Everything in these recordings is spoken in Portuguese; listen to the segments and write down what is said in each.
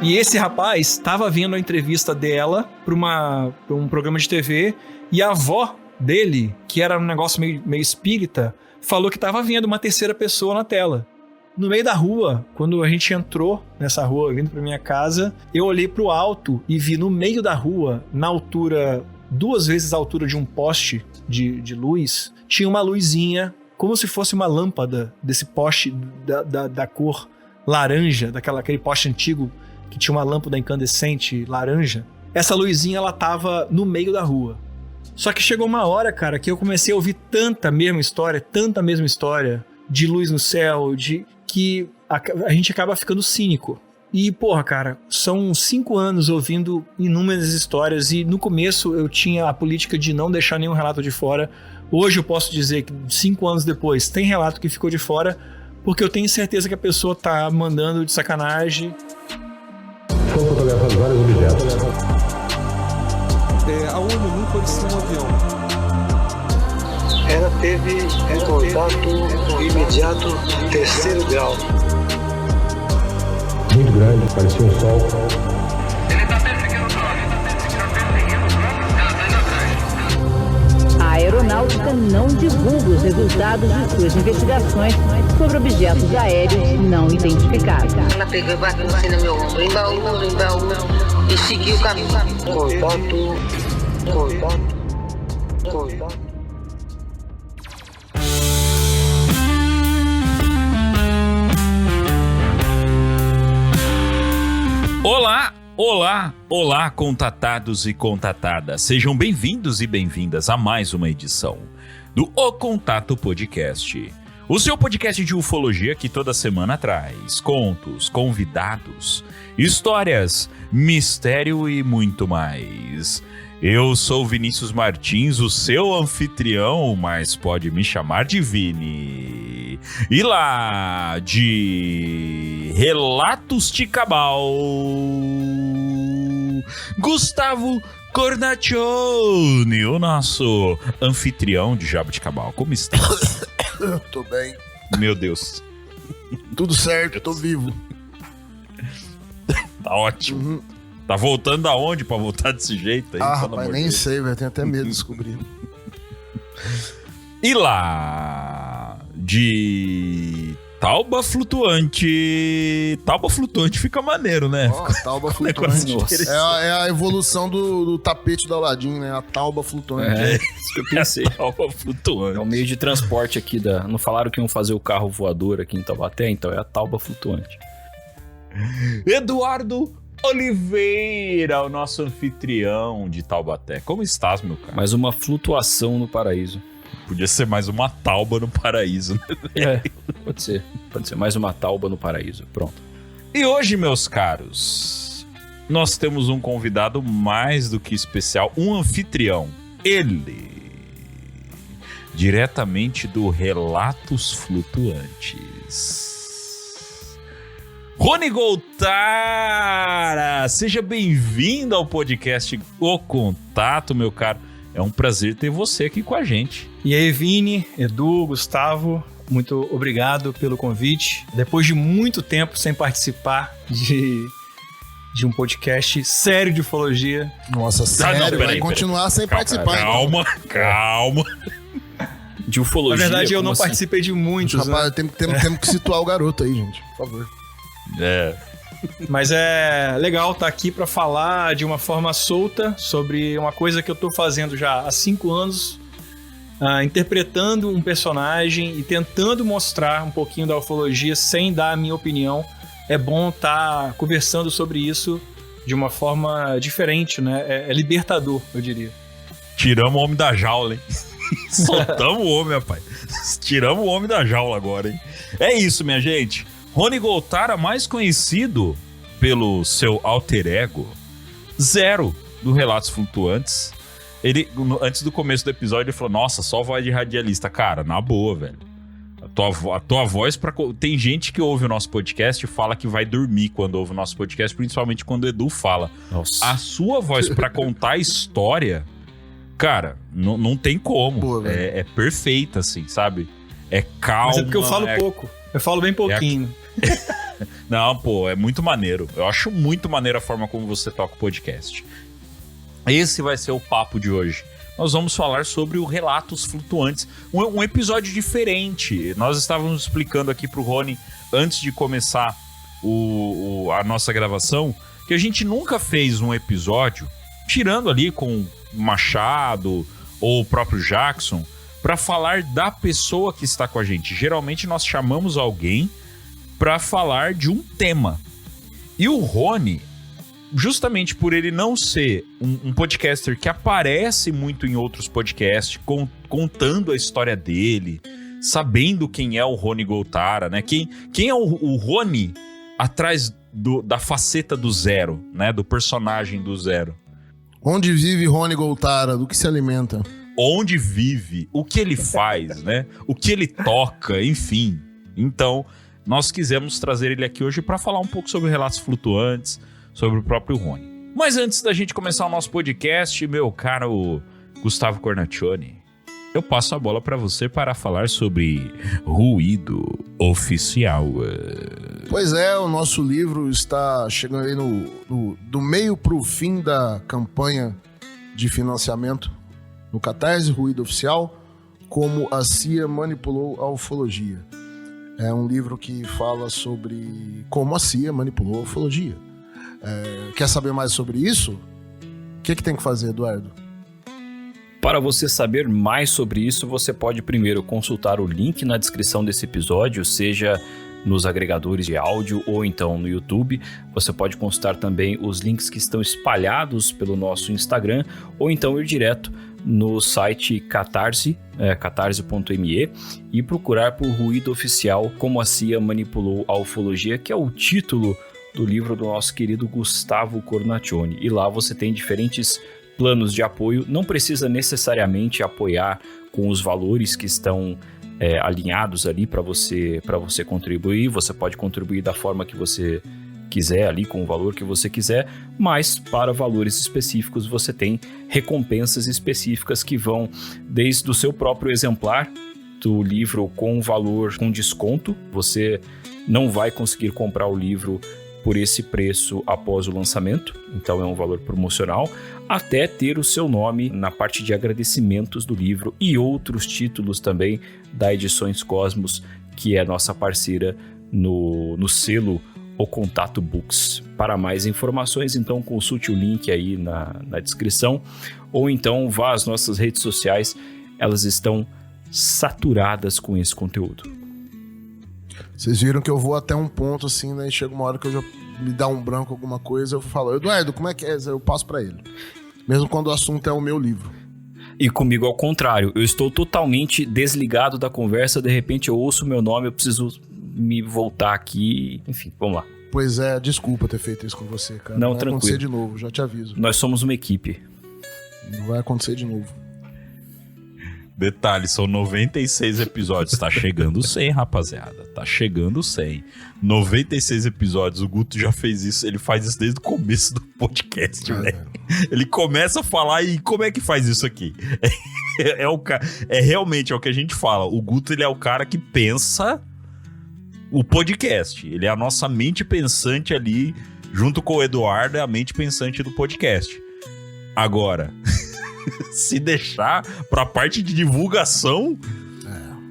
E esse rapaz estava vendo a entrevista dela para um programa de TV e a avó dele, que era um negócio meio espírita, falou que estava vendo uma terceira pessoa na tela. No meio da rua, quando a gente entrou nessa rua, vindo para minha casa, eu olhei para o alto e vi no meio da rua, na altura, 2 vezes a altura de um poste de luz, tinha uma luzinha, como se fosse uma lâmpada desse poste da cor laranja, aquele poste antigo que tinha uma lâmpada incandescente laranja. Essa luzinha, ela tava no meio da rua. Só que chegou uma hora, cara, que eu comecei a ouvir tanta mesma história de luz no céu, que a gente acaba ficando cínico. E, porra, cara, são 5 anos ouvindo inúmeras histórias e no começo eu tinha a política de não deixar nenhum relato de fora. Hoje eu posso dizer que 5 anos depois tem relato que ficou de fora, porque eu tenho certeza que a pessoa tá mandando de sacanagem. Foram fotografados vários objetos. A olho nu pode ser um avião. Ela teve contato imediato 3º grau. Muito grande, parecia um sol. Ele tá perseguindo o drone. Ela tá indo atrás. A aeronáutica não divulga os resultados de suas investigações sobre objetos aéreos não identificados. Ela pegou e bateu assim no meu ombro, embaúlou, e seguiu o caminho. Contato. Olá, contatados e contatadas. Sejam bem-vindos e bem-vindas a mais uma edição do O Contato Podcast. O seu podcast de ufologia que toda semana traz contos, convidados, histórias, mistério e muito mais. Eu sou Vinícius Martins, o seu anfitrião, mas pode me chamar de Vini. E lá de Relatos de Cabal, Gustavo Cornaccione, o nosso anfitrião de Jabuticabal. Como está? Tô bem. Meu Deus. Tudo certo, tô vivo. Tá ótimo. Uhum. Tá voltando aonde pra voltar desse jeito aí? Rapaz, nem sei, velho. Tenho até medo de descobrir. E lá de Tauba Flutuante. Tauba Flutuante fica maneiro, né? Tauba Flutuante. É a evolução do tapete do Aladim, né? A Tauba Flutuante. É isso que eu pensei. Tauba Flutuante. É o meio de transporte aqui da... Não falaram que iam fazer o carro voador aqui em Taubaté? Então é a Tauba Flutuante. Eduardo Oliveira, o nosso anfitrião de Taubaté. Como estás, meu cara? Mais uma flutuação no paraíso. Podia ser mais uma tauba no paraíso, né? É, pode ser. Pode ser mais uma tauba no paraíso. Pronto. E hoje, meus caros, nós temos um convidado mais do que especial, um anfitrião. Ele, diretamente do Relatos Flutuantes. Rony Goltara, seja bem-vindo ao podcast O Contato, meu caro. É um prazer ter você aqui com a gente. E aí, Vini, Edu, Gustavo, muito obrigado pelo convite. Depois de muito tempo sem participar de um podcast sério de ufologia. Nossa, sério? Vai continuar sem participar. Calma. De ufologia. Na verdade, eu não assim? participei de muitos. Rapaz, temos que situar o garoto aí, gente. Por favor. Mas é legal estar aqui para falar de uma forma solta sobre uma coisa que eu tô fazendo já há 5 anos, interpretando um personagem e tentando mostrar um pouquinho da ufologia sem dar a minha opinião. É bom estar conversando sobre isso de uma forma diferente, né? É libertador, eu diria. Tiramos o homem da jaula, hein? Soltamos o homem, rapaz. Tiramos o homem da jaula agora, hein? É isso, minha gente. Rony Goltara, mais conhecido pelo seu alter ego, Zero, do Relatos Flutuantes. Ele, antes do começo do episódio, ele falou, nossa, só voz de radialista. Cara, na boa, velho. A tua voz... Tem gente que ouve o nosso podcast e fala que vai dormir quando ouve o nosso podcast, principalmente quando o Edu fala. Nossa. A sua voz pra contar a história, cara, não tem como. Boa, é perfeita, assim, sabe? É calma. Mas é porque eu falo pouco. Eu falo bem pouquinho. Não, pô, é muito maneiro. Eu acho muito maneiro a forma como você toca o podcast. Esse vai ser o papo de hoje. Nós vamos falar sobre o Relatos Flutuantes. Um episódio diferente. Nós estávamos explicando aqui pro Rony, antes de começar a nossa gravação, que a gente nunca fez um episódio, tirando ali com o Machado ou o próprio Jackson, para falar da pessoa que está com a gente. Geralmente nós chamamos alguém para falar de um tema. E o Rony, justamente por ele não ser um podcaster que aparece muito em outros podcasts, contando a história dele, sabendo quem é o Rony Goltara, né? Quem é o Rony atrás da faceta do Zero, né? Do personagem do Zero. Onde vive Rony Goltara? Do que se alimenta? Onde vive, o que ele faz, né? O que ele toca, enfim. Então, nós quisemos trazer ele aqui hoje para falar um pouco sobre Relatos Flutuantes, sobre o próprio Rony. Mas antes da gente começar o nosso podcast, meu caro Gustavo Cornaccioni, eu passo a bola para você para falar sobre Ruído Oficial. Pois é, o nosso livro está chegando aí do meio para o fim da campanha de financiamento no Catarse, Ruído Oficial, como a CIA manipulou a ufologia. É um livro que fala sobre como a CIA manipulou a ufologia. Quer saber mais sobre isso? O que tem que fazer, Eduardo? Para você saber mais sobre isso, você pode primeiro consultar o link na descrição desse episódio, seja nos agregadores de áudio ou então no YouTube. Você pode consultar também os links que estão espalhados pelo nosso Instagram ou então ir direto no site Catarse, catarse.me, e procurar por Ruído Oficial, como a CIA manipulou a ufologia, que é o título do livro do nosso querido Gustavo Cornaccioni. E lá você tem diferentes planos de apoio. Não precisa necessariamente apoiar com os valores que estão alinhados ali para você contribuir. Você pode contribuir da forma que você quiser ali, com o valor que você quiser, mas para valores específicos você tem recompensas específicas que vão desde o seu próprio exemplar do livro com valor com desconto. Você não vai conseguir comprar o livro por esse preço após o lançamento, então é um valor promocional, até ter o seu nome na parte de agradecimentos do livro e outros títulos também da Edições Cosmos, que é nossa parceira no selo O Contato Books. Para mais informações, então consulte o link aí na descrição, ou então vá às nossas redes sociais, elas estão saturadas com esse conteúdo. Vocês viram que eu vou até um ponto assim, né? E chega uma hora que eu já me dá um branco alguma coisa, eu falo, Eduardo, como é que é? Eu passo pra ele. Mesmo quando o assunto é o meu livro. E comigo ao contrário, eu estou totalmente desligado da conversa, de repente eu ouço o meu nome, eu preciso me voltar aqui, enfim, vamos lá. Pois é, desculpa ter feito isso com você, cara. Não, vai tranquilo. acontecer de novo, já te aviso. Nós somos uma equipe. Não vai acontecer de novo. Detalhe, são 96 episódios. Tá chegando 100, rapaziada. Tá chegando 100. 96 episódios. O Guto já fez isso. Ele faz isso desde o começo do podcast, velho. Ele começa a falar e como é que faz isso aqui? Realmente é o que a gente fala. O Guto, ele é o cara que pensa o podcast. Ele é a nossa mente pensante ali, junto com o Eduardo, é a mente pensante do podcast. Agora... se deixar pra parte de divulgação,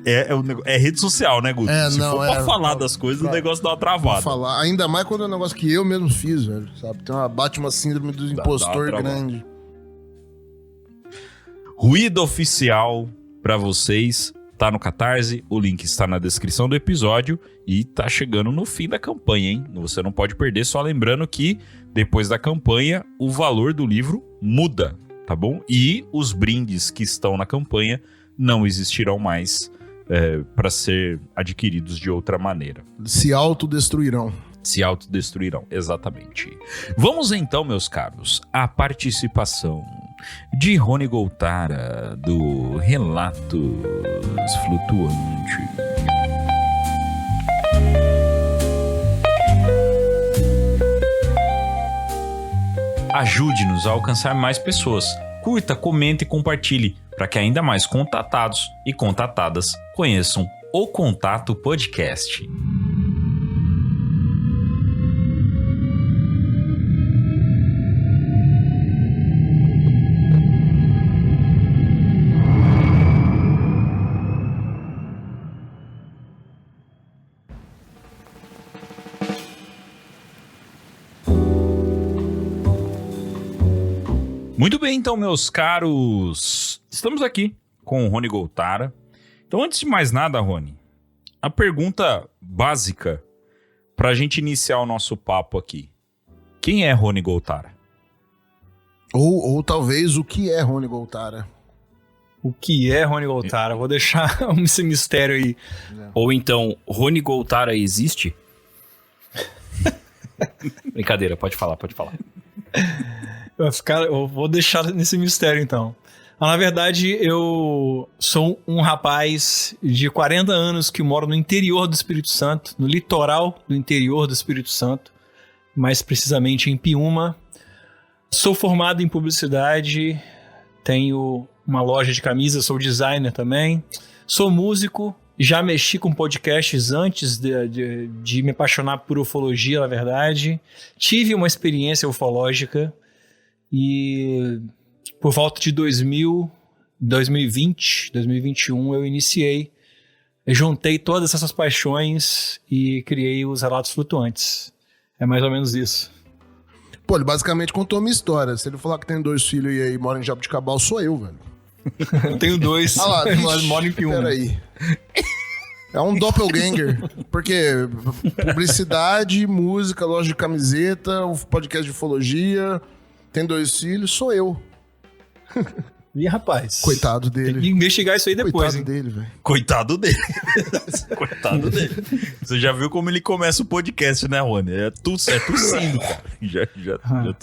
é rede social, né, Guto? Se for pra falar das coisas, o negócio dá uma travada. Falar. Ainda mais quando é um negócio que eu mesmo fiz, velho, sabe? Bate uma síndrome do impostor grande. Ruído Oficial pra vocês, tá no Catarse, o link está na descrição do episódio e tá chegando no fim da campanha, hein? Você não pode perder, só lembrando que depois da campanha, o valor do livro muda. Tá bom? E os brindes que estão na campanha não existirão mais para ser adquiridos de outra maneira. Se autodestruirão. Se autodestruirão, exatamente. Vamos então, meus caros, à participação de Rony Goltara, do Relatos Flutuantes. Ajude-nos a alcançar mais pessoas. Curta, comente e compartilhe para que ainda mais contatados e contatadas conheçam o Contato Podcast. Muito bem, então, meus caros. Estamos aqui com o Rony Goltara. Então, antes de mais nada, Rony, a pergunta básica pra gente iniciar o nosso papo aqui. Quem é Rony Goltara? Ou talvez o que é Rony Goltara. O que é Rony Goltara? Vou deixar esse mistério aí. Ou então, Rony Goltara existe? Brincadeira, pode falar. Eu vou deixar nesse mistério, então. Na verdade, eu sou um rapaz de 40 anos que mora no interior do Espírito Santo, no litoral do interior do Espírito Santo, mais precisamente em Piúma. Sou formado em publicidade, tenho uma loja de camisas, sou designer também. Sou músico, já mexi com podcasts antes de me apaixonar por ufologia, na verdade. Tive uma experiência ufológica e por volta de 2020, 2021, eu juntei todas essas paixões e criei os Relatos Flutuantes. É mais ou menos isso. Pô, ele basicamente contou a minha história. Se ele falar que tem 2 filhos e aí mora em Jabuticabal, sou eu, velho. Eu tenho 2, mas moro em Piúma. Peraí. É um doppelganger. Porque publicidade, música, loja de camiseta, podcast de ufologia, tem 2 filhos, sou eu. Ih, rapaz. Coitado dele. Tem que investigar isso aí depois. Coitado dele, velho. Coitado dele. Coitado dele. Você já viu como ele começa o podcast, né, Rony? É tossindo, cara. Já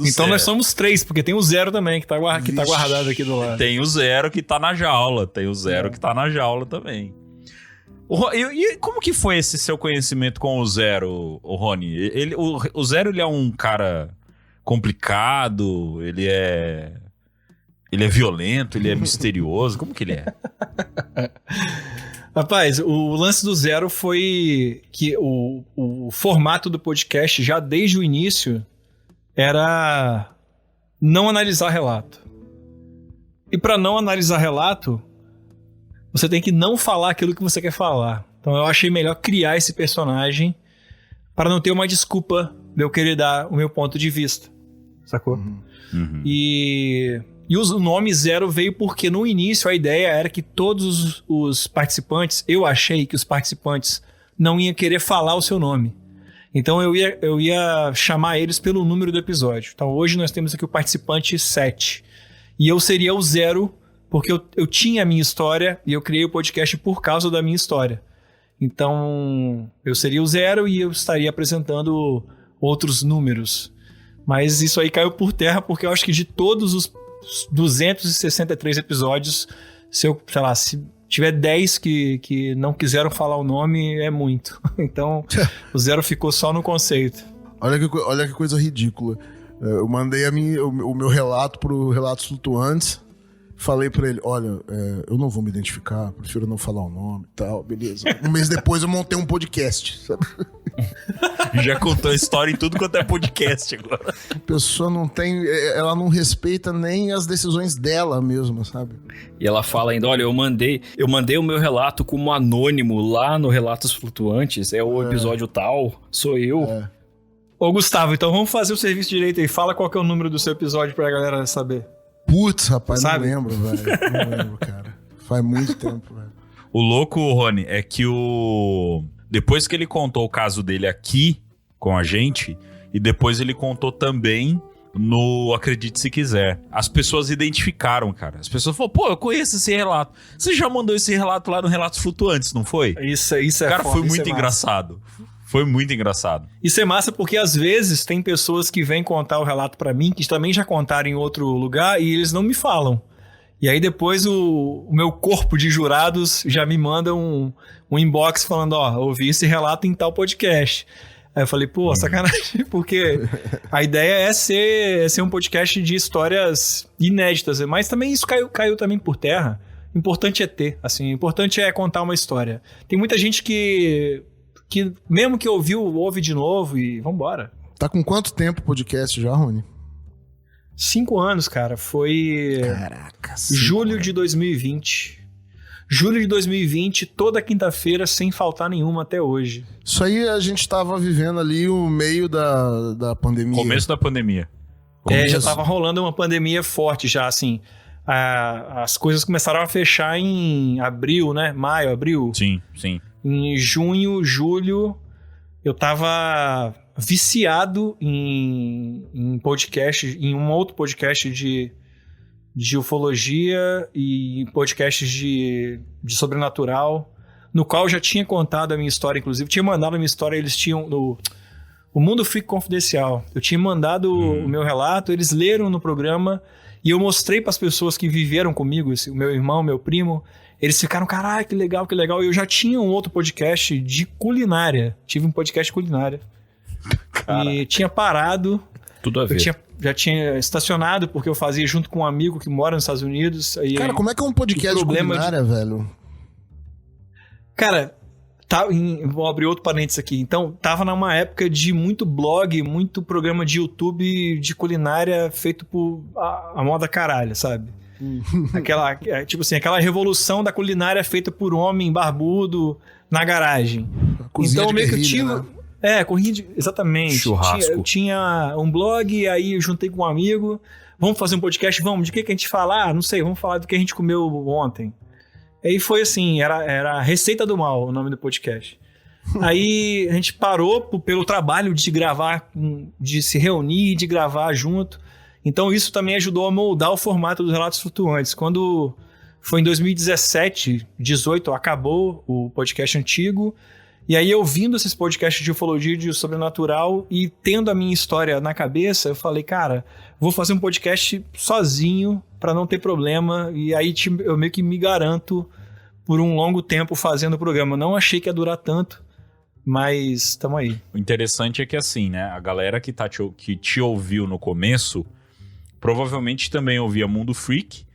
então nós somos 3, porque tem o 0 também, que tá guardado aqui do lado. Tem o 0 que tá na jaula. Tem o 0 que tá na jaula também. E como que foi esse seu conhecimento com o 0, Rony? O 0, ele é um cara complicado? Ele é violento, ele é misterioso, como que ele é? Rapaz, o lance do 0 foi que o formato do podcast, já desde o início, era não analisar relato. E para não analisar relato, você tem que não falar aquilo que você quer falar. Então eu achei melhor criar esse personagem para não ter uma desculpa de eu querer dar o meu ponto de vista. Sacou? Uhum. E o nome 0 veio porque no início a ideia era que todos os participantes, eu achei que os participantes não iam querer falar o seu nome. Então eu ia chamar eles pelo número do episódio. Então hoje nós temos aqui o participante 7. E eu seria o 0 porque eu tinha a minha história e eu criei o podcast por causa da minha história. Então eu seria o 0 e eu estaria apresentando outros números. Mas isso aí caiu por terra porque eu acho que de todos os 263 episódios, se tiver 10 que não quiseram falar o nome, é muito. Então, o 0 ficou só no conceito. Olha que coisa ridícula. Eu mandei o meu relato pro Relatos Flutuantes. Falei pra ele, olha, eu não vou me identificar, prefiro não falar o nome e tal, beleza. Um mês depois eu montei um podcast, sabe? Já contou a história em tudo quanto é podcast agora. A pessoa ela não respeita nem as decisões dela mesma, sabe? E ela fala ainda, olha, eu mandei o meu relato como anônimo lá no Relatos Flutuantes, é o episódio tal, sou eu. Ô Gustavo, então vamos fazer o serviço direito aí, fala qual que é o número do seu episódio pra galera saber. Putz, rapaz, sabe? Não lembro, velho. Não lembro, cara. Faz muito tempo, velho. O louco, Rony, é que depois que ele contou o caso dele aqui com a gente, e depois ele contou também no Acredite Se Quiser. As pessoas identificaram, cara. As pessoas falaram, pô, eu conheço esse relato. Você já mandou esse relato lá no Relatos Flutuantes, não foi? Isso é cara, foda, foi muito engraçado. Foi muito engraçado. Isso é massa porque às vezes tem pessoas que vêm contar o relato pra mim, que também já contaram em outro lugar e eles não me falam. E aí depois o meu corpo de jurados já me manda um inbox falando, ouvi esse relato em tal podcast. Aí eu falei, pô, sacanagem, porque a ideia é ser um podcast de histórias inéditas, mas também isso caiu também por terra. O importante é ter, assim, o importante é contar uma história. Tem muita gente que mesmo que ouviu, ouve de novo e vambora. Tá com quanto tempo o podcast já, Rony? 5 anos, cara. Foi julho de 2020. Julho de 2020, toda quinta-feira, sem faltar nenhuma até hoje. Isso aí a gente tava vivendo ali o meio da pandemia. Começo da pandemia. Já tava rolando uma pandemia forte já, assim. As coisas começaram a fechar em abril, né? Maio, abril. Sim. Em junho, julho, eu tava viciado em podcast, em um outro podcast de ufologia e podcasts de sobrenatural, no qual eu já tinha contado a minha história, inclusive. Tinha mandado a minha história, eles tinham... O Mundo Freak Confidencial. Eu tinha mandado o meu relato, eles leram no programa e eu mostrei para as pessoas que viveram comigo, o meu irmão, meu primo. Eles ficaram, caralho, que legal, que legal. Eu já tinha um outro podcast de culinária. Tive um podcast de culinária. E tinha parado. Tudo a ver. Já tinha estacionado, porque eu fazia junto com um amigo que mora nos Estados Unidos. Cara, como é que é um podcast de culinária, velho? Cara... Vou abrir outro parênteses aqui. Então, tava numa época de muito blog, muito programa de YouTube de culinária feito por a moda caralho, sabe? Aquela revolução da culinária feita por homem barbudo na garagem. Cozinha então, de meio que eu guerrilha, tinha... né? Corrida de... Exatamente. Churrasco. Eu tinha um blog, aí eu juntei com um amigo. Vamos fazer um podcast? Vamos. De que a gente fala? Não sei, vamos falar do que a gente comeu ontem. Aí foi assim, era Receita do Mal, o nome do podcast. Aí a gente parou pelo trabalho de gravar, de se reunir, de gravar junto. Então isso também ajudou a moldar o formato dos Relatos Flutuantes. Quando foi em 2017, 18, acabou o podcast antigo. E aí, ouvindo esses podcasts de ufologia e de sobrenatural e tendo a minha história na cabeça, eu falei, cara, vou fazer um podcast sozinho pra não ter problema. E aí eu meio que me garanto por um longo tempo fazendo o programa. Eu não achei que ia durar tanto, mas tamo aí. O interessante é que assim, né? A galera que te ouviu no começo provavelmente também ouvia Mundo Freak.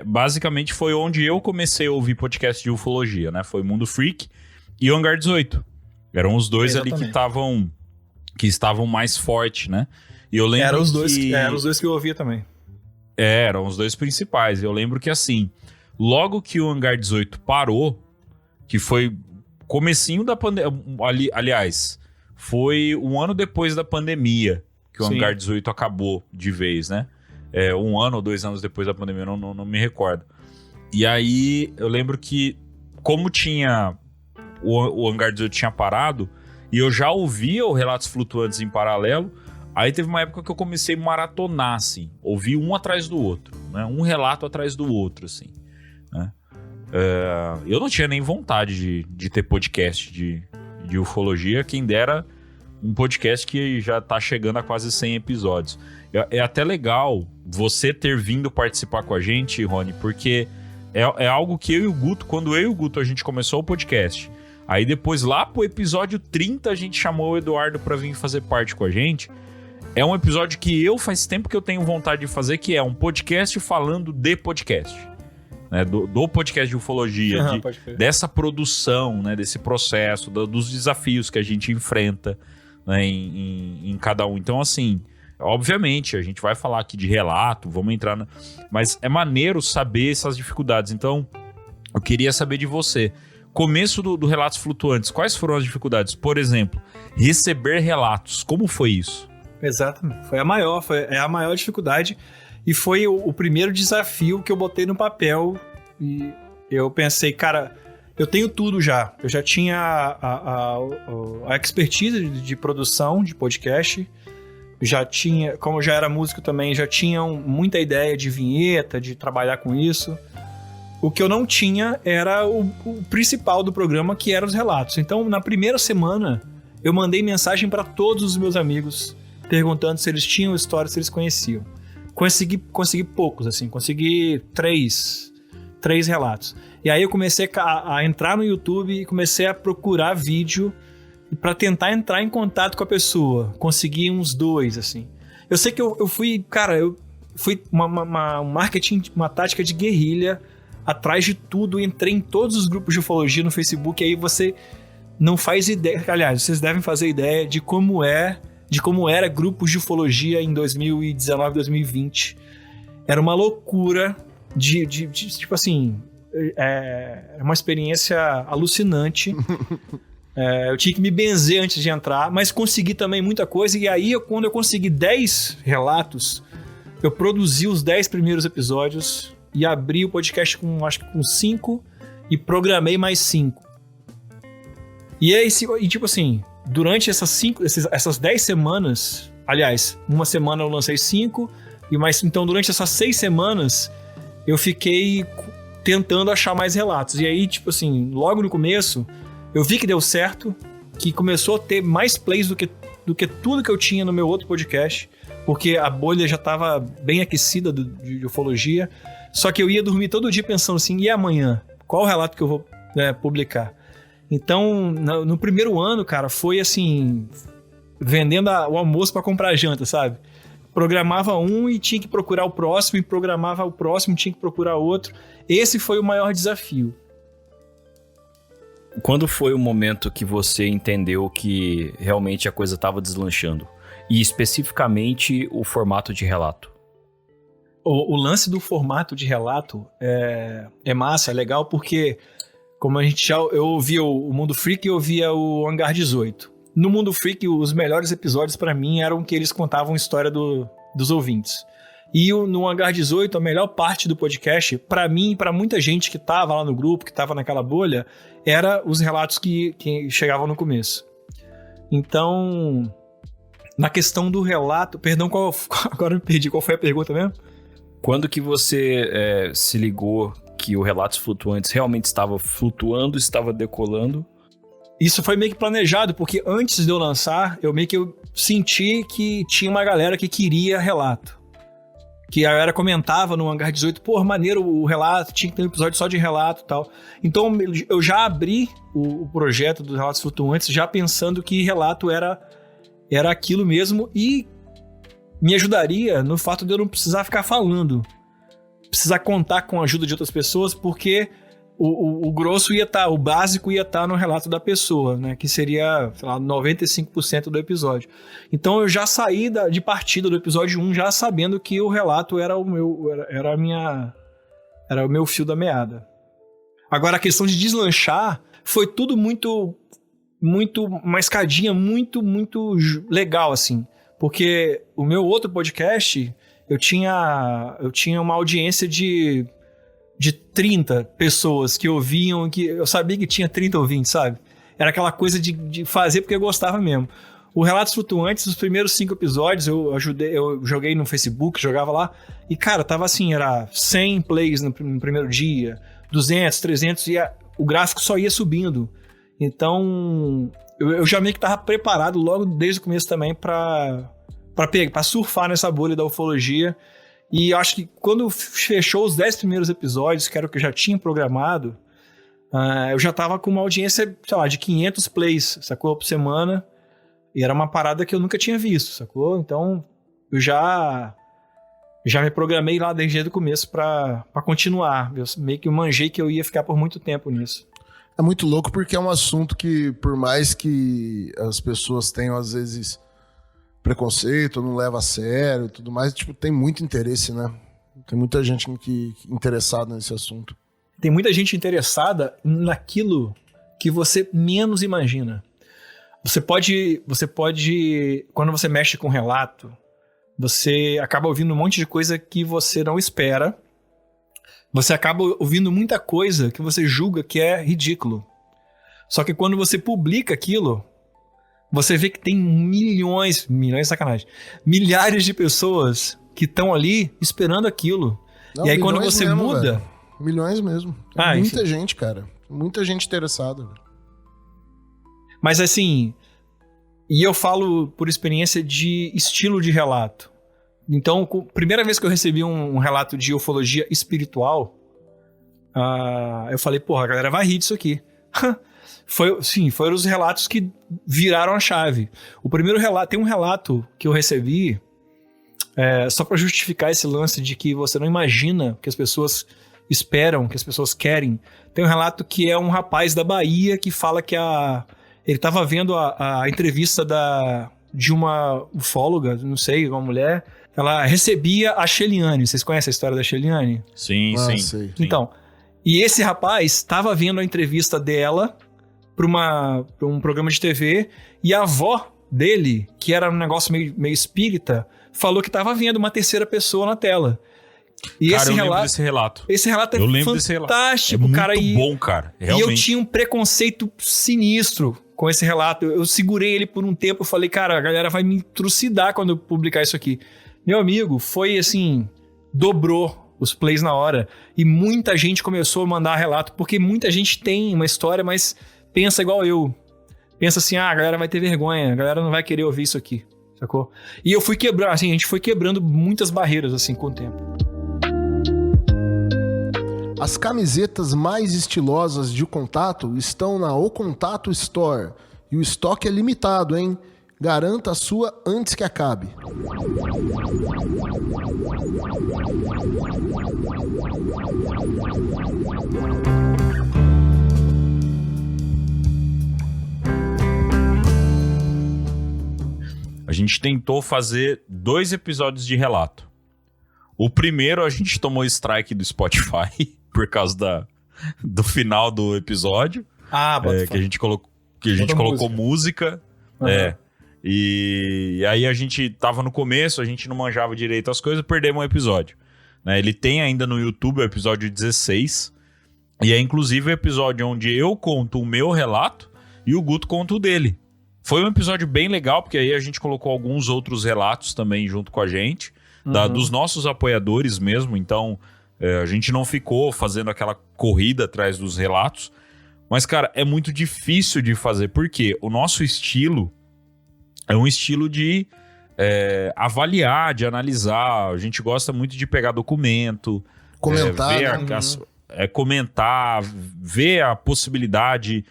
Basicamente foi onde eu comecei a ouvir podcast de ufologia, né? Foi Mundo Freak e o Hangar 18. Eram os dois ali que estavam mais fortes, né? E eu lembro eram os dois que eu ouvia também. Eram os dois principais. Eu lembro que assim, logo que o Hangar 18 parou, que foi comecinho da pandemia, aliás, foi um ano depois da pandemia que o Hangar 18 acabou de vez, né? 1 ano ou 2 anos depois da pandemia, eu não me recordo. E aí, eu lembro que como tinha... O Hangar 18 tinha parado e eu já ouvia o Relatos Flutuantes em paralelo. Aí teve uma época que eu comecei a maratonar, assim, ouvir um atrás do outro, né? Um relato atrás do outro, assim, né? Eu não tinha nem vontade de ter podcast de ufologia, quem dera um podcast que já tá chegando a quase 100 episódios. É até legal você ter vindo participar com a gente, Rony, porque é algo que eu e o Guto, quando eu e o Guto a gente começou o podcast, aí depois lá pro episódio 30 a gente chamou o Eduardo pra vir fazer parte com a gente. É um episódio que faz tempo que eu tenho vontade de fazer, que é um podcast falando de podcast, né? Do podcast de ufologia, dessa produção, né? Desse processo, dos desafios que a gente enfrenta, né? em cada um. Então, assim, obviamente, a gente vai falar aqui de relato, vamos entrar mas é maneiro saber essas dificuldades. Então, eu queria saber de você. Começo do Relatos Flutuantes, quais foram as dificuldades? Por exemplo, receber relatos, como foi isso? Exatamente, é a maior dificuldade e foi o primeiro desafio que eu botei no papel e eu pensei, cara, eu tenho tudo já, eu já tinha a expertise de produção de podcast, já tinha, como eu já era músico também, já tinha muita ideia de vinheta, de trabalhar com isso. O que eu não tinha era o principal do programa, que eram os relatos. Então, na primeira semana, eu mandei mensagem para todos os meus amigos perguntando se eles tinham história, se eles conheciam. Consegui poucos, assim. Consegui três relatos. E aí eu comecei a entrar no YouTube e comecei a procurar vídeo para tentar entrar em contato com a pessoa. Consegui uns 2, assim. Eu sei que eu fui... Cara, eu fui um marketing, uma tática de guerrilha atrás de tudo. Entrei em todos os grupos de ufologia no Facebook. E aí você não faz ideia... Aliás, vocês devem fazer ideia de como era grupos de ufologia em 2019, 2020. Era uma loucura de tipo assim, é uma experiência alucinante. Eu tinha que me benzer antes de entrar, mas consegui também muita coisa. E aí, quando eu consegui 10 relatos, eu produzi os 10 primeiros episódios e abri o podcast acho que com 5 e programei mais 5. E tipo assim, durante essas 10 semanas, aliás, uma semana eu lancei 5, então durante essas 6 semanas eu fiquei tentando achar mais relatos. E aí, tipo assim, logo no começo, eu vi que deu certo, que começou a ter mais plays do que tudo que eu tinha no meu outro podcast, porque a bolha já estava bem aquecida de ufologia. Só que eu ia dormir todo dia pensando assim, e amanhã? Qual o relato que eu vou publicar? Então, no primeiro ano, cara, foi assim, vendendo o almoço para comprar janta, sabe? Programava um e tinha que procurar o próximo, e programava o próximo, tinha que procurar outro. Esse foi o maior desafio. Quando foi o momento que você entendeu que realmente a coisa estava deslanchando? E especificamente o formato de relato? O lance do formato de relato é massa, é legal, porque como eu ouvia o Mundo Freak e eu ouvia o Hangar 18. No Mundo Freak, os melhores episódios pra mim eram que eles contavam a história dos ouvintes. E no Hangar 18, a melhor parte do podcast, pra mim e pra muita gente que tava lá no grupo, que tava naquela bolha, era os relatos que chegavam no começo. Então, na questão do relato... Perdão, agora eu me perdi. Qual foi a pergunta mesmo? Quando que você se ligou que o Relatos Flutuantes realmente estava flutuando, estava decolando? Isso foi meio que planejado, porque antes de eu lançar, eu senti que tinha uma galera que queria relato. Que a galera comentava no Hangar 18, pô, maneiro o relato, tinha que ter um episódio só de relato e tal. Então eu já abri o projeto dos Relatos Flutuantes, já pensando que relato era aquilo mesmo, e me ajudaria no fato de eu não precisar ficar falando. Precisar contar com a ajuda de outras pessoas, porque o grosso ia estar, o básico ia estar no relato da pessoa, né? Que seria, sei lá, 95% do episódio. Então eu já saí de partida do episódio 1 já sabendo que o relato era o meu fio da meada. Agora, a questão de deslanchar foi tudo muito, muito, uma escadinha muito, muito legal, assim. Porque o meu outro podcast, eu tinha uma audiência de 30 pessoas que ouviam, que eu sabia que tinha 30 ouvintes, sabe? Era aquela coisa de fazer porque eu gostava mesmo. O Relatos Flutuantes, os primeiros 5 episódios, eu joguei no Facebook, jogava lá, e cara, tava assim, era 100 plays no primeiro dia, 200, 300, e o gráfico só ia subindo. Então, eu já meio que tava preparado logo desde o começo também pra surfar nessa bolha da ufologia. E eu acho que quando fechou os 10 primeiros episódios, que era o que eu já tinha programado, eu já tava com uma audiência, sei lá, de 500 plays, sacou? Por semana. E era uma parada que eu nunca tinha visto, sacou? Então, eu já me programei lá desde o começo pra continuar. Eu meio que manjei que eu ia ficar por muito tempo nisso. É muito louco porque é um assunto que, por mais que as pessoas tenham, às vezes, preconceito, não leva a sério e tudo mais, tipo, tem muito interesse, né? Tem muita gente interessada nesse assunto. Tem muita gente interessada naquilo que você menos imagina. Você pode, quando você mexe com relato, você acaba ouvindo um monte de coisa que você não espera. Você acaba ouvindo muita coisa que você julga que é ridículo. Só que quando você publica aquilo, você vê que tem milhões é sacanagem, milhares de pessoas que estão ali esperando aquilo. Não, e aí quando você mesmo, muda... Velho. Milhões mesmo. Muita gente, cara. Muita gente interessada. Mas assim, e eu falo por experiência de estilo de relato. Então, primeira vez que eu recebi um relato de ufologia espiritual, eu falei, porra, a galera vai rir disso aqui. Foram os relatos que viraram a chave. O primeiro relato, tem um relato que eu recebi, só pra justificar esse lance de que você não imagina que as pessoas esperam, que as pessoas querem. Tem um relato que é um rapaz da Bahia que fala que ele tava vendo a entrevista de uma ufóloga, não sei, uma mulher. Ela recebia a Sheliane. Vocês conhecem a história da Sheliane? Sim, sim. Sei. Então, e esse rapaz estava vendo a entrevista dela para um programa de TV, e a avó dele, que era um negócio meio espírita, falou que tava vendo uma terceira pessoa na tela. E Cara, eu lembro desse relato. Esse relato é fantástico, cara. É muito bom, cara. Realmente. E eu tinha um preconceito sinistro com esse relato. Eu segurei ele por um tempo. Eu falei, cara, a galera vai me trucidar quando eu publicar isso aqui. Meu amigo, foi assim... Dobrou os plays na hora. E muita gente começou a mandar relato. Porque muita gente tem uma história, mas pensa igual eu. Pensa assim, a galera vai ter vergonha. A galera não vai querer ouvir isso aqui. Sacou? E eu fui quebrando, assim, a gente foi quebrando muitas barreiras, assim, com o tempo. As camisetas mais estilosas de Contato estão na O Contato Store. E o estoque é limitado, hein? Garanta a sua antes que acabe. A gente tentou fazer 2 episódios de relato. O primeiro a gente tomou strike do Spotify por causa do final do episódio. Que a gente colocou música. Uhum. E aí a gente tava no começo, a gente não manjava direito as coisas, perdemos um episódio. Né? Ele tem ainda no YouTube o episódio 16. E é inclusive o episódio onde eu conto o meu relato e o Guto conta o dele. Foi um episódio bem legal, porque aí a gente colocou alguns outros relatos também junto com a gente, dos nossos apoiadores mesmo. Então, a gente não ficou fazendo aquela corrida atrás dos relatos. Mas, cara, é muito difícil de fazer, porque o nosso estilo é um estilo de avaliar, de analisar. A gente gosta muito de pegar documento, comentar, comentar, ver a possibilidade...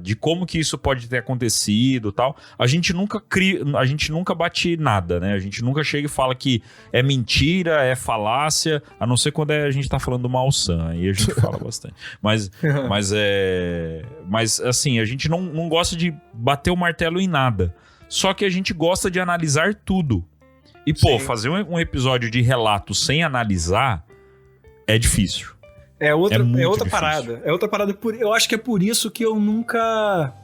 de como que isso pode ter acontecido e tal. A gente nunca bate nada, né? A gente nunca chega e fala que é mentira, é falácia, a não ser quando a gente tá falando do Malsan, aí a gente fala bastante. Mas assim, a gente não gosta de bater o martelo em nada. Só que a gente gosta de analisar tudo. E, fazer um episódio de relato sem analisar é difícil. É outra difícil. parada. É outra parada. Eu acho que é por isso que eu nunca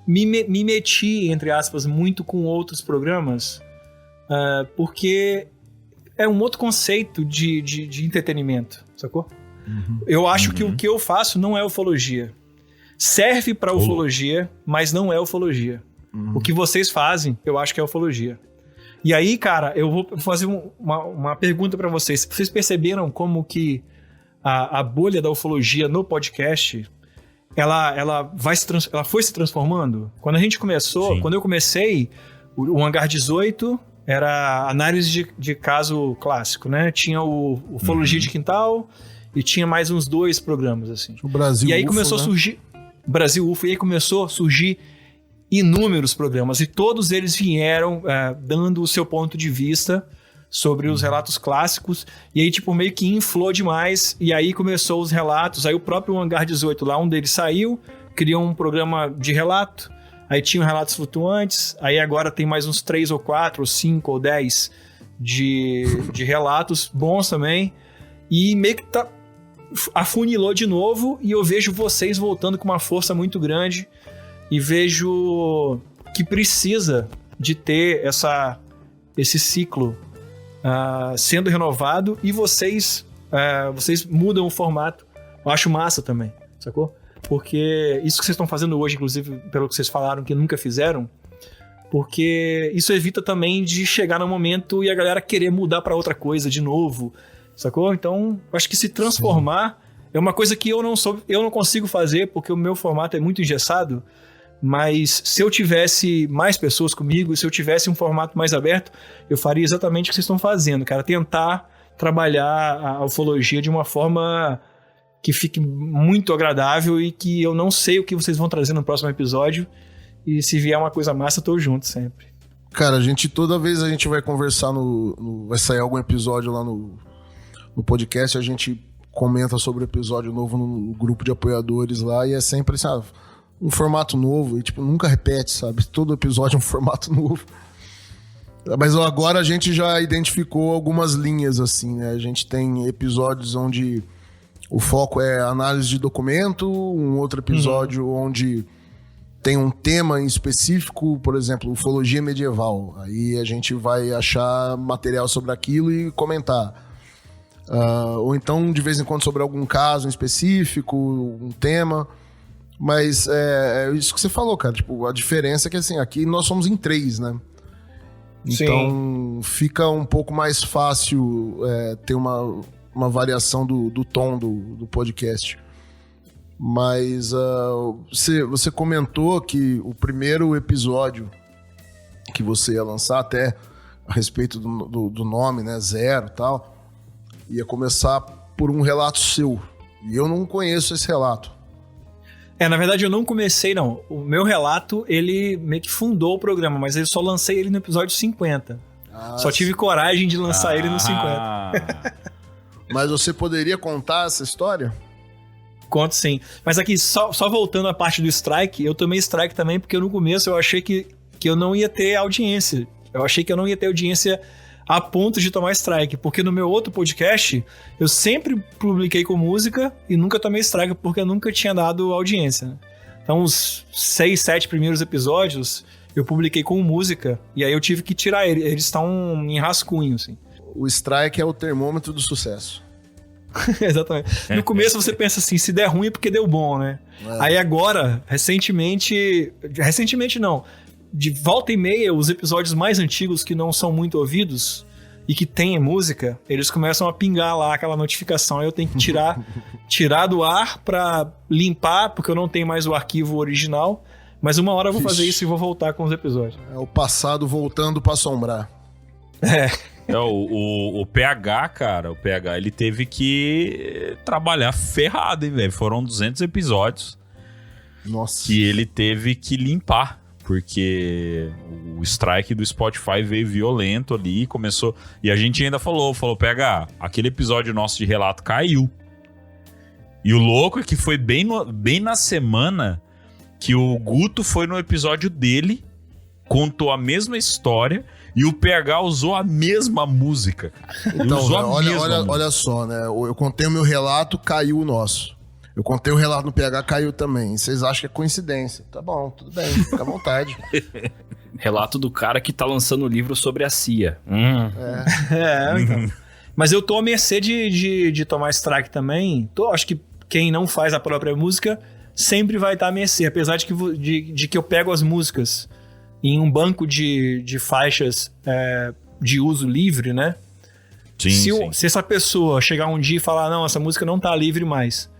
me meti, entre aspas, muito com outros programas. Porque é um outro conceito de entretenimento, sacou? Eu acho que o que eu faço não é ufologia. Serve pra ufologia, mas não é ufologia. O que vocês fazem, eu acho que é ufologia. E aí, cara, eu vou fazer uma pergunta pra vocês. Vocês perceberam como que a bolha da ufologia no podcast, ela foi se transformando? Quando a gente começou, quando eu comecei, o Hangar 18 era análise de caso clássico, né? Tinha o Ufologia de Quintal e tinha mais uns 2 programas, assim. O Brasil E aí UFO, começou a surgir... Brasil UFO, e aí começou a surgir inúmeros programas, e todos eles vieram dando o seu ponto de vista sobre os relatos clássicos, e aí tipo meio que inflou demais, e aí começou os relatos, aí o próprio Hangar 18 lá, um deles saiu, criou um programa de relato, aí tinha relatos flutuantes, aí agora tem mais uns 3 ou 4, ou 5 ou 10 de relatos bons também, e meio que afunilou de novo, e eu vejo vocês voltando com uma força muito grande, e vejo que precisa de ter esse ciclo sendo renovado, e vocês mudam o formato. Eu acho massa também, sacou? Porque isso que vocês estão fazendo hoje, inclusive, pelo que vocês falaram que nunca fizeram, porque isso evita também de chegar no momento e a galera querer mudar pra outra coisa de novo, sacou? Então, acho que se transformar é uma coisa que eu não consigo fazer, porque o meu formato é muito engessado. Mas se eu tivesse mais pessoas comigo, se eu tivesse um formato mais aberto, eu faria exatamente o que vocês estão fazendo, cara. Tentar trabalhar a ufologia de uma forma que fique muito agradável, e que eu não sei o que vocês vão trazer no próximo episódio. E se vier uma coisa massa, eu tô junto sempre. Cara, toda vez a gente vai conversar vai sair algum episódio lá no podcast, a gente comenta sobre o episódio novo no grupo de apoiadores lá, e é sempre assim, um formato novo, e tipo, nunca repete, sabe? Todo episódio é um formato novo. Mas agora a gente já identificou algumas linhas, assim, né? A gente tem episódios onde o foco é análise de documento, um outro episódio onde tem um tema em específico, por exemplo, ufologia medieval. Aí a gente vai achar material sobre aquilo e comentar. Ou então, de vez em quando, sobre algum caso em específico, um tema. Mas é isso que você falou, cara. Tipo, a diferença é que, assim, aqui nós somos em 3, né? Então, fica um pouco mais fácil ter uma variação do tom do podcast. Mas você comentou que o primeiro episódio que você ia lançar, até a respeito do nome, né, Zero e tal, ia começar por um relato seu. E eu não conheço esse relato. Na verdade eu não comecei, não. O meu relato, ele meio que fundou o programa, mas eu só lancei ele no episódio 50. Só tive coragem de lançar ele no 50. Mas você poderia contar essa história? Conto sim. Mas aqui, só voltando à parte do strike, eu tomei strike também porque no começo eu achei que eu não ia ter audiência. Eu achei que eu não ia ter audiência a ponto de tomar strike, porque no meu outro podcast eu sempre publiquei com música e nunca tomei strike porque eu nunca tinha dado audiência, né? Então os 6, 7 primeiros episódios eu publiquei com música e aí eu tive que tirar eles estão em rascunho, assim. O strike é o termômetro do sucesso. Exatamente. No começo você pensa assim, se der ruim é porque deu bom, né? Aí agora, recentemente não, de volta e meia, os episódios mais antigos que não são muito ouvidos e que tem música, eles começam a pingar lá aquela notificação. Aí eu tenho que tirar do ar pra limpar, porque eu não tenho mais o arquivo original. Mas uma hora eu vou fazer isso e vou voltar com os episódios. É o passado voltando pra assombrar. O PH, cara, o PH, ele teve que trabalhar ferrado, hein, velho? Foram 200 episódios. Nossa. Que ele teve que limpar. Porque o strike do Spotify veio violento ali, começou... E a gente ainda falou, PH, aquele episódio nosso de relato caiu. E o louco é que foi bem na semana que o Guto foi no episódio dele, contou a mesma história e o PH usou a mesma música. Então, olha só, né? Eu contei o meu relato, caiu o nosso. Eu contei o relato no PH, caiu também. Vocês acham que é coincidência? Tá bom, tudo bem, fica à vontade. Relato do cara que tá lançando o livro sobre a CIA. Então. Mas eu tô à mercê de tomar strike também. Acho que quem não faz a própria música sempre vai estar à mercê. Apesar de que eu pego as músicas em um banco de faixas de uso livre, né? Sim, se essa pessoa chegar um dia e falar, não, essa música não tá livre mais.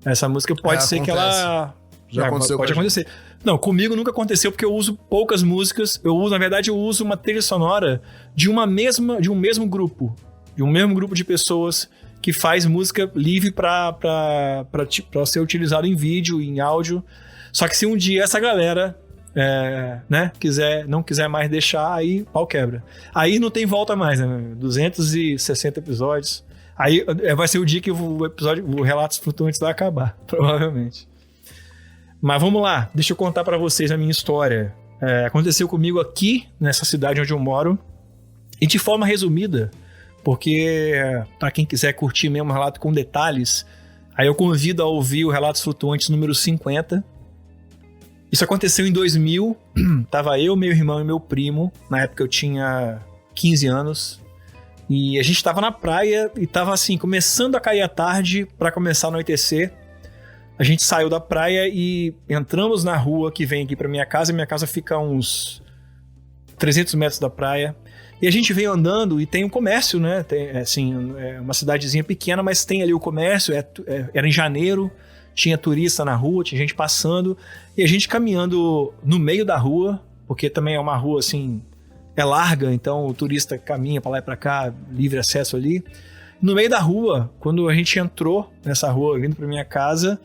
Essa música pode ser que ela... Já aconteceu. Pode acontecer. Não, comigo nunca aconteceu porque eu uso poucas músicas. Na verdade, eu uso uma trilha sonora de um mesmo grupo. De um mesmo grupo de pessoas que faz música livre pra ser utilizado em vídeo, em áudio. Só que se um dia essa galera não quiser mais deixar, aí pau quebra. Aí não tem volta mais, né? 260 episódios. Aí vai ser o dia que o Relatos Flutuantes vai acabar, provavelmente. Mas vamos lá, deixa eu contar pra vocês a minha história. Aconteceu comigo aqui, nessa cidade onde eu moro, e de forma resumida, porque pra quem quiser curtir mesmo o relato com detalhes, aí eu convido a ouvir o Relatos Flutuantes número 50. Isso aconteceu em 2000, tava eu, meu irmão e meu primo, na época eu tinha 15 anos, e a gente tava na praia e tava assim, começando a cair a tarde pra começar a anoitecer. A gente saiu da praia e entramos na rua que vem aqui pra minha casa. Minha casa fica a uns 300 metros da praia. E a gente veio andando e tem um comércio, né? É uma cidadezinha pequena, mas tem ali o comércio. Era em janeiro, tinha turista na rua, tinha gente passando. E a gente caminhando no meio da rua, porque também é uma rua assim... É larga, então o turista caminha pra lá e pra cá, livre acesso ali. No meio da rua, quando a gente entrou nessa rua, vindo pra minha casa,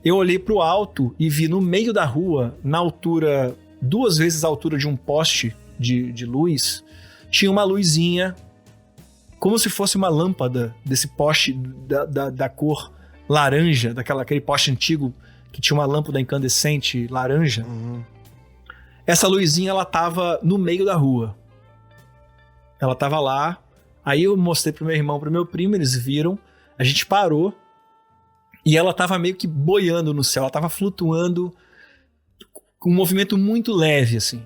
eu olhei pro alto e vi no meio da rua, na altura, 2 vezes a altura de um poste de luz, tinha uma luzinha, como se fosse uma lâmpada desse poste da cor laranja, aquele poste antigo que tinha uma lâmpada incandescente laranja. Uhum. Essa luzinha, ela tava no meio da rua. Ela tava lá. Aí eu mostrei pro meu irmão, pro meu primo, eles viram. A gente parou. E ela tava meio que boiando no céu. Ela tava flutuando com um movimento muito leve, assim.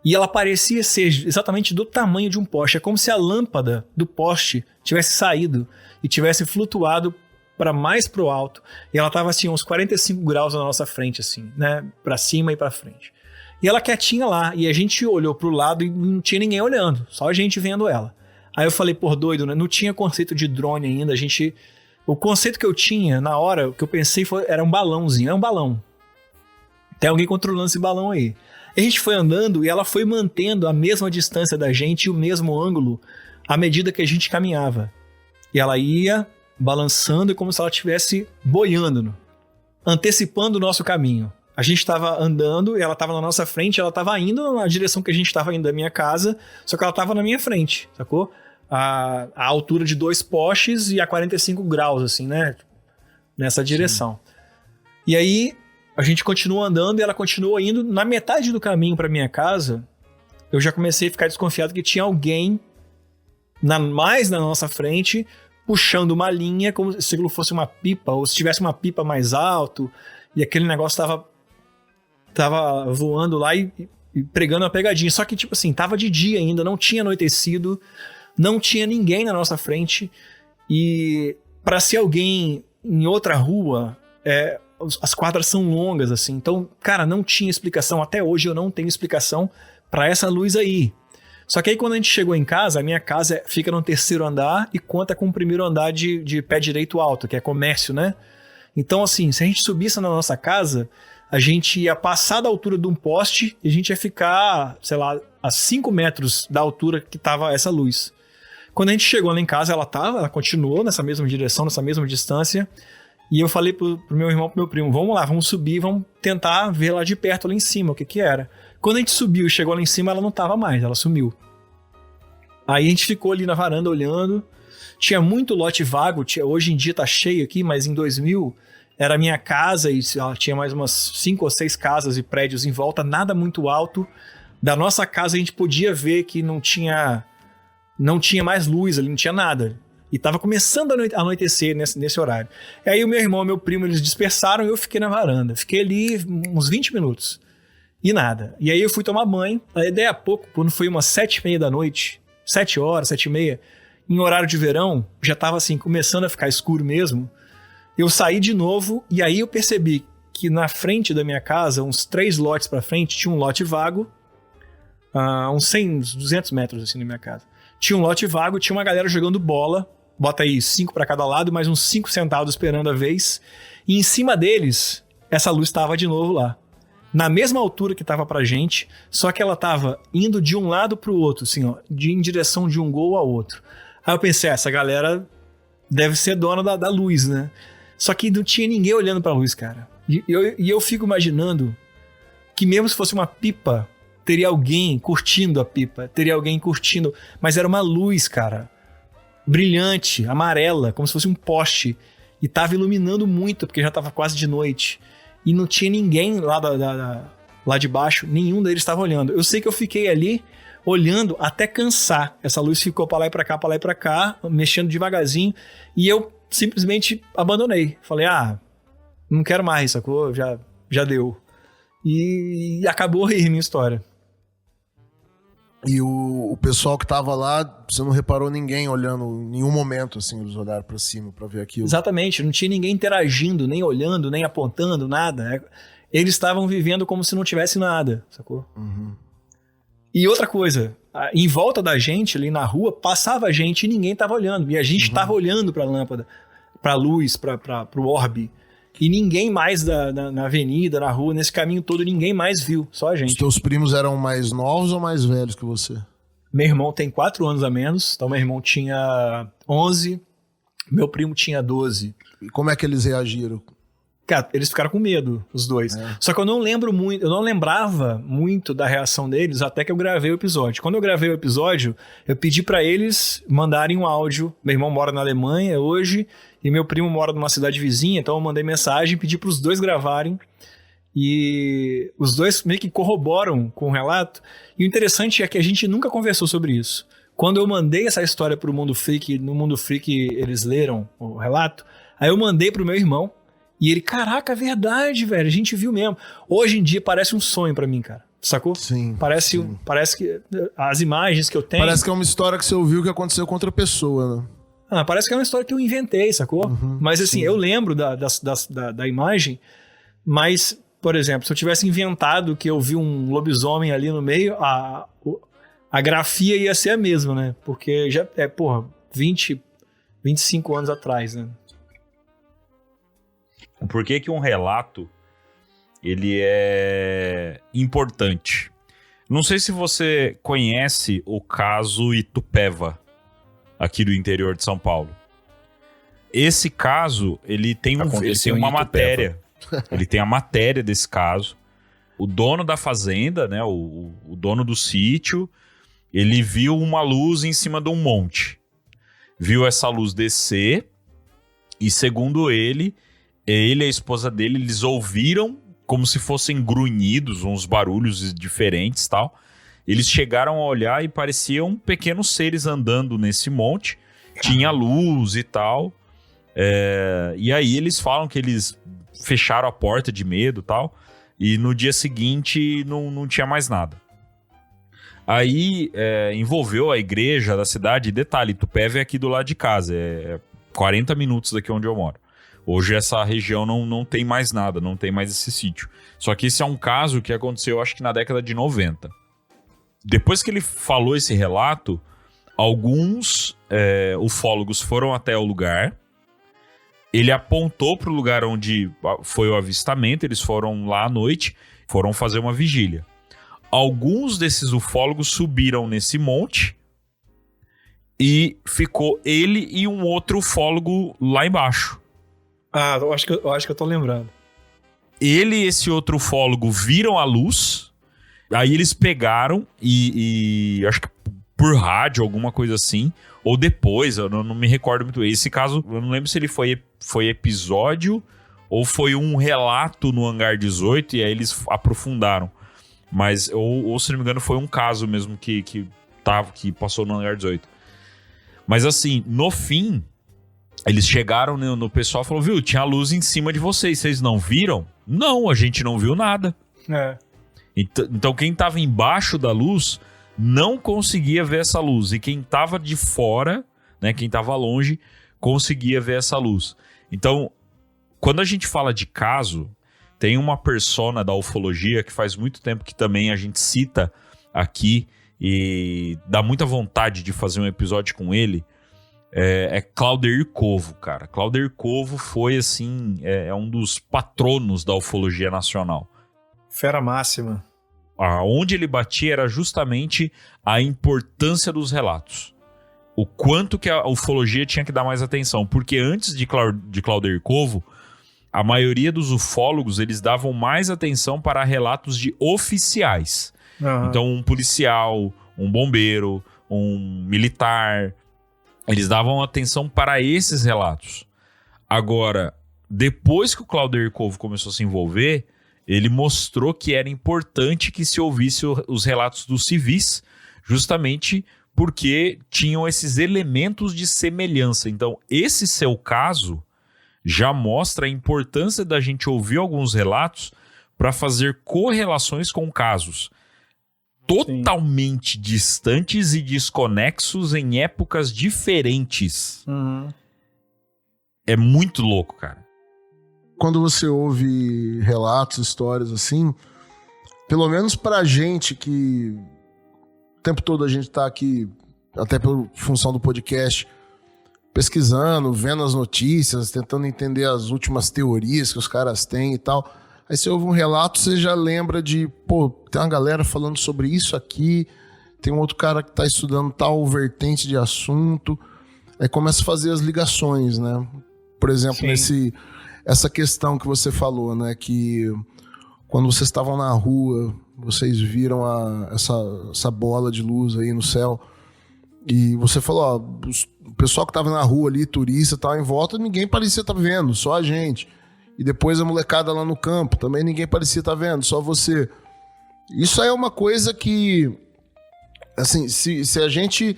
E ela parecia ser exatamente do tamanho de um poste. É como se a lâmpada do poste tivesse saído e tivesse flutuado para mais pro alto. E ela tava assim, uns 45 graus na nossa frente, assim, né? Pra cima e pra frente. E ela quietinha lá. E a gente olhou pro lado e não tinha ninguém olhando. Só a gente vendo ela. Aí eu falei, pô, doido, né? Não tinha conceito de drone ainda. O conceito que eu tinha na hora, o que eu pensei era um balãozinho. É um balão. Tem alguém controlando esse balão aí. A gente foi andando e ela foi mantendo a mesma distância da gente e o mesmo ângulo à medida que a gente caminhava. E ela ia balançando como se ela estivesse boiando, antecipando o nosso caminho. A gente estava andando, ela estava na nossa frente, ela estava indo na direção que a gente estava indo da minha casa, só que ela estava na minha frente, sacou? A altura de 2 postes e a 45 graus, assim, né? Nessa direção. Sim. E aí, a gente continuou andando e ela continuou indo. Na metade do caminho para minha casa, eu já comecei a ficar desconfiado que tinha alguém mais na nossa frente, puxando uma linha como se aquilo fosse uma pipa, ou se tivesse uma pipa mais alto, e aquele negócio tava voando lá e pregando uma pegadinha. Só que, tipo assim, tava de dia ainda, não tinha anoitecido, não tinha ninguém na nossa frente, e para ser alguém em outra rua, as quadras são longas, assim, então, cara, não tinha explicação. Até hoje eu não tenho explicação para essa luz aí. Só que aí quando a gente chegou em casa, a minha casa fica no 3º andar e conta com o 1º andar de pé direito alto, que é comércio, né? Então, assim, se a gente subisse na nossa casa, a gente ia passar da altura de um poste e a gente ia ficar, sei lá, a 5 metros da altura que tava essa luz. Quando a gente chegou lá em casa, ela continuou nessa mesma direção, nessa mesma distância. E eu falei pro meu irmão, pro meu primo, vamos lá, vamos subir, vamos tentar ver lá de perto, lá em cima, o que era. Quando a gente subiu e chegou lá em cima, ela não tava mais, ela sumiu. Aí a gente ficou ali na varanda olhando, tinha muito lote vago, hoje em dia tá cheio aqui, mas em 2000 era a minha casa e tinha mais umas 5 ou 6 casas e prédios em volta, nada muito alto. Da nossa casa a gente podia ver que não tinha mais luz ali, não tinha nada. E tava começando a anoitecer nesse horário. E aí o meu irmão e meu primo, eles dispersaram e eu fiquei na varanda. Fiquei ali uns 20 minutos. E nada. E aí eu fui tomar banho. Aí daí a pouco, quando foi umas 7h30 da noite, 7 horas, 7h30, em horário de verão, já tava assim, começando a ficar escuro mesmo. Eu saí de novo e aí eu percebi que na frente da minha casa, uns 3 lotes pra frente, tinha um lote vago. Uns 100, 200 metros assim na minha casa. Tinha um lote vago, tinha uma galera jogando bola. Bota aí 5 para cada lado, mais uns 5 sentados esperando a vez. E em cima deles, essa luz estava de novo lá. Na mesma altura que estava pra gente, só que ela estava indo de um lado pro outro, assim, ó, em direção de um gol ao outro. Aí eu pensei, essa galera deve ser dona da luz, né? Só que não tinha ninguém olhando pra luz, cara. E eu fico imaginando que mesmo se fosse uma pipa, teria alguém curtindo a pipa, teria alguém curtindo, mas era uma luz, cara. Brilhante, amarela, como se fosse um poste, e tava iluminando muito, porque já tava quase de noite, e não tinha ninguém lá de baixo, nenhum deles estava olhando. Eu sei que eu fiquei ali, olhando até cansar, essa luz ficou pra lá e pra cá, mexendo devagarzinho, e eu simplesmente abandonei, falei, não quero mais, sacou? Já deu. E acabou aí minha história. E o pessoal que tava lá, você não reparou ninguém olhando em nenhum momento, assim, eles olharam pra cima pra ver aquilo? Exatamente, não tinha ninguém interagindo, nem olhando, nem apontando, nada. Eles estavam vivendo como se não tivesse nada, sacou? Uhum. E outra coisa, em volta da gente, ali na rua, passava gente e ninguém tava olhando. E a gente tava olhando pra lâmpada, pra luz, pro orbe. E ninguém mais na avenida, na rua, nesse caminho todo, ninguém mais viu, só a gente. Os teus primos eram mais novos ou mais velhos que você? Meu irmão tem 4 anos a menos, então meu irmão tinha 11, meu primo tinha 12. E como é que eles reagiram? Cara, eles ficaram com medo, os dois. Só que eu não lembrava muito da reação deles até que eu gravei o episódio. Quando eu gravei o episódio, eu pedi pra eles mandarem um áudio. Meu irmão mora na Alemanha hoje e meu primo mora numa cidade vizinha, então eu mandei mensagem, pedi pros dois gravarem. E os dois meio que corroboram com o relato. E o interessante é que a gente nunca conversou sobre isso. Quando eu mandei essa história pro Mundo Freak, no Mundo Freak eles leram o relato, aí eu mandei pro meu irmão. E ele, caraca, é verdade, velho, a gente viu mesmo. Hoje em dia parece um sonho pra mim, cara. Sacou? Sim. Parece que as imagens que eu tenho... Parece que é uma história que você ouviu que aconteceu com outra pessoa, né? Parece que é uma história que eu inventei, sacou? Mas assim, eu lembro da imagem, mas, por exemplo, se eu tivesse inventado que eu vi um lobisomem ali no meio, a grafia ia ser a mesma, né? Porque já 25 anos atrás, né? Por que que um relato ele é importante? Não sei se você conhece o caso Itupeva, aqui do interior de São Paulo. Esse caso, ele tem uma matéria. Ele tem a matéria desse caso. O dono da fazenda, né, o dono do sítio, ele viu uma luz em cima de um monte. Viu essa luz descer e, segundo ele e a esposa dele, eles ouviram como se fossem grunhidos, uns barulhos diferentes e tal. Eles chegaram a olhar e pareciam pequenos seres andando nesse monte. Tinha luz e tal. E aí eles falam que eles fecharam a porta de medo e tal. E no dia seguinte não tinha mais nada. Aí envolveu a igreja da cidade. Detalhe, Itupeva é aqui do lado de casa. É 40 minutos daqui onde eu moro. Hoje essa região não tem mais nada, não tem mais esse sítio. Só que esse é um caso que aconteceu, acho que na década de 90. Depois que ele falou esse relato, alguns ufólogos foram até o lugar. Ele apontou para o lugar onde foi o avistamento, eles foram lá à noite, foram fazer uma vigília. Alguns desses ufólogos subiram nesse monte e ficou ele e um outro ufólogo lá embaixo. Eu acho que eu tô lembrando. Ele e esse outro ufólogo viram a luz, aí eles pegaram e acho que por rádio, alguma coisa assim, ou depois, eu não me recordo muito. Esse caso, eu não lembro se ele foi episódio ou foi um relato no Hangar 18 e aí eles aprofundaram. Mas, ou se não me engano, foi um caso mesmo que passou no Hangar 18. Mas assim, no fim, eles chegaram no pessoal e falaram, viu, tinha luz em cima de vocês não viram? Não, a gente não viu nada. Então quem tava embaixo da luz não conseguia ver essa luz. E quem tava de fora, né, quem tava longe, conseguia ver essa luz. Então, quando a gente fala de caso, tem uma persona da ufologia que faz muito tempo que também a gente cita aqui e dá muita vontade de fazer um episódio com ele. É Claudeir Covo, cara. Claudeir Covo foi, assim, um dos patronos da ufologia nacional. Fera máxima. Onde ele batia era justamente a importância dos relatos. O quanto que a ufologia tinha que dar mais atenção. Porque antes de Claudeir Covo, a maioria dos ufólogos, eles davam mais atenção para relatos de oficiais. Então, um policial, um bombeiro, um militar... Eles davam atenção para esses relatos. Agora, depois que o Claudeir Covo começou a se envolver, ele mostrou que era importante que se ouvisse os relatos dos civis, justamente porque tinham esses elementos de semelhança. Então, esse seu caso já mostra a importância da gente ouvir alguns relatos para fazer correlações com casos totalmente distantes e desconexos em épocas diferentes. É muito louco, cara. Quando você ouve relatos, histórias assim, pelo menos pra gente que o tempo todo a gente tá aqui, até por função do podcast, pesquisando, vendo as notícias, tentando entender as últimas teorias que os caras têm e tal. Aí você ouve um relato, você já lembra de, tem uma galera falando sobre isso aqui, tem um outro cara que tá estudando tal vertente de assunto. Aí começa a fazer as ligações, né? Por exemplo, essa questão que você falou, né? Que quando vocês estavam na rua, vocês viram essa bola de luz aí no céu. E você falou, o pessoal que tava na rua ali, turista, tava em volta, ninguém parecia estar vendo, só a gente. E depois a molecada lá no campo, também ninguém parecia estar vendo, só você. Isso aí é uma coisa que, assim, se a gente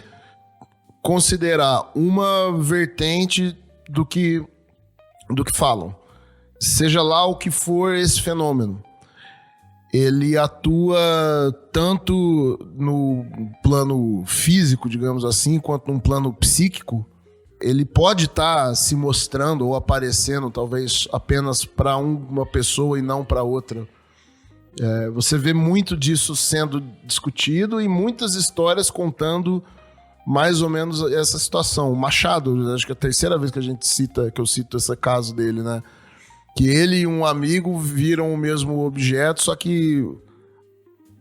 considerar uma vertente do que falam, seja lá o que for esse fenômeno, ele atua tanto no plano físico, digamos assim, quanto no plano psíquico. Ele pode estar se mostrando ou aparecendo talvez apenas para uma pessoa e não para outra. Você vê muito disso sendo discutido e muitas histórias contando mais ou menos essa situação. O Machado, acho que é a terceira vez que eu cito esse caso dele, né? Que ele e um amigo viram o mesmo objeto, só que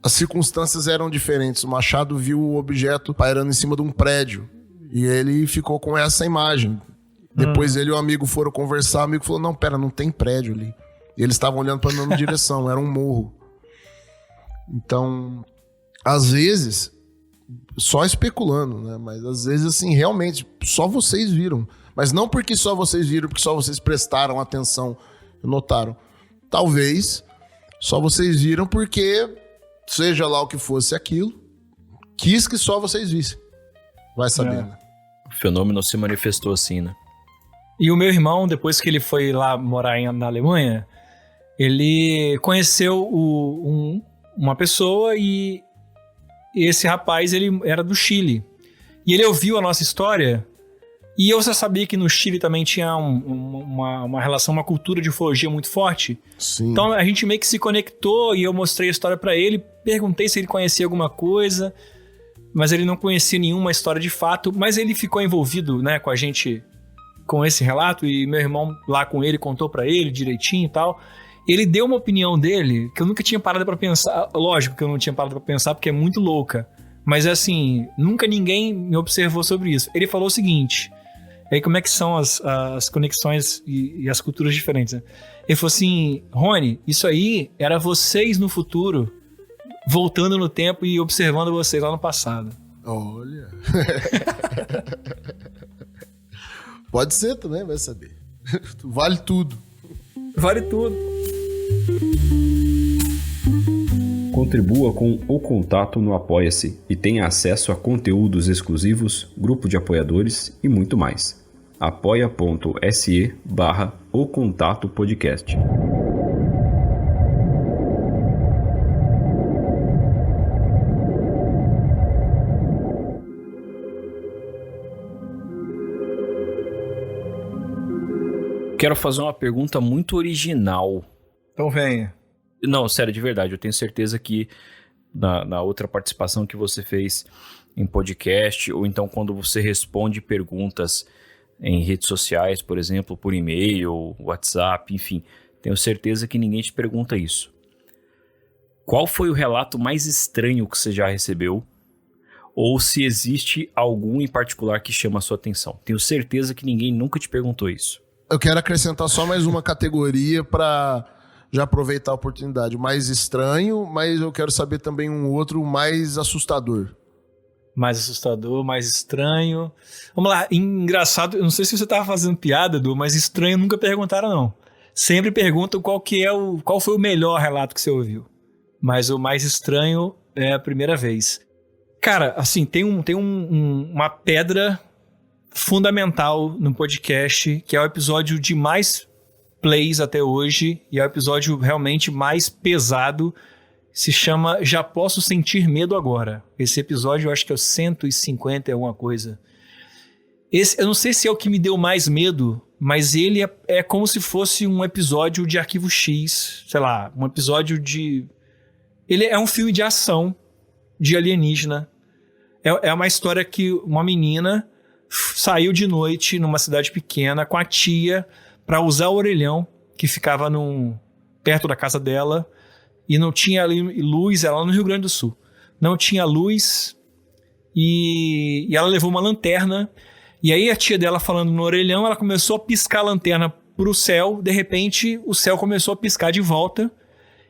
as circunstâncias eram diferentes. O Machado viu o objeto pairando em cima de um prédio e ele ficou com essa imagem. Depois ele e o amigo foram conversar, o amigo falou, não, pera, não tem prédio ali. E eles estavam olhando para a mesma direção, era um morro. Então, às vezes, só especulando, né? Mas às vezes, assim, realmente, só vocês viram. Mas não porque só vocês viram, porque só vocês prestaram atenção e notaram. Talvez só vocês viram porque, seja lá o que fosse aquilo, quis que só vocês vissem. Vai saber, né? O fenômeno se manifestou assim, né? E o meu irmão, depois que ele foi lá morar na Alemanha, ele conheceu uma pessoa e esse rapaz, ele era do Chile. E ele ouviu a nossa história e eu já sabia que no Chile também tinha uma relação, uma cultura de ufologia muito forte. Sim. Então a gente meio que se conectou e eu mostrei a história pra ele, perguntei se ele conhecia alguma coisa, mas ele não conhecia nenhuma história de fato, mas ele ficou envolvido, né, com a gente, com esse relato, e meu irmão lá com ele contou pra ele direitinho e tal. Ele deu uma opinião dele que eu nunca tinha parado pra pensar. Lógico que eu não tinha parado pra pensar porque é muito louca, mas assim, nunca ninguém me observou sobre isso. Ele falou o seguinte, aí como é que são as conexões e as culturas diferentes, né? Ele falou assim, Rony, isso aí era vocês no futuro voltando no tempo e observando vocês lá no passado. Olha. Pode ser também, vai saber. Vale tudo. Vale tudo. Contribua com o Contato no Apoia-se e tenha acesso a conteúdos exclusivos, grupo de apoiadores e muito mais. apoia.se/O Contato Podcast. Quero fazer uma pergunta muito original. Então venha. Não, sério, de verdade. Eu tenho certeza que na outra participação que você fez em podcast, ou então quando você responde perguntas em redes sociais, por exemplo, por e-mail, WhatsApp, enfim, tenho certeza que ninguém te pergunta isso. Qual foi o relato mais estranho que você já recebeu? Ou se existe algum em particular que chama a sua atenção? Tenho certeza que ninguém nunca te perguntou isso. Eu quero acrescentar só mais uma categoria para já aproveitar a oportunidade. O mais estranho, mas eu quero saber também um outro mais assustador. Mais assustador, mais estranho. Vamos lá, engraçado, eu não sei se você tava fazendo piada, Edu, mas estranho nunca perguntaram, não. Sempre perguntam qual foi o melhor relato que você ouviu. Mas o mais estranho é a primeira vez. Cara, assim, tem uma pedra fundamental no podcast, que é o episódio de mais plays até hoje, e é o episódio realmente mais pesado, se chama Já Posso Sentir Medo Agora. Esse episódio eu acho que é o 150 e alguma coisa. Eu não sei se é o que me deu mais medo, mas ele é como se fosse um episódio de Arquivo X, sei lá, um episódio de... Ele é um filme de ação, de alienígena. É uma história que uma menina saiu de noite numa cidade pequena com a tia para usar o orelhão que ficava perto da casa dela e não tinha ali luz, ela no Rio Grande do Sul. Não tinha luz e ela levou uma lanterna e aí a tia dela falando no orelhão, ela começou a piscar a lanterna pro céu, de repente o céu começou a piscar de volta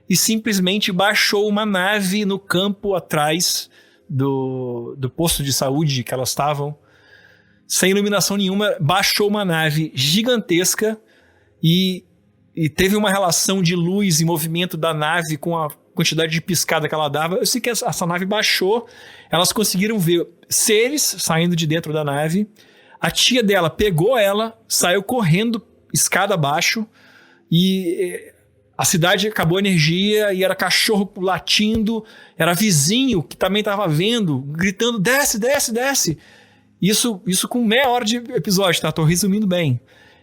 e simplesmente baixou uma nave no campo atrás do posto de saúde que elas estavam, sem iluminação nenhuma, baixou uma nave gigantesca e teve uma relação de luz e movimento da nave com a quantidade de piscada que ela dava. Eu sei que essa nave baixou, elas conseguiram ver seres saindo de dentro da nave, a tia dela pegou ela, saiu correndo escada abaixo E a cidade acabou a energia e era cachorro latindo, era vizinho que também tava vendo, gritando, desce, desce, desce. Isso com meia hora de episódio, tá? Tô resumindo bem.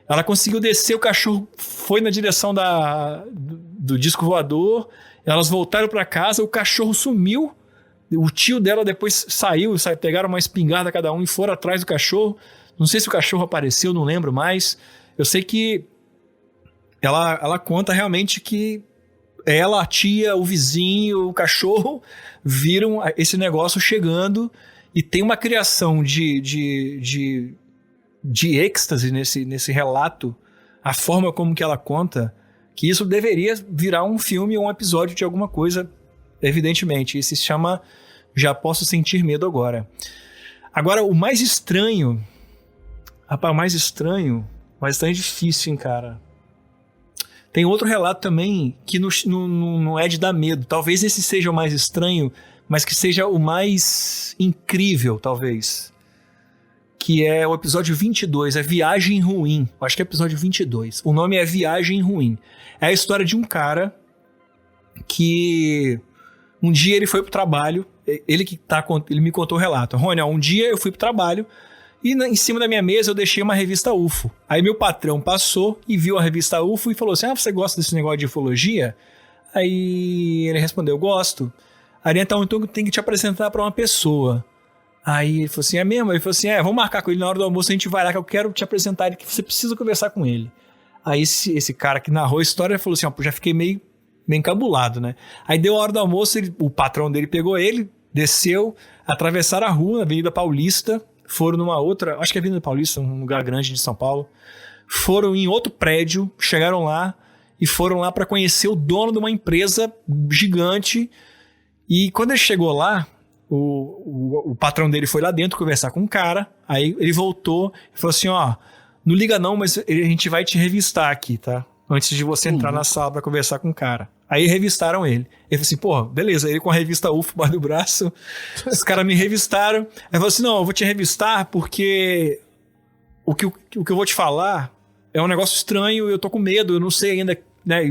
Ela conseguiu descer, o cachorro foi na direção do disco voador, elas voltaram pra casa, o cachorro sumiu, o tio dela depois saiu, pegaram uma espingarda cada um e foram atrás do cachorro. Não sei se o cachorro apareceu, não lembro mais. Eu sei que ela conta realmente que ela, a tia, o vizinho, o cachorro viram esse negócio chegando e tem uma criação de êxtase nesse relato, a forma como que ela conta, que isso deveria virar um filme ou um episódio de alguma coisa, evidentemente. E se chama Já Posso Sentir Medo Agora. Agora, o mais estranho... Rapaz, o mais estranho é difícil, hein, cara. Tem outro relato também que não é de dar medo. Talvez esse seja o mais estranho, mas que seja o mais incrível, talvez. Que é o episódio 22, é Viagem Ruim. Eu acho que é episódio 22. O nome é Viagem Ruim. É a história de um cara que um dia ele foi pro trabalho. Ele me contou o relato. Rony, um dia eu fui pro trabalho e em cima da minha mesa eu deixei uma revista UFO. Aí meu patrão passou e viu a revista UFO e falou assim, você gosta desse negócio de ufologia? Aí ele respondeu, eu gosto. Aí então eu tenho que te apresentar para uma pessoa. Aí ele falou assim, é mesmo? Ele falou assim, vamos marcar com ele na hora do almoço, a gente vai lá que eu quero te apresentar ele, que você precisa conversar com ele. Aí esse cara que narrou a história falou assim, já fiquei meio encabulado, né? Aí deu a hora do almoço, o patrão dele pegou ele, desceu, atravessaram a rua, na Avenida Paulista, foram numa outra, acho que é Avenida Paulista, um lugar grande de São Paulo, foram em outro prédio, chegaram lá e foram lá para conhecer o dono de uma empresa gigante. E quando ele chegou lá, o patrão dele foi lá dentro conversar com o cara, aí ele voltou e falou assim, não liga não, mas a gente vai te revistar aqui, tá? Antes de você entrar na sala para conversar com o cara. Aí revistaram ele. Ele falou assim, beleza, ele com a revista UFO embaixo do braço, os caras me revistaram. Aí falou assim, não, eu vou te revistar porque o que eu vou te falar é um negócio estranho, eu tô com medo, eu não sei ainda, né?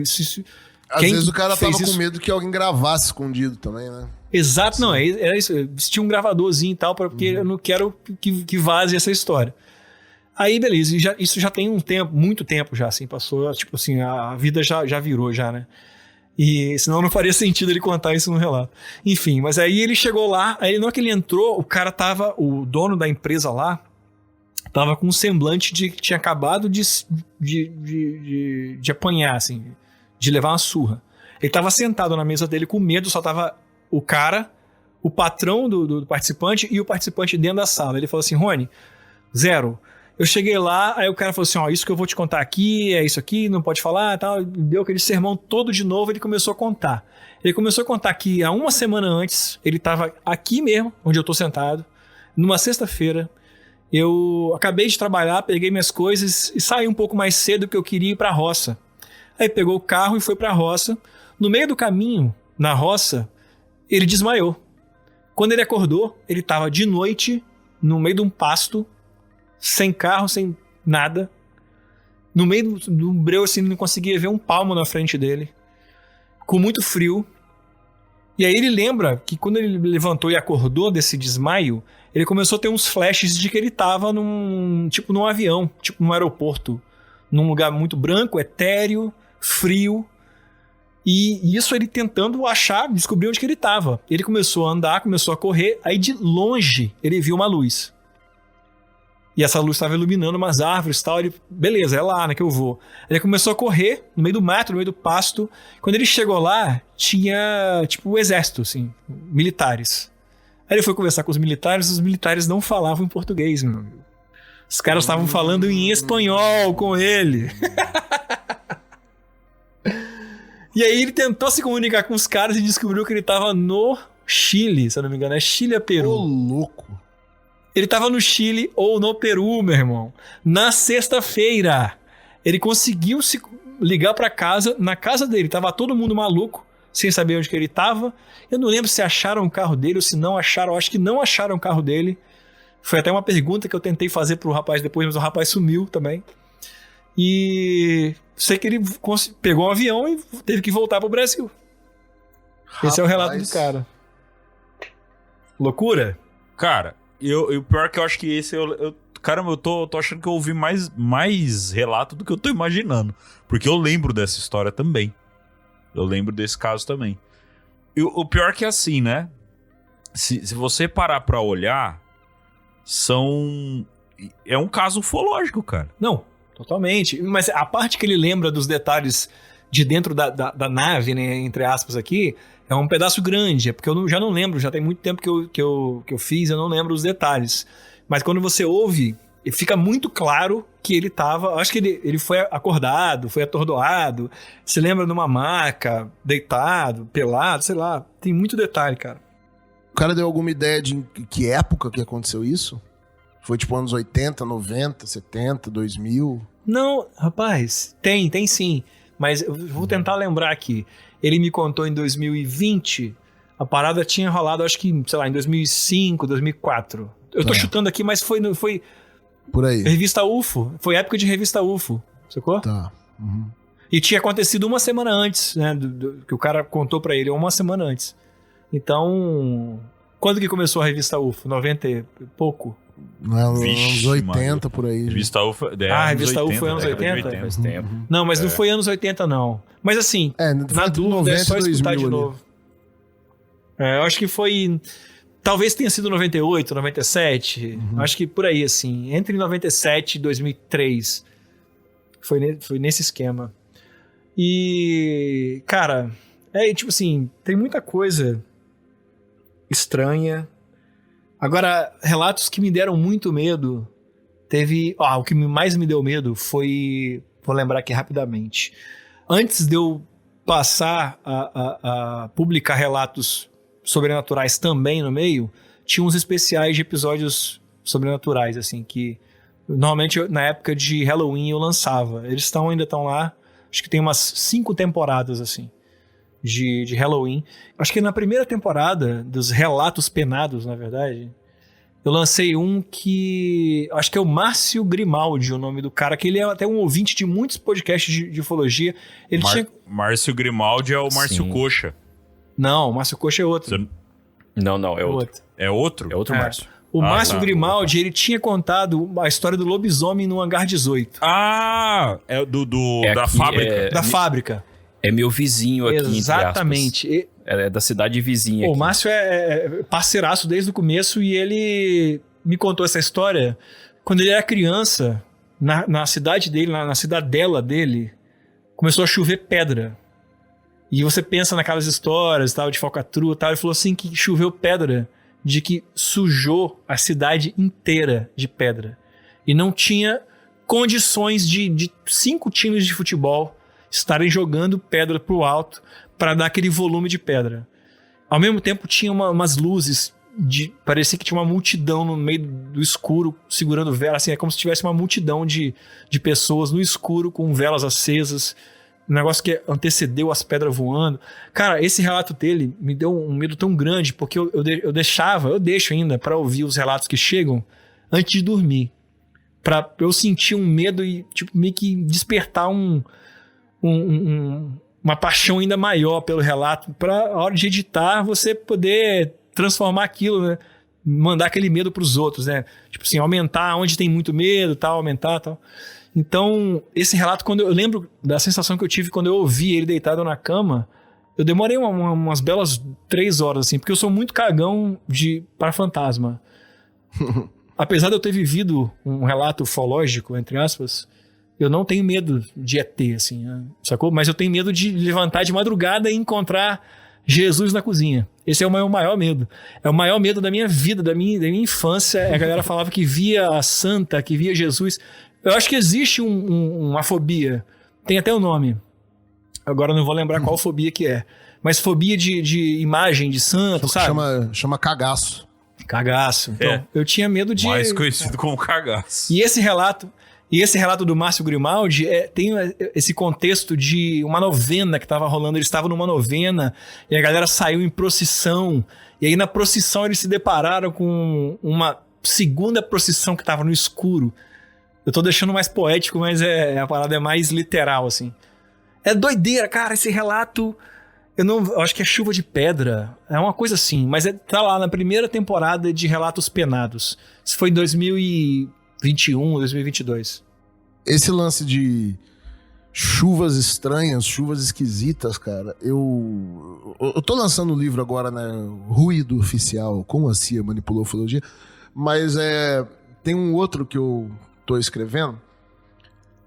Às vezes o cara tava com medo que alguém gravasse escondido também, né? Exato, não, era isso. Tinha um gravadorzinho e tal, porque eu não quero que vaze essa história. Aí, beleza, isso já tem muito tempo já, assim, passou, tipo assim, a vida já virou já, né? E senão não faria sentido ele contar isso no relato. Enfim, mas aí ele chegou lá, aí na hora que ele entrou, o dono da empresa lá, tava com um semblante de que tinha acabado de apanhar, assim, de levar uma surra. Ele tava sentado na mesa dele com medo, só tava o cara, o patrão do participante e o participante dentro da sala. Ele falou assim, Rony, zero. Eu cheguei lá, aí o cara falou assim, isso que eu vou te contar aqui, é isso aqui, não pode falar, tal. Deu aquele sermão todo de novo, ele começou a contar. Ele começou a contar que há uma semana antes, ele estava aqui mesmo, onde eu tô sentado, numa sexta-feira. Eu acabei de trabalhar, peguei minhas coisas e saí um pouco mais cedo porque eu queria ir pra roça. Aí pegou o carro e foi pra roça. No meio do caminho, na roça, ele desmaiou. Quando ele acordou, ele estava de noite, no meio de um pasto, sem carro, sem nada. No meio do breu, assim, não conseguia ver um palmo na frente dele. Com muito frio. E aí ele lembra que quando ele levantou e acordou desse desmaio, ele começou a ter uns flashes de que ele estava num avião, tipo num aeroporto. Num lugar muito branco, etéreo, frio. E isso ele tentando descobrir onde que ele estava. Ele começou a andar, começou a correr, aí de longe ele viu uma luz. E essa luz estava iluminando umas árvores e tal. Ele, beleza, é lá, né, que eu vou. Ele começou a correr no meio do mato, no meio do pasto. Quando ele chegou lá, tinha, tipo, o exército, assim, militares. Aí ele foi conversar com os militares não falavam em português, meu amigo. Os caras estavam falando em espanhol com ele. E aí ele tentou se comunicar com os caras e descobriu que ele estava no Chile, se eu não me engano. É Chile a Peru. Ô, louco. Ele tava no Chile ou no Peru, meu irmão. Na sexta-feira. Ele conseguiu se ligar pra casa. Na casa dele, tava todo mundo maluco, sem saber onde que ele tava. Eu não lembro se acharam o carro dele ou se não acharam. Eu acho que não acharam o carro dele. Foi até uma pergunta que eu tentei fazer pro rapaz depois, mas o rapaz sumiu também. E sei que ele pegou um avião e teve que voltar pro Brasil. Esse é o relato do cara. Loucura? Cara, o pior que eu acho que esse... Caramba, eu tô achando que eu ouvi mais relato do que eu tô imaginando. Porque eu lembro dessa história também. Eu lembro desse caso também. E o pior que é assim, né? Se você parar pra olhar, é um caso ufológico, cara. Não, totalmente. Mas a parte que ele lembra dos detalhes de dentro da nave, né, entre aspas aqui, é um pedaço grande. É porque eu já não lembro, já tem muito tempo que eu fiz, eu não lembro os detalhes. Mas quando você ouve, fica muito claro que ele tava... Acho que ele foi acordado, foi atordoado. Se lembra numa maca, deitado, pelado, sei lá. Tem muito detalhe, cara. O cara deu alguma ideia de que época que aconteceu isso? Foi tipo anos 80, 90, 70, 2000? Não, rapaz, tem sim. Mas eu vou tentar lembrar aqui. Ele me contou em 2020, a parada tinha rolado, acho que, sei lá, em 2005, 2004. Eu tô chutando aqui, mas foi por aí. Revista UFO. Foi época de revista UFO, sacou? Tá. Uhum. E tinha acontecido uma semana antes, né? Que o cara contou pra ele, uma semana antes. Então, quando que começou a revista UFO? 90 e pouco? Não é anos 80, por aí. Revista UFO... a revista UFO foi anos 80? Faz tempo. Não, mas não foi anos 80, não. Mas assim, na dúvida, é só escutar de novo. Eu acho que foi... Talvez tenha sido 98, 97. Acho que por aí, assim. Entre 97 e 2003. Foi nesse esquema. E... Cara, tipo assim, tem muita coisa estranha. Agora, relatos que me deram muito medo. O que mais me deu medo foi... Vou lembrar aqui rapidamente. Antes de eu passar a publicar relatos sobrenaturais também no meio, tinha uns especiais de episódios sobrenaturais, assim, que normalmente na época de Halloween eu lançava. Eles ainda estão lá, acho que tem umas 5 temporadas, assim, de Halloween. Acho que na primeira temporada dos relatos penados, na verdade, eu lancei um que... Acho que é o Márcio Grimaldi, o nome do cara, que ele é até um ouvinte de muitos podcasts de ufologia. Ele Márcio Grimaldi é o Márcio Coxa. Não, o Márcio Coxa é outro. Não, é outro. É outro? É outro Márcio. O Márcio Grimaldi, ele tinha contado a história do lobisomem no Hangar 18. É da fábrica. Da fábrica. É meu vizinho aqui, exatamente. É da cidade vizinha. O Márcio é parceiraço desde o começo e ele me contou essa história quando ele era criança, na cidade dele, na cidadela dele, começou a chover pedra. E você pensa naquelas histórias, tal, de falcatrua, tal. Ele falou assim que choveu pedra, de que sujou a cidade inteira de pedra. E não tinha condições de 5 times de futebol estarem jogando pedra pro alto para dar aquele volume de pedra. Ao mesmo tempo tinha umas luzes, parecia que tinha uma multidão no meio do escuro segurando velas, assim, é como se tivesse uma multidão de pessoas no escuro com velas acesas. Um negócio que antecedeu as pedras voando. Cara, esse relato dele me deu um medo tão grande, porque eu deixo ainda pra ouvir os relatos que chegam antes de dormir. Pra eu sentir um medo e tipo, meio que despertar uma paixão ainda maior pelo relato. Pra a hora de editar, você poder transformar aquilo, né? Mandar aquele medo pros outros, né? Tipo assim, aumentar onde tem muito medo, tal, aumentar, tal. Então, esse relato, quando eu lembro da sensação que eu tive quando eu ouvi ele deitado na cama, eu demorei umas belas 3 horas, assim, porque eu sou muito cagão para fantasma. Apesar de eu ter vivido um relato ufológico, entre aspas, eu não tenho medo de ET, assim, né? Sacou? Mas eu tenho medo de levantar de madrugada e encontrar Jesus na cozinha. Esse é o meu maior medo. É o maior medo da minha vida, da minha infância. A galera falava que via a santa, que via Jesus. Eu acho que existe uma fobia. Tem até o nome. Agora eu não vou lembrar qual fobia que é. Mas fobia de imagem de santo, sabe? Chama cagaço. Cagaço. Então, eu tinha medo de... Mais conhecido como cagaço. E esse relato do Márcio Grimaldi tem esse contexto de uma novena que estava rolando. Eles estavam numa novena e a galera saiu em procissão. E aí na procissão eles se depararam com uma segunda procissão que estava no escuro. Eu tô deixando mais poético, mas a parada é mais literal, assim. É doideira, cara, esse relato... Eu acho que é Chuva de Pedra. É uma coisa assim, mas tá lá na primeira temporada de Relatos Penados. Isso foi em 2021, 2022. Esse lance de chuvas estranhas, chuvas esquisitas, cara, eu tô lançando um livro agora, né, Ruído Oficial, como a CIA manipulou a ufologia, mas tem um outro que eu tô escrevendo,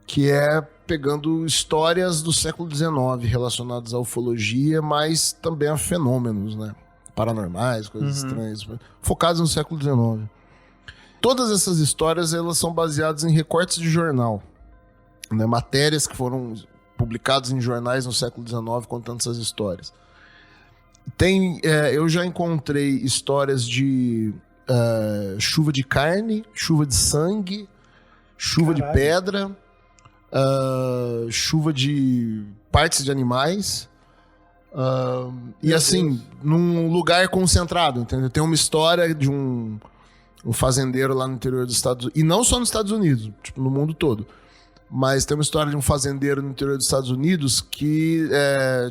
que é pegando histórias do século XIX relacionadas à ufologia, mas também a fenômenos, né, paranormais, coisas estranhas, focados no século XIX. Todas essas histórias, elas são baseadas em recortes de jornal, né, matérias que foram publicadas em jornais no século XIX contando essas histórias. Eu já encontrei histórias de chuva de carne, chuva de sangue, chuva de pedra, chuva de partes de animais, e assim, num lugar concentrado, entendeu? Tem uma história de um fazendeiro lá no interior dos Estados Unidos, e não só nos Estados Unidos, tipo, no mundo todo. Mas tem uma história de um fazendeiro no interior dos Estados Unidos que,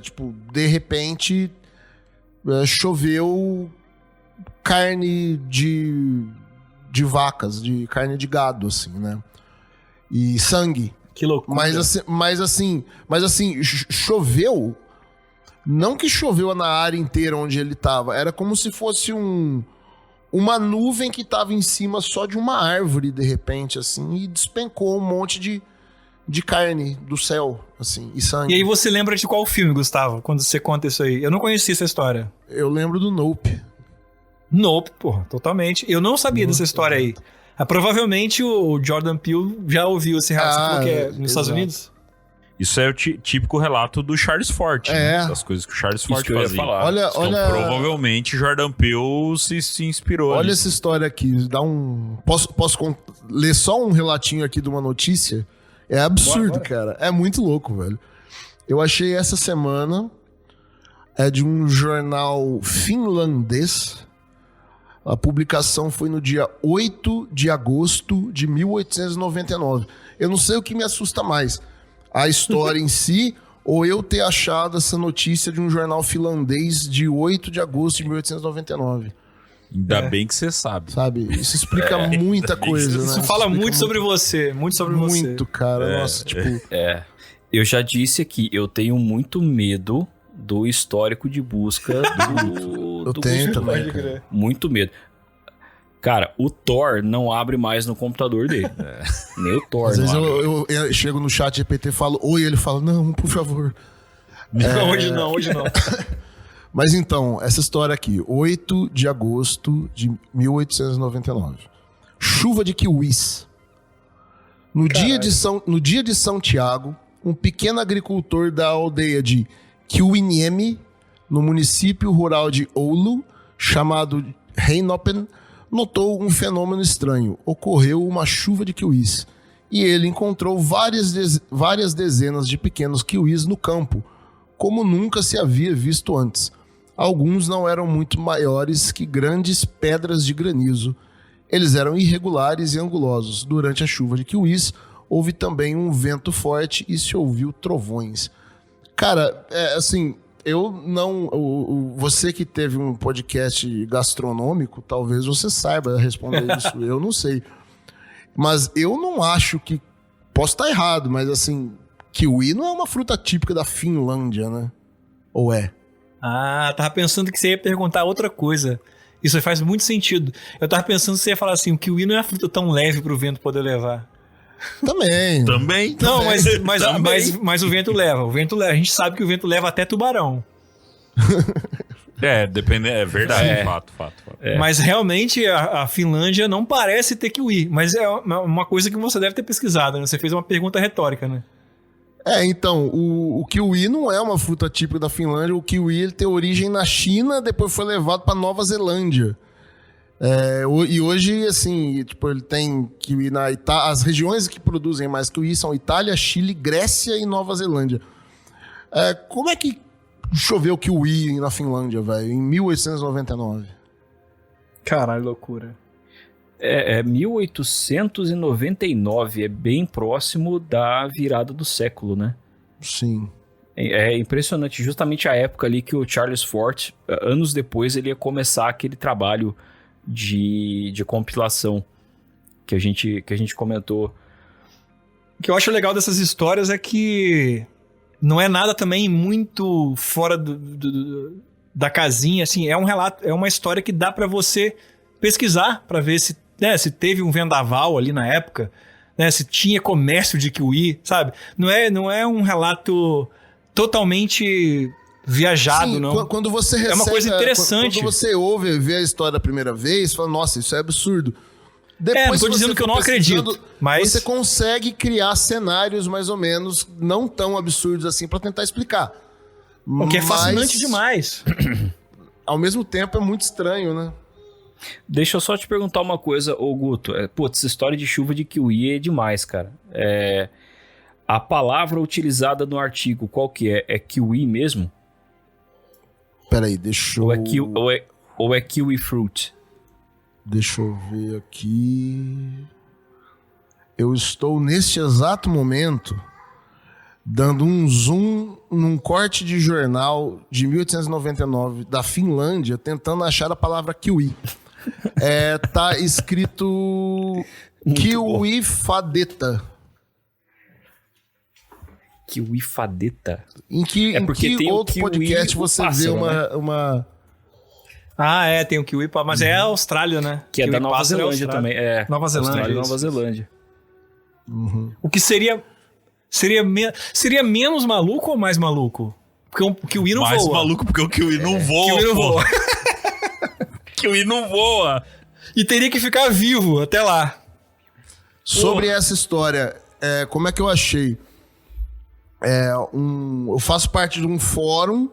tipo, de repente, choveu carne de vacas, de carne de gado, assim, né? E sangue. Que loucura. Mas assim, choveu. Não que choveu na área inteira onde ele tava. Era como se fosse uma nuvem que tava em cima só de uma árvore, de repente, assim, e despencou um monte de carne do céu, assim, e sangue. E aí você lembra de qual filme, Gustavo, quando você conta isso aí? Eu não conhecia essa história. Eu lembro do Nope. Nope, porra, totalmente. Eu não sabia dessa história aí. Provavelmente o Jordan Peele já ouviu esse relato. Você falou que é nos Estados Unidos? Isso é o típico relato do Charles Fort, né? Das coisas que o Charles Fort fazia. Olha, provavelmente Jordan Peele se inspirou. Olha essa história aqui, Posso ler só um relatinho aqui de uma notícia? É absurdo, cara. É muito louco, velho. Eu achei essa semana, é de um jornal finlandês. A publicação foi no dia 8 de agosto de 1899. Eu não sei o que me assusta mais, a história em si, ou eu ter achado essa notícia de um jornal finlandês de 8 de agosto de 1899. Ainda bem que você sabe. Isso explica muita coisa, né? Isso fala muito sobre você. Muito sobre você. Muito, cara. Nossa, tipo... Eu já disse aqui, eu tenho muito medo do histórico de busca do... Eu tenho também, cara. Muito medo. Cara, o Thor não abre mais no computador dele. Nem o Thor. Às vezes eu chego no chat GPT e falo, oi, ele fala, não, por favor. Não, hoje não. Mas então, essa história aqui, 8 de agosto de 1899. Chuva de kiwis. No dia de São Tiago, um pequeno agricultor da aldeia de Kiwiniemi, no município rural de Oulu, chamado Heinopen, notou um fenômeno estranho. Ocorreu uma chuva de kiwis. E ele encontrou várias dezenas de pequenos kiwis no campo, como nunca se havia visto antes. Alguns não eram muito maiores que grandes pedras de granizo. Eles eram irregulares e angulosos. Durante a chuva de kiwis, houve também um vento forte e se ouviu trovões. Cara, assim, eu não... Você que teve um podcast gastronômico, talvez você saiba responder isso. Eu não sei. Mas eu não acho que... Posso estar errado, mas assim... Kiwi não é uma fruta típica da Finlândia, né? Ou é? Ah, tava pensando que você ia perguntar outra coisa. Isso faz muito sentido. Eu tava pensando que você ia falar assim, o kiwi não é uma fruta tão leve pro vento poder levar. Também. Não, mas o vento leva. O vento leva. A gente sabe que o vento leva até tubarão. Depende. É verdade. Fato. Mas realmente a Finlândia não parece ter kiwi. Mas é uma coisa que você deve ter pesquisado, né? Você fez uma pergunta retórica, né? Então, o kiwi não é uma fruta típica da Finlândia. O kiwi ele tem origem na China, depois foi levado para Nova Zelândia. E hoje, assim, tipo, ele tem kiwi na Itália. As regiões que produzem mais kiwi são Itália, Chile, Grécia e Nova Zelândia. Como é que choveu kiwi na Finlândia, velho, em 1899? Caralho, loucura. É 1899, é bem próximo da virada do século, né? Sim. É impressionante, justamente a época ali que o Charles Fort, anos depois, ele ia começar aquele trabalho de compilação que a gente comentou. O que eu acho legal dessas histórias é que não é nada também muito fora da casinha, assim, é um relato, é uma história que dá pra você pesquisar pra ver se teve um vendaval ali na época, né, se tinha comércio de kiwi, sabe? Não é um relato totalmente viajado, Sim, não. Quando você recebe, é uma coisa interessante. Quando você ouve e vê a história a primeira vez, fala, nossa, isso é absurdo. Não tô dizendo que eu não acredito, mas... Você consegue criar cenários mais ou menos não tão absurdos assim pra tentar explicar. O que é fascinante demais. Ao mesmo tempo é muito estranho, né? Deixa eu só te perguntar uma coisa, ô Guto. Essa história de chuva de kiwi é demais, cara. A palavra utilizada no artigo, qual que é? É kiwi mesmo? Peraí, deixa eu... Ou é kiwi fruit? Deixa eu ver aqui. Eu estou neste exato momento dando um zoom num corte de jornal de 1899 da Finlândia, tentando achar a palavra kiwi. Tá escrito kiwifadeta. Kiwifadeta? Em que outro podcast você vê uma... Ah, tem o kiwi, mas é a Austrália, né? Que kiwi é da Nova Zelândia também. Nova Zelândia. Austrália e Nova Zelândia. Uhum. O que seria menos maluco ou mais maluco? Porque o kiwi não voa. Mais maluco porque o kiwi não voa. Kiwi não voa. Kiwi não voa. E teria que ficar vivo até lá. Sobre essa história, como é que eu achei? Eu faço parte de um fórum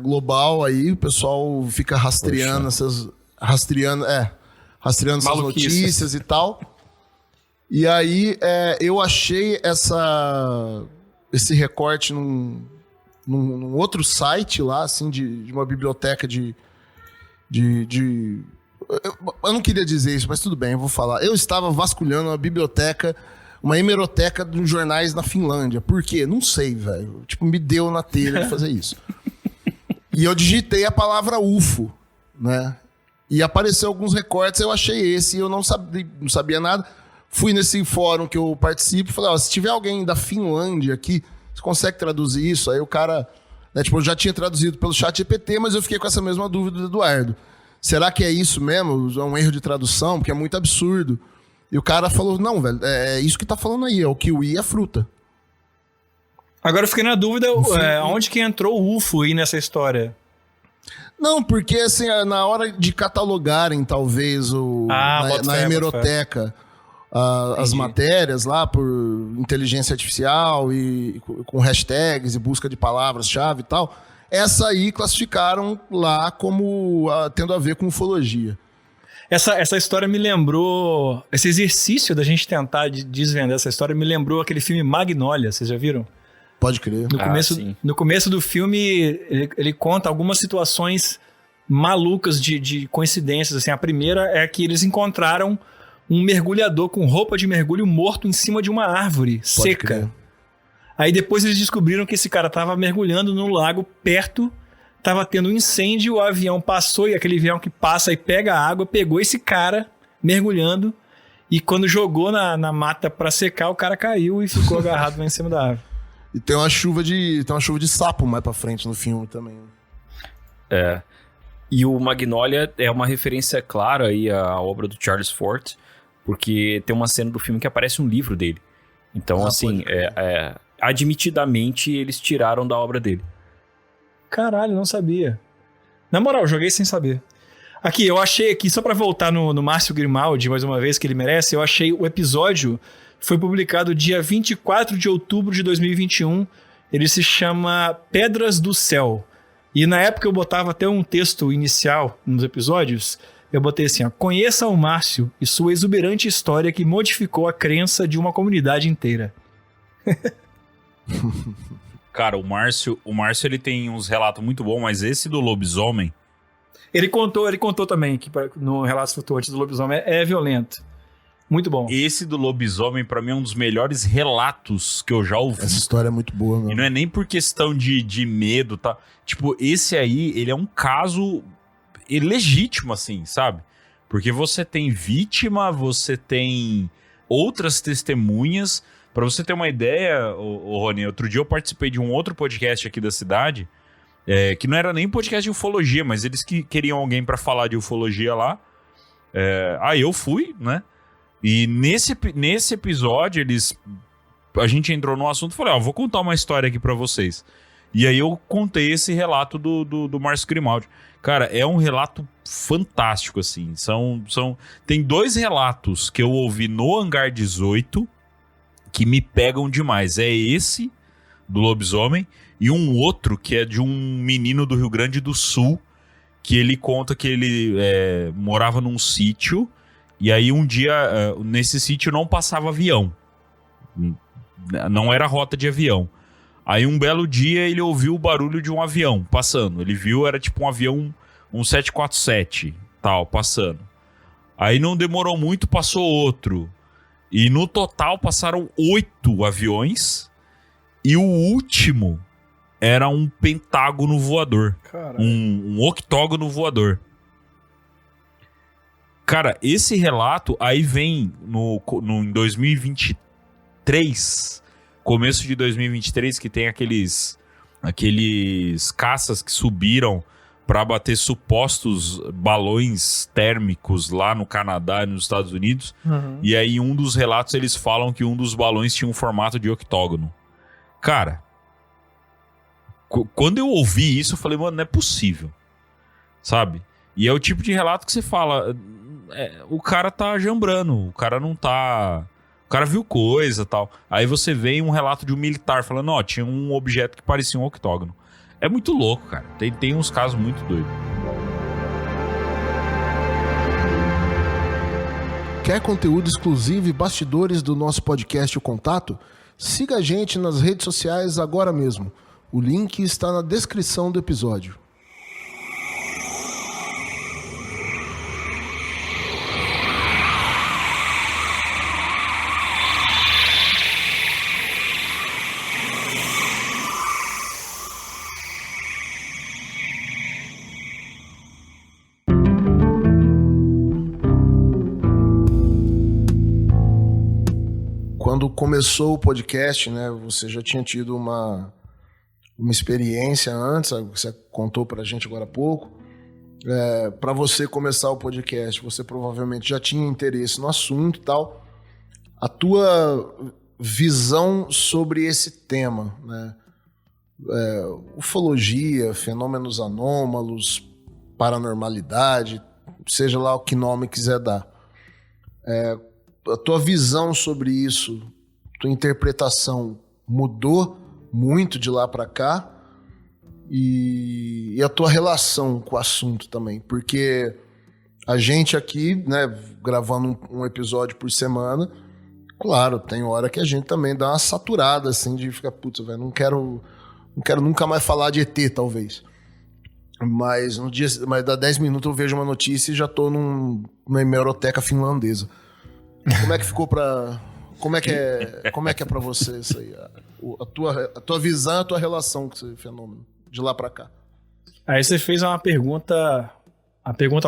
global aí, o pessoal fica rastreando essas notícias e tal. E aí eu achei esse recorte num outro site lá, assim, de uma biblioteca eu não queria dizer isso, mas tudo bem, eu vou falar. Eu estava vasculhando uma hemeroteca de jornais na Finlândia. Por quê? Não sei, velho. Tipo, me deu na telha de fazer isso. E eu digitei a palavra UFO, né? E apareceu alguns recortes, eu achei esse, e eu não sabia nada. Fui nesse fórum que eu participo e falei, se tiver alguém da Finlândia aqui, você consegue traduzir isso? Aí o cara, né, eu já tinha traduzido pelo ChatGPT, mas eu fiquei com essa mesma dúvida do Eduardo. Será que é isso mesmo? É um erro de tradução? Porque é muito absurdo. E o cara falou, não, velho, é isso que tá falando aí, o kiwi e a fruta. Agora eu fiquei na dúvida, onde que entrou o UFO aí nessa história? Não, porque assim, na hora de catalogarem, talvez, na hemeroteca, as matérias lá por inteligência artificial e com hashtags e busca de palavras-chave e tal, essa aí classificaram lá como tendo a ver com ufologia. Essa história me lembrou... Esse exercício da gente tentar desvendar essa história me lembrou aquele filme Magnolia, vocês já viram? Pode crer. No começo do filme, ele conta algumas situações malucas de coincidências. Assim, a primeira é que eles encontraram um mergulhador com roupa de mergulho morto em cima de uma árvore seca. Crer. Aí depois eles descobriram que esse cara estava mergulhando num lago perto, estava tendo um incêndio, o avião passou, e aquele avião que passa e pega a água, pegou esse cara mergulhando, e quando jogou na mata para secar, o cara caiu e ficou agarrado lá em cima da árvore. E tem uma chuva de sapo mais pra frente no filme também. E o Magnolia é uma referência clara aí à obra do Charles Fort, porque tem uma cena do filme que aparece um livro dele. Então, assim, admitidamente eles tiraram da obra dele. Caralho, não sabia. Na moral, joguei sem saber. Aqui, eu achei aqui, só pra voltar no Márcio Grimaldi, mais uma vez, que ele merece, eu achei o episódio... Foi publicado dia 24 de outubro de 2021. Ele se chama Pedras do Céu. E na época eu botava até um texto inicial nos episódios. Eu botei assim, conheça o Márcio e sua exuberante história que modificou a crença de uma comunidade inteira. Cara, o Márcio ele tem uns relatos muito bons, mas esse do lobisomem... Ele contou também que no Relatos Flutuantes do Lobisomem é violento. Muito bom. Esse do lobisomem, pra mim, é um dos melhores relatos que eu já ouvi. Essa história é muito boa, E não é nem por questão de medo, tá? Tipo, esse aí, ele é um caso legítimo, assim, sabe? Porque você tem vítima, você tem outras testemunhas. Pra você ter uma ideia, Rony, outro dia eu participei de um outro podcast aqui da cidade, que não era nem podcast de ufologia, mas eles queriam alguém pra falar de ufologia lá. Aí eu fui, né? E nesse episódio, a gente entrou no assunto e falei, vou contar uma história aqui pra vocês. E aí eu contei esse relato do Márcio Grimaldi. Cara, é um relato fantástico, assim. Tem 2 relatos que eu ouvi no Hangar 18 que me pegam demais. É esse, do lobisomem, e um outro que é de um menino do Rio Grande do Sul, que ele conta que ele morava num sítio, e aí um dia, nesse sítio não passava avião. Não era rota de avião. Aí um belo dia ele ouviu o barulho de um avião passando. Ele viu, era tipo um avião, um 747, tal, passando. Aí não demorou muito, passou outro. E no total passaram 8 aviões. E o último era um pentágono voador. Um octógono voador. Cara, esse relato aí vem em 2023, começo de 2023, que tem aqueles caças que subiram para bater supostos balões térmicos lá no Canadá e nos Estados Unidos. Uhum. E aí, em um dos relatos, eles falam que um dos balões tinha um formato de octógono. Cara, quando eu ouvi isso, eu falei, mano, não é possível. Sabe? E é o tipo de relato que você fala, o cara tá jambrando, o cara não tá... O cara viu coisa e tal. Aí você vê um relato de um militar falando, tinha um objeto que parecia um octógono. É muito louco, cara. Tem uns casos muito doidos. Quer conteúdo exclusivo e bastidores do nosso podcast O Contato? Siga a gente nas redes sociais agora mesmo. O link está na descrição do episódio. Quando começou o podcast, né, você já tinha tido uma experiência antes, você contou pra gente agora há pouco. Para você começar o podcast, você provavelmente já tinha interesse no assunto e tal. A tua visão sobre esse tema, né? Ufologia, fenômenos anômalos, paranormalidade, seja lá o que nome quiser dar. A tua visão sobre isso, tua interpretação mudou muito de lá para cá, e a tua relação com o assunto também, porque a gente aqui, né, gravando um episódio por semana, claro, tem hora que a gente também dá uma saturada, assim, de ficar, putz, velho, não quero nunca mais falar de ET, talvez. Mas dá 10 minutos eu vejo uma notícia e já tô numa hemeroteca finlandesa. Como é que ficou como é que é pra você isso aí? A tua visão, a tua relação com esse fenômeno, de lá pra cá. Aí você fez a pergunta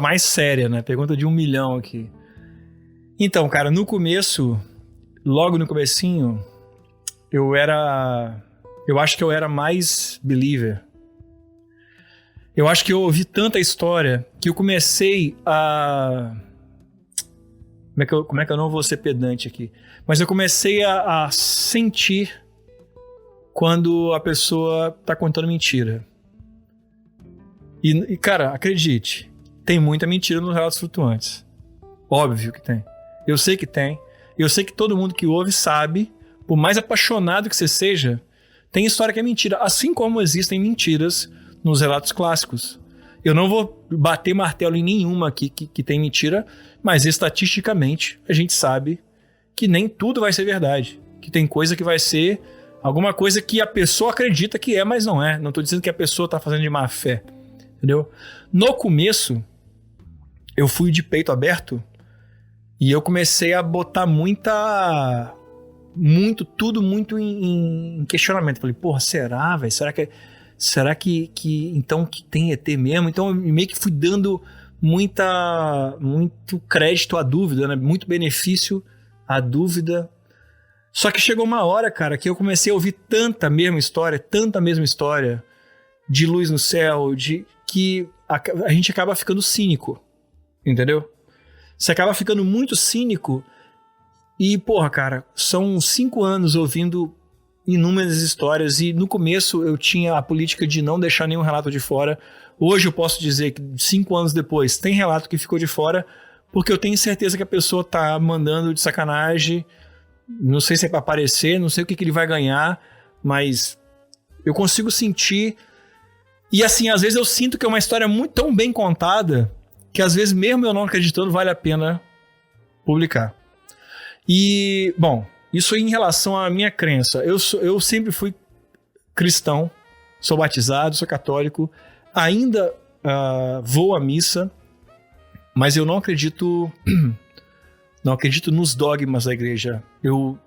mais séria, né? Pergunta de 1 milhão aqui. Então, cara, logo no comecinho, eu acho que eu era mais believer. Eu acho que eu ouvi tanta história que eu comecei a... Como é que eu não vou ser pedante aqui? Mas eu comecei a sentir quando a pessoa tá contando mentira. E, cara, acredite, tem muita mentira nos Relatos Flutuantes. Óbvio que tem. Eu sei que tem. Eu sei que todo mundo que ouve sabe, por mais apaixonado que você seja, tem história que é mentira. Assim como existem mentiras nos relatos clássicos. Eu não vou bater martelo em nenhuma aqui que tem mentira, mas estatisticamente a gente sabe que nem tudo vai ser verdade. Que tem coisa que vai ser alguma coisa que a pessoa acredita que é, mas não é. Não estou dizendo que a pessoa está fazendo de má fé. entendeu? No começo, eu fui de peito aberto e eu comecei a botar tudo muito em questionamento. Falei, porra, será, velho? Será que então que tem ET mesmo? Então eu meio que fui dando muito crédito à dúvida, né? Muito benefício à dúvida. Só que chegou uma hora, cara, que eu comecei a ouvir tanta mesma história de luz no céu, que a gente acaba ficando cínico, entendeu? Você acaba ficando muito cínico e, porra, cara, são 5 anos ouvindo inúmeras histórias e no começo eu tinha a política de não deixar nenhum relato de fora. Hoje eu posso dizer que 5 anos depois tem relato que ficou de fora porque eu tenho certeza que a pessoa tá mandando de sacanagem. Não sei se é pra aparecer, não sei o que ele vai ganhar, mas eu consigo sentir. E assim, às vezes eu sinto que é uma história tão bem contada que às vezes, mesmo eu não acreditando, vale a pena publicar. E, bom, isso em relação à minha crença. Eu sempre fui cristão, sou batizado, sou católico, ainda vou à missa, mas eu não acredito nos dogmas da igreja. Eu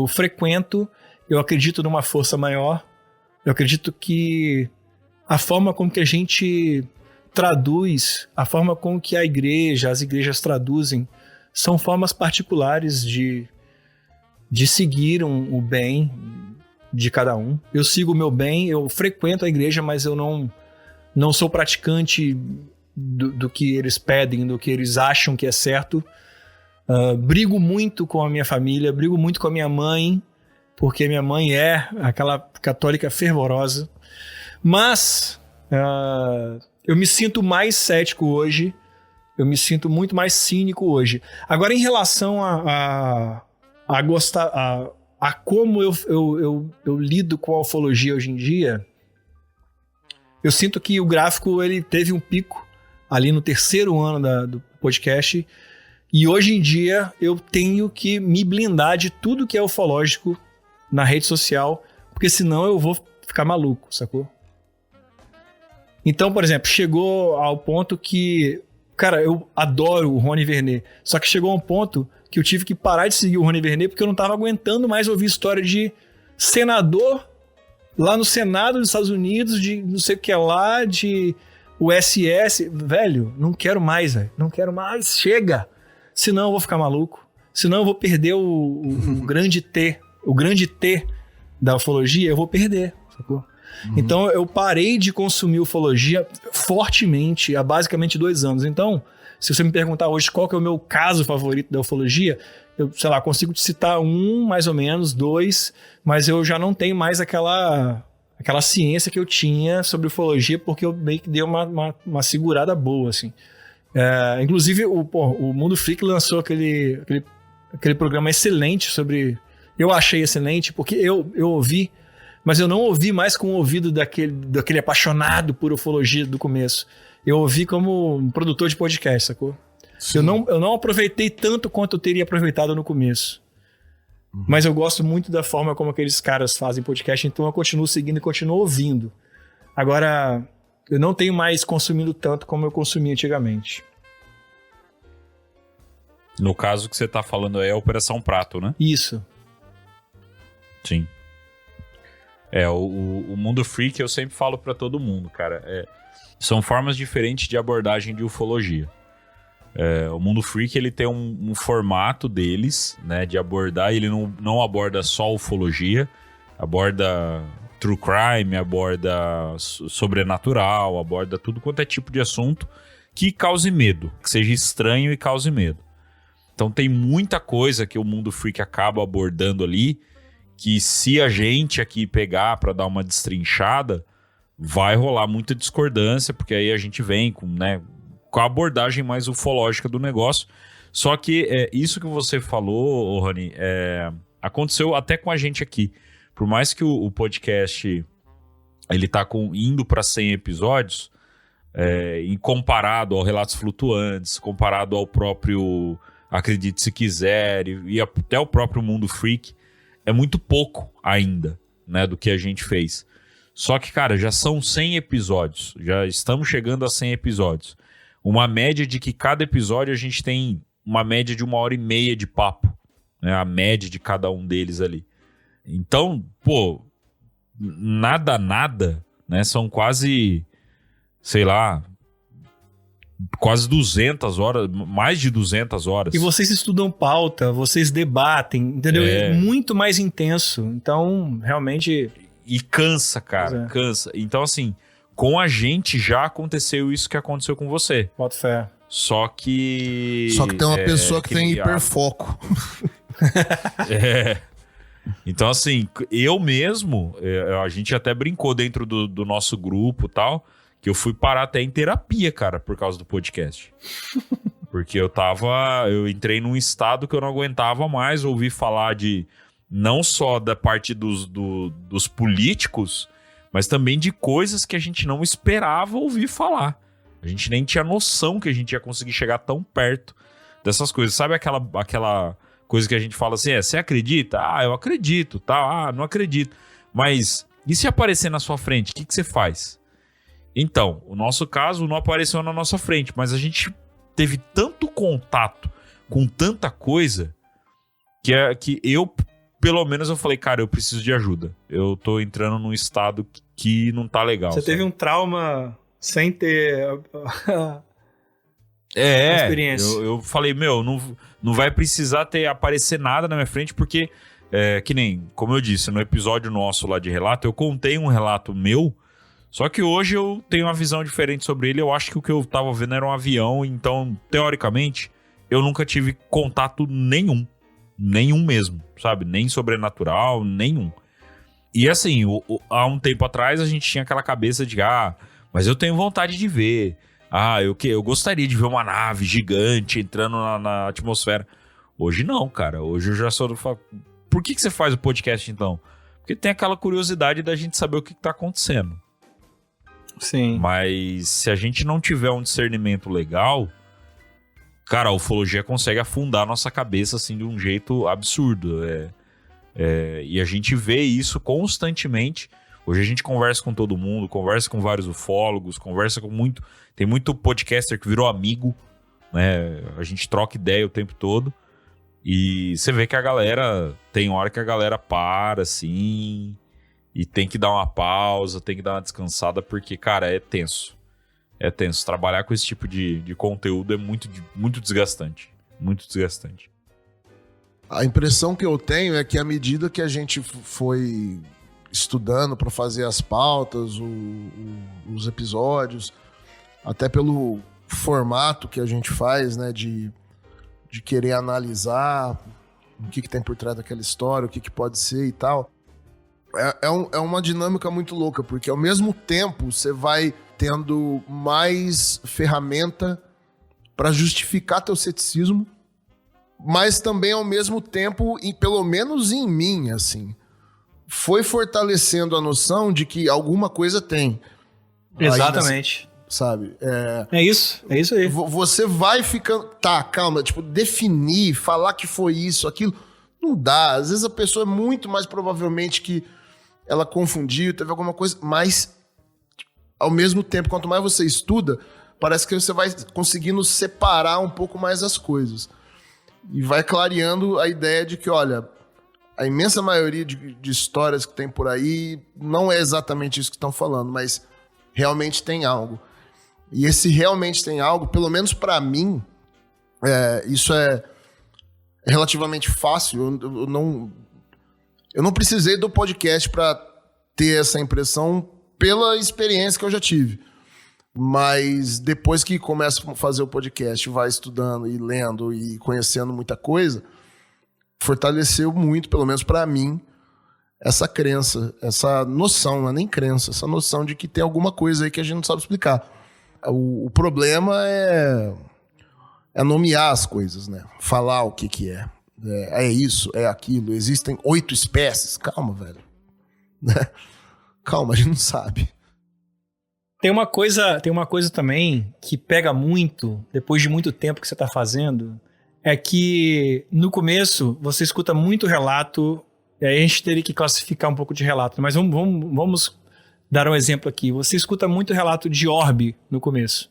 frequento, eu acredito numa força maior, eu acredito que a forma como que a gente traduz, a forma como que as igrejas traduzem, são formas particulares de seguir o bem de cada um. Eu sigo o meu bem, eu frequento a igreja, mas eu não sou praticante do que eles pedem, do que eles acham que é certo. Brigo muito com a minha família, brigo muito com a minha mãe, porque minha mãe é aquela católica fervorosa. Mas eu me sinto mais cético hoje, eu me sinto muito mais cínico hoje. Agora, em relação a como eu lido com a ufologia hoje em dia, eu sinto que o gráfico ele teve um pico ali no 3º ano do podcast, e hoje em dia eu tenho que me blindar de tudo que é ufológico na rede social, porque senão eu vou ficar maluco, sacou? Então, por exemplo, chegou ao ponto que, cara, eu adoro o Rony Vernet, só que chegou a um ponto que eu tive que parar de seguir o Rony Vernet porque eu não tava aguentando mais ouvir história de senador lá no Senado dos Estados Unidos, de não sei o que lá, de USS. Velho, não quero mais, chega! Senão eu vou ficar maluco, senão eu vou perder o grande T, o grande T da ufologia, eu vou perder, sacou? Então eu parei de consumir ufologia fortemente há basicamente 2 anos. Então, se você me perguntar hoje qual que é o meu caso favorito da ufologia, eu, sei lá, consigo te citar 1, mais ou menos, 2, mas eu já não tenho mais aquela ciência que eu tinha sobre ufologia, porque eu meio que dei uma segurada boa, assim. Inclusive, o Mundo Freak lançou aquele programa excelente sobre... Eu achei excelente, porque eu ouvi, mas eu não ouvi mais com o ouvido daquele apaixonado por ufologia do começo. Eu ouvi como um produtor de podcast, sacou? Eu não aproveitei tanto quanto eu teria aproveitado no começo. Mas eu gosto muito da forma como aqueles caras fazem podcast, então eu continuo seguindo e continuo ouvindo. Agora, eu não tenho mais consumido tanto como eu consumia antigamente. No caso que você tá falando aí é a Operação Prato, né? Isso. Sim. O Mundo Freak eu sempre falo pra todo mundo, cara. São formas diferentes de abordagem de ufologia. O Mundo Freak ele tem um formato deles, né, de abordar. Ele não aborda só ufologia, aborda true crime, aborda sobrenatural, aborda tudo quanto é tipo de assunto que cause medo, que seja estranho e cause medo. Então tem muita coisa que o Mundo Freak acaba abordando ali, que se a gente aqui pegar pra dar uma destrinchada, vai rolar muita discordância, porque aí a gente vem com a abordagem mais ufológica do negócio. Só que isso que você falou, Rony, aconteceu até com a gente aqui. Por mais que o podcast ele tá indo para 100 episódios, e comparado ao Relatos Flutuantes, comparado ao próprio Acredite Se Quiser e até o próprio Mundo Freak, é muito pouco ainda, né, do que a gente fez. Só que, cara, já são 100 episódios. Já estamos chegando a 100 episódios. Uma média de que cada episódio a gente tem uma média de 1h30 de papo. Né? A média de cada um deles ali. Então, pô, nada, né? São quase, sei lá, quase 200 horas, mais de 200 horas. E vocês estudam pauta, vocês debatem, entendeu? É muito mais intenso. Então, realmente... E cansa, cara, cansa. Então, assim, com a gente já aconteceu isso que aconteceu com você. Boto fé. Só que tem uma pessoa que tem hiperfoco. Então, assim, eu mesmo, a gente até brincou dentro do nosso grupo e tal, que eu fui parar até em terapia, cara, por causa do podcast. Porque eu entrei num estado que eu não aguentava mais ouvir falar de, não só da parte dos políticos, mas também de coisas que a gente não esperava ouvir falar. A gente nem tinha noção que a gente ia conseguir chegar tão perto dessas coisas. Sabe aquela coisa que a gente fala assim, você acredita? Ah, eu acredito, tá? Ah, não acredito. Mas, e se aparecer na sua frente, o que você faz? Então, o nosso caso não apareceu na nossa frente, mas a gente teve tanto contato com tanta coisa que eu, pelo menos, eu falei, cara, eu preciso de ajuda. Eu tô entrando num estado que não tá legal. Você teve um trauma sem ter experiência. Eu falei, não vai precisar aparecer nada na minha frente, porque, que nem, como eu disse, no episódio nosso lá de relato, eu contei um relato meu, só que hoje eu tenho uma visão diferente sobre ele. Eu acho que o que eu tava vendo era um avião, então, teoricamente, eu nunca tive contato nenhum mesmo, sabe? Nem sobrenatural, nenhum. E assim, há um tempo atrás a gente tinha aquela cabeça de, mas eu tenho vontade de ver. Eu gostaria de ver uma nave gigante entrando na atmosfera. Hoje não, cara. Hoje eu já só falo, por que você faz o podcast então? Porque tem aquela curiosidade da gente saber o que tá acontecendo. Sim. Mas se a gente não tiver um discernimento legal, cara, a ufologia consegue afundar a nossa cabeça assim de um jeito absurdo. E a gente vê isso constantemente. Hoje a gente conversa com todo mundo, conversa com vários ufólogos, conversa com muito... Tem muito podcaster que virou amigo, né? A gente troca ideia o tempo todo. E você vê que a galera... Tem hora que a galera para, assim... E tem que dar uma pausa, tem que dar uma descansada, porque, cara, é tenso. É tenso. Trabalhar com esse tipo de conteúdo é muito desgastante. Muito desgastante. A impressão que eu tenho é que à medida que a gente foi estudando para fazer as pautas, os episódios, até pelo formato que a gente faz, né, de querer analisar o que tem por trás daquela história, o que pode ser e tal, é uma dinâmica muito louca, porque ao mesmo tempo você vai tendo mais ferramenta para justificar teu ceticismo, mas também ao mesmo tempo, e pelo menos em mim, assim, foi fortalecendo a noção de que alguma coisa tem. Exatamente. Aí, sabe? É isso aí. Você vai ficando... Tá, calma, tipo, definir, falar que foi isso, aquilo, não dá. Às vezes a pessoa é muito mais provavelmente que ela confundiu, teve alguma coisa, mas ao mesmo tempo, quanto mais você estuda, parece que você vai conseguindo separar um pouco mais as coisas. E vai clareando a ideia de que, olha, a imensa maioria de histórias que tem por aí não é exatamente isso que estão falando, mas realmente tem algo. E esse realmente tem algo, pelo menos para mim, isso é relativamente fácil. Eu não precisei do podcast para ter essa impressão pela experiência que eu já tive. Mas depois que começa a fazer o podcast, vai estudando e lendo e conhecendo muita coisa, fortaleceu muito, pelo menos para mim, essa crença, essa noção, não é nem crença, essa noção de que tem alguma coisa aí que a gente não sabe explicar. O problema é nomear as coisas, né? Falar o que é. É isso, é aquilo. Existem 8 espécies. Calma, velho. Calma, a gente não sabe. Tem uma coisa também que pega muito, depois de muito tempo que você está fazendo, é que no começo você escuta muito relato, e aí a gente teria que classificar um pouco de relato, mas vamos dar um exemplo aqui. Você escuta muito relato de orbe no começo.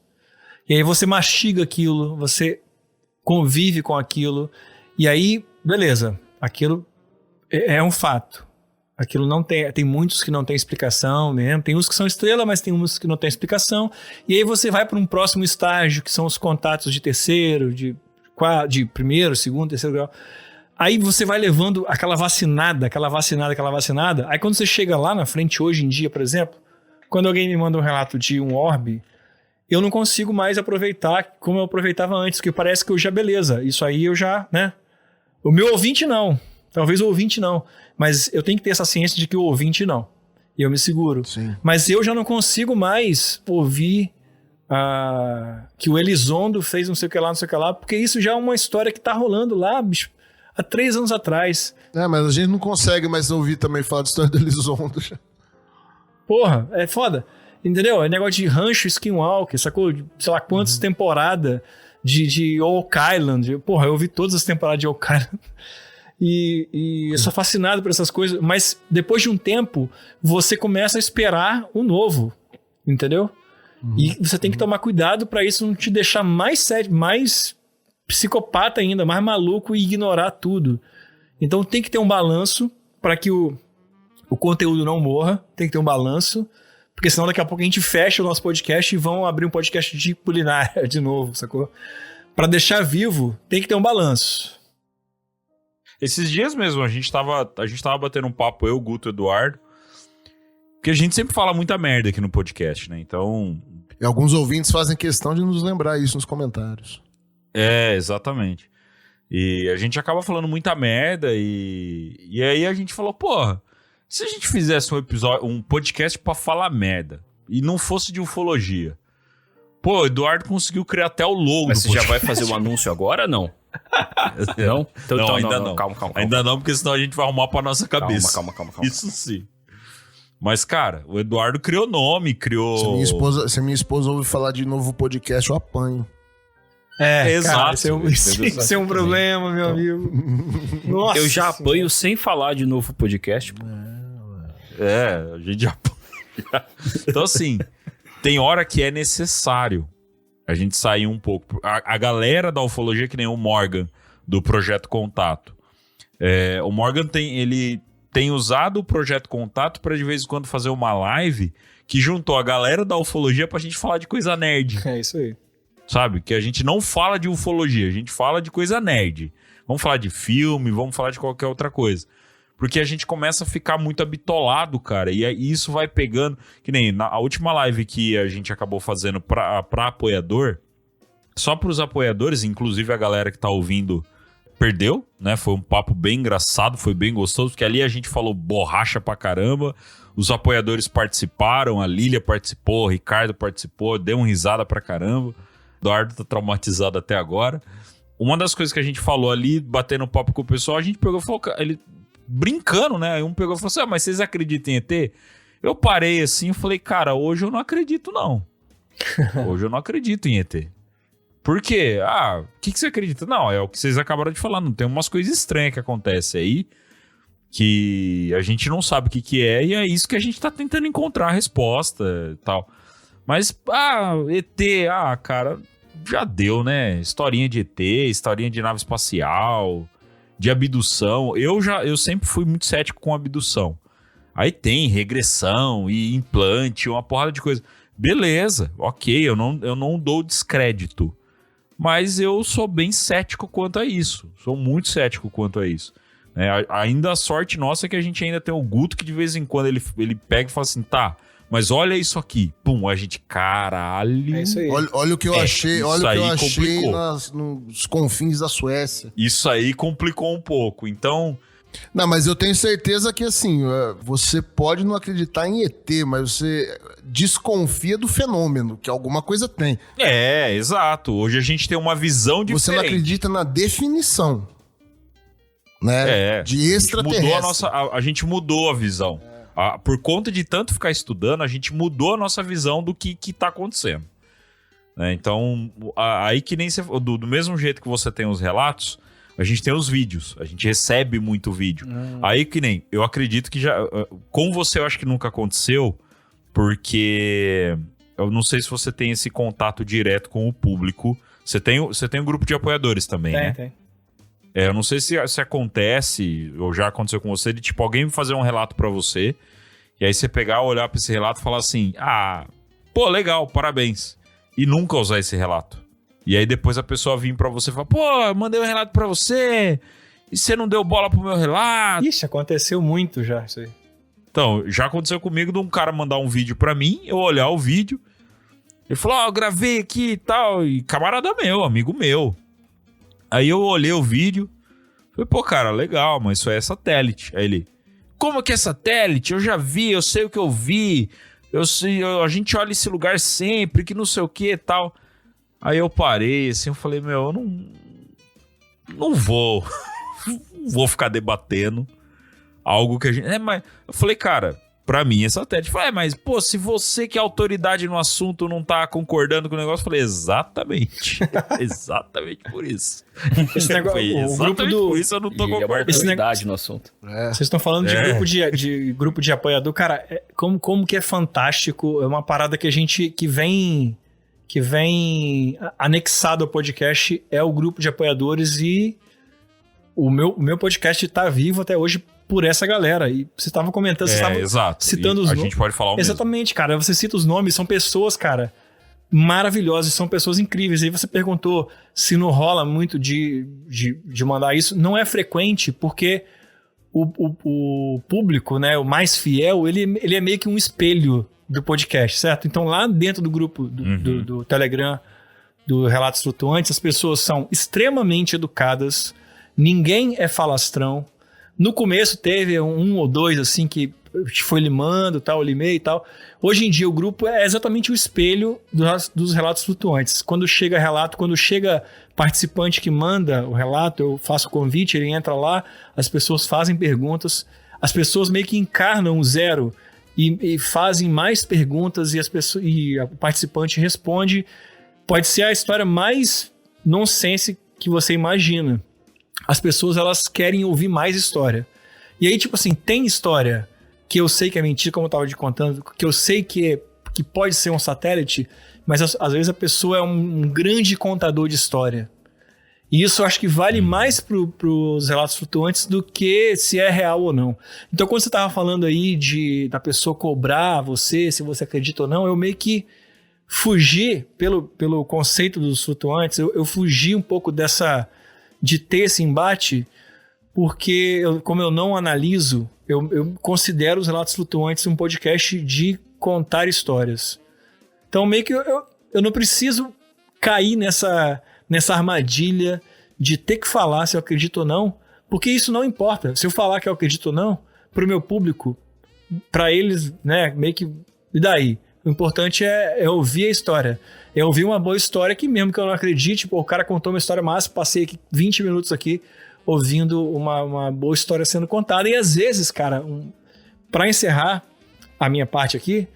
E aí você mastiga aquilo, você convive com aquilo. E aí, beleza, aquilo é um fato. Aquilo não tem... Tem muitos que não tem explicação mesmo. Tem uns que são estrela, mas tem uns que não tem explicação. E aí você vai para um próximo estágio, que são os contatos de terceiro, de primeiro, segundo, terceiro grau. Aí você vai levando aquela vacinada. Aí quando você chega lá na frente, hoje em dia, por exemplo, quando alguém me manda um relato de um orbe, eu não consigo mais aproveitar como eu aproveitava antes, porque parece que eu já, beleza, isso aí eu já, né? O meu ouvinte não, talvez o ouvinte não, mas eu tenho que ter essa ciência de que o ouvinte não, e eu me seguro. Sim. Mas eu já não consigo mais ouvir que o Elizondo fez não sei o que lá, porque isso já é uma história que tá rolando lá, bicho, há 3 anos atrás. Mas a gente não consegue mais ouvir também falar de história do Elizondo. Porra, é foda. Entendeu? É negócio de rancho Skinwalker, sacou? Sei lá quantas temporadas de Oak Island. Porra, eu ouvi todas as temporadas de Oak Island. E eu sou fascinado por essas coisas. Mas depois de um tempo, você começa a esperar o novo. Entendeu? E você tem que tomar cuidado pra isso não te deixar mais psicopata ainda, mais maluco e ignorar tudo. Então tem que ter um balanço para que o conteúdo não morra. Tem que ter um balanço. Porque senão daqui a pouco a gente fecha o nosso podcast e vão abrir um podcast de culinária de novo, sacou? Pra deixar vivo, tem que ter um balanço. Esses dias mesmo, a gente tava batendo um papo, eu, Guto e Eduardo, porque a gente sempre fala muita merda aqui no podcast, né? Então... E alguns ouvintes fazem questão de nos lembrar isso nos comentários. Exatamente. E a gente acaba falando muita merda e aí a gente falou, porra, se a gente fizesse um podcast pra falar merda e não fosse de ufologia? Pô, o Eduardo conseguiu criar até o logo. Mas você já vai fazer um anúncio agora, não? Não? Então, ainda não. Calma. Ainda não, porque senão a gente vai arrumar pra nossa cabeça. Calma. Isso sim. Mas, cara, o Eduardo criou nome, criou... Se minha esposa ouve falar de novo podcast, eu apanho. Exato. Cara, isso é um problema, meu amigo. Nossa, eu já apanho sem falar de novo podcast. Pô. A gente já... Então, assim, tem hora que é necessário a gente sair um pouco. A galera da ufologia, que nem o Morgan, do Projeto Contato. O Morgan tem usado o Projeto Contato para de vez em quando fazer uma live que juntou a galera da ufologia pra gente falar de coisa nerd. É isso aí. Sabe? Que a gente não fala de ufologia, a gente fala de coisa nerd. Vamos falar de filme, vamos falar de qualquer outra coisa. Porque a gente começa a ficar muito habitolado, cara. E isso vai pegando... Que nem na última live que a gente acabou fazendo pra apoiador, só pros apoiadores, inclusive a galera que tá ouvindo perdeu, né? Foi um papo bem engraçado, foi bem gostoso, porque ali a gente falou borracha pra caramba. Os apoiadores participaram, a Lília participou, o Ricardo participou, deu uma risada pra caramba. O Eduardo tá traumatizado até agora. Uma das coisas que a gente falou ali, batendo papo com o pessoal, a gente pegou e falou... Ele, brincando, né? Um pegou e falou assim, mas vocês acreditam em ET? Eu parei assim e falei, cara, hoje eu não acredito, não. Hoje eu não acredito em ET. Por quê? O que você acredita? Não, é o que vocês acabaram de falar. Não tem umas coisas estranhas que acontecem aí que a gente não sabe o que é e é isso que a gente tá tentando encontrar a resposta e tal. Mas, ET, cara, já deu, né? Historinha de ET, historinha de nave espacial... de abdução. Eu sempre fui muito cético com abdução. Aí tem regressão e implante, uma porrada de coisa. Beleza, ok, eu não dou descrédito. Mas eu sou bem cético quanto a isso. Sou muito cético quanto a isso. Ainda a sorte nossa é que a gente ainda tem o Guto que de vez em quando ele pega e fala assim, tá, mas olha isso aqui. Pum, a gente, caralho. É isso aí. Olha o que eu achei, nos confins da Suécia. Isso aí complicou um pouco, então... Não, mas eu tenho certeza que, assim, você pode não acreditar em ET, mas você desconfia do fenômeno, que alguma coisa tem. Exato. Hoje a gente tem uma visão diferente. Você não acredita na definição, né? De extraterrestre. A gente mudou a visão. Por conta de tanto ficar estudando, a gente mudou a nossa visão do que tá acontecendo. Então, aí que nem você... Do mesmo jeito que você tem os relatos, a gente tem os vídeos. A gente recebe muito vídeo. Aí que nem... Eu acredito que já... Com você, eu acho que nunca aconteceu, porque eu não sei se você tem esse contato direto com o público. Você tem um grupo de apoiadores também, né? Tem. Eu não sei se acontece, ou já aconteceu com você, de tipo, alguém fazer um relato pra você, e aí você pegar, olhar pra esse relato e falar assim, pô, legal, parabéns. E nunca usar esse relato. E aí depois a pessoa vir pra você e falar, pô, eu mandei um relato pra você, e você não deu bola pro meu relato. Ixi, aconteceu muito já isso aí. Então, já aconteceu comigo de um cara mandar um vídeo pra mim, eu olhar o vídeo, ele falou, eu gravei aqui e tal, e camarada meu, amigo meu. Aí eu olhei o vídeo, falei, pô, cara, legal, mas isso aí é satélite. Aí ele, como que é satélite? Eu já vi, eu sei o que eu vi, a gente olha esse lugar sempre, que não sei o que e tal. Aí eu parei, assim, eu falei, eu não vou ficar debatendo algo que a gente... mas eu falei, cara, pra mim é satélite. Eu falei, mas, pô, se você que é autoridade no assunto não tá concordando com o negócio, eu falei, exatamente. Exatamente por isso. Esse negócio, o grupo do... Por isso eu não tô concordando. Autoridade no assunto. Vocês estão falando de grupo de apoiador. Cara, como que é fantástico. É uma parada que a gente... Que vem anexado ao podcast. É o grupo de apoiadores. E o meu podcast tá vivo até hoje por essa galera. E você estava comentando, você estava citando os nomes. A gente pode falar o mesmo. Exatamente, cara. Você cita os nomes, são pessoas, cara, maravilhosas, são pessoas incríveis. Aí você perguntou se não rola muito de mandar isso. Não é frequente, porque o público, né, o mais fiel, ele é meio que um espelho do podcast, certo? Então lá dentro do grupo do Telegram, do Relatos Flutuantes, as pessoas são extremamente educadas, ninguém é falastrão. No começo teve um ou dois, assim, que foi limando, tal, limei e tal. Hoje em dia o grupo é exatamente o espelho dos relatos flutuantes. Quando chega relato, quando chega participante que manda o relato, eu faço o convite, ele entra lá, as pessoas fazem perguntas, as pessoas meio que encarnam o zero e fazem mais perguntas e o participante responde. Pode ser a história mais nonsense que você imagina. As pessoas, elas querem ouvir mais história. E aí, tipo assim, tem história que eu sei que é mentira, como eu tava te contando, que eu sei que pode ser um satélite, mas às vezes a pessoa é um grande contador de história. E isso eu acho que vale mais pros relatos flutuantes do que se é real ou não. Então, quando você tava falando aí da pessoa cobrar você, se você acredita ou não, eu meio que fugi, pelo conceito dos flutuantes, eu fugi um pouco de ter esse embate, porque como eu não analiso, eu considero os Relatos Flutuantes um podcast de contar histórias. Então meio que eu não preciso cair nessa armadilha de ter que falar se eu acredito ou não, porque isso não importa. Se eu falar que eu acredito ou não, pro meu público, para eles, né, meio que... E daí? O importante é ouvir a história. É ouvir uma boa história que mesmo que eu não acredite, o cara contou uma história massa, passei aqui 20 minutos aqui ouvindo uma boa história sendo contada. E às vezes, cara, para encerrar a minha parte aqui,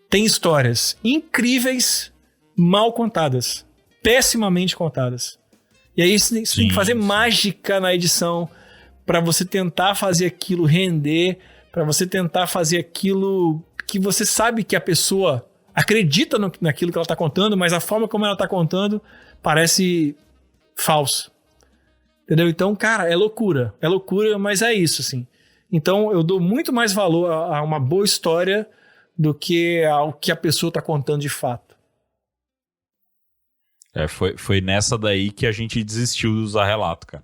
tem histórias incríveis, mal contadas, pessimamente contadas. E aí você tem que fazer mágica na edição para você tentar fazer aquilo render, para você tentar fazer aquilo que você sabe que a pessoa acredita naquilo que ela está contando, mas a forma como ela está contando parece falso. Entendeu? Então, cara, é loucura, mas é isso, assim. Então, eu dou muito mais valor a uma boa história do que ao que a pessoa está contando de fato. Foi nessa daí que a gente desistiu de usar relato, cara.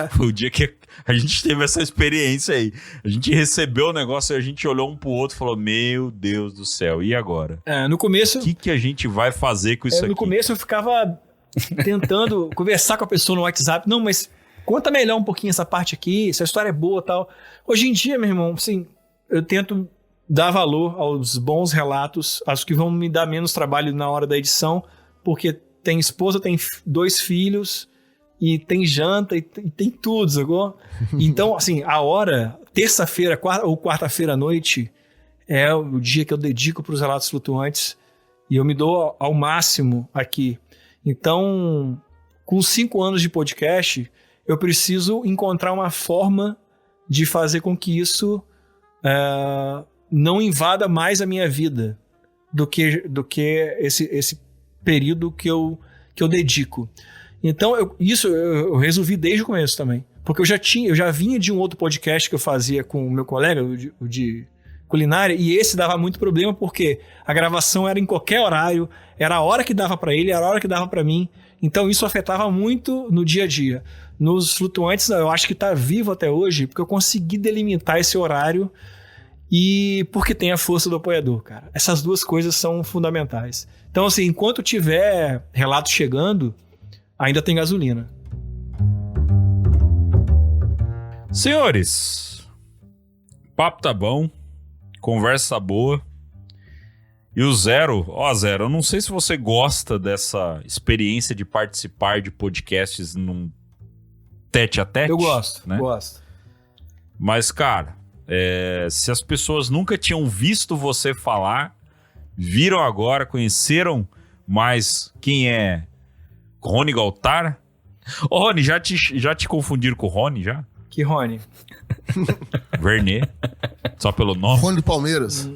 Foi o dia que a gente teve essa experiência aí. A gente recebeu o negócio e a gente olhou um pro outro e falou, meu Deus do céu, e agora? No começo... O que a gente vai fazer com isso aqui? No começo eu ficava tentando conversar com a pessoa no WhatsApp. Não, mas conta melhor um pouquinho essa parte aqui, essa história é boa e tal. Hoje em dia, meu irmão, assim, eu tento dar valor aos bons relatos, aos que vão me dar menos trabalho na hora da edição, porque tem esposa, tem 2 filhos, e tem janta, e tem tudo, sacou? Então, assim, a hora, terça-feira ou quarta-feira à noite, é o dia que eu dedico para os relatos flutuantes, e eu me dou ao máximo aqui. Então, com 5 anos de podcast, eu preciso encontrar uma forma de fazer com que isso não invada mais a minha vida do que esse período que eu dedico. Então, eu resolvi desde o começo também. Porque eu já vinha de um outro podcast que eu fazia com o meu colega, o de culinária, e esse dava muito problema porque a gravação era em qualquer horário, era a hora que dava para ele, era a hora que dava para mim. Então, isso afetava muito no dia a dia. Nos Flutuantes, eu acho que tá vivo até hoje, porque eu consegui delimitar esse horário e porque tem a força do apoiador, cara. Essas duas coisas são fundamentais. Então, assim, enquanto tiver relato chegando, ainda tem gasolina. Senhores, papo tá bom, conversa boa. E o Zero, Zero, eu não sei se você gosta dessa experiência de participar de podcasts num tete-a-tete. Eu gosto, né? Gosto. Mas, cara, se as pessoas nunca tinham visto você falar, viram agora, conheceram mais quem é Rony Galtar. Ô, Rony, já te confundiram com o Rony, já? Que Rony? Vernet. Só pelo nome. Rony do Palmeiras.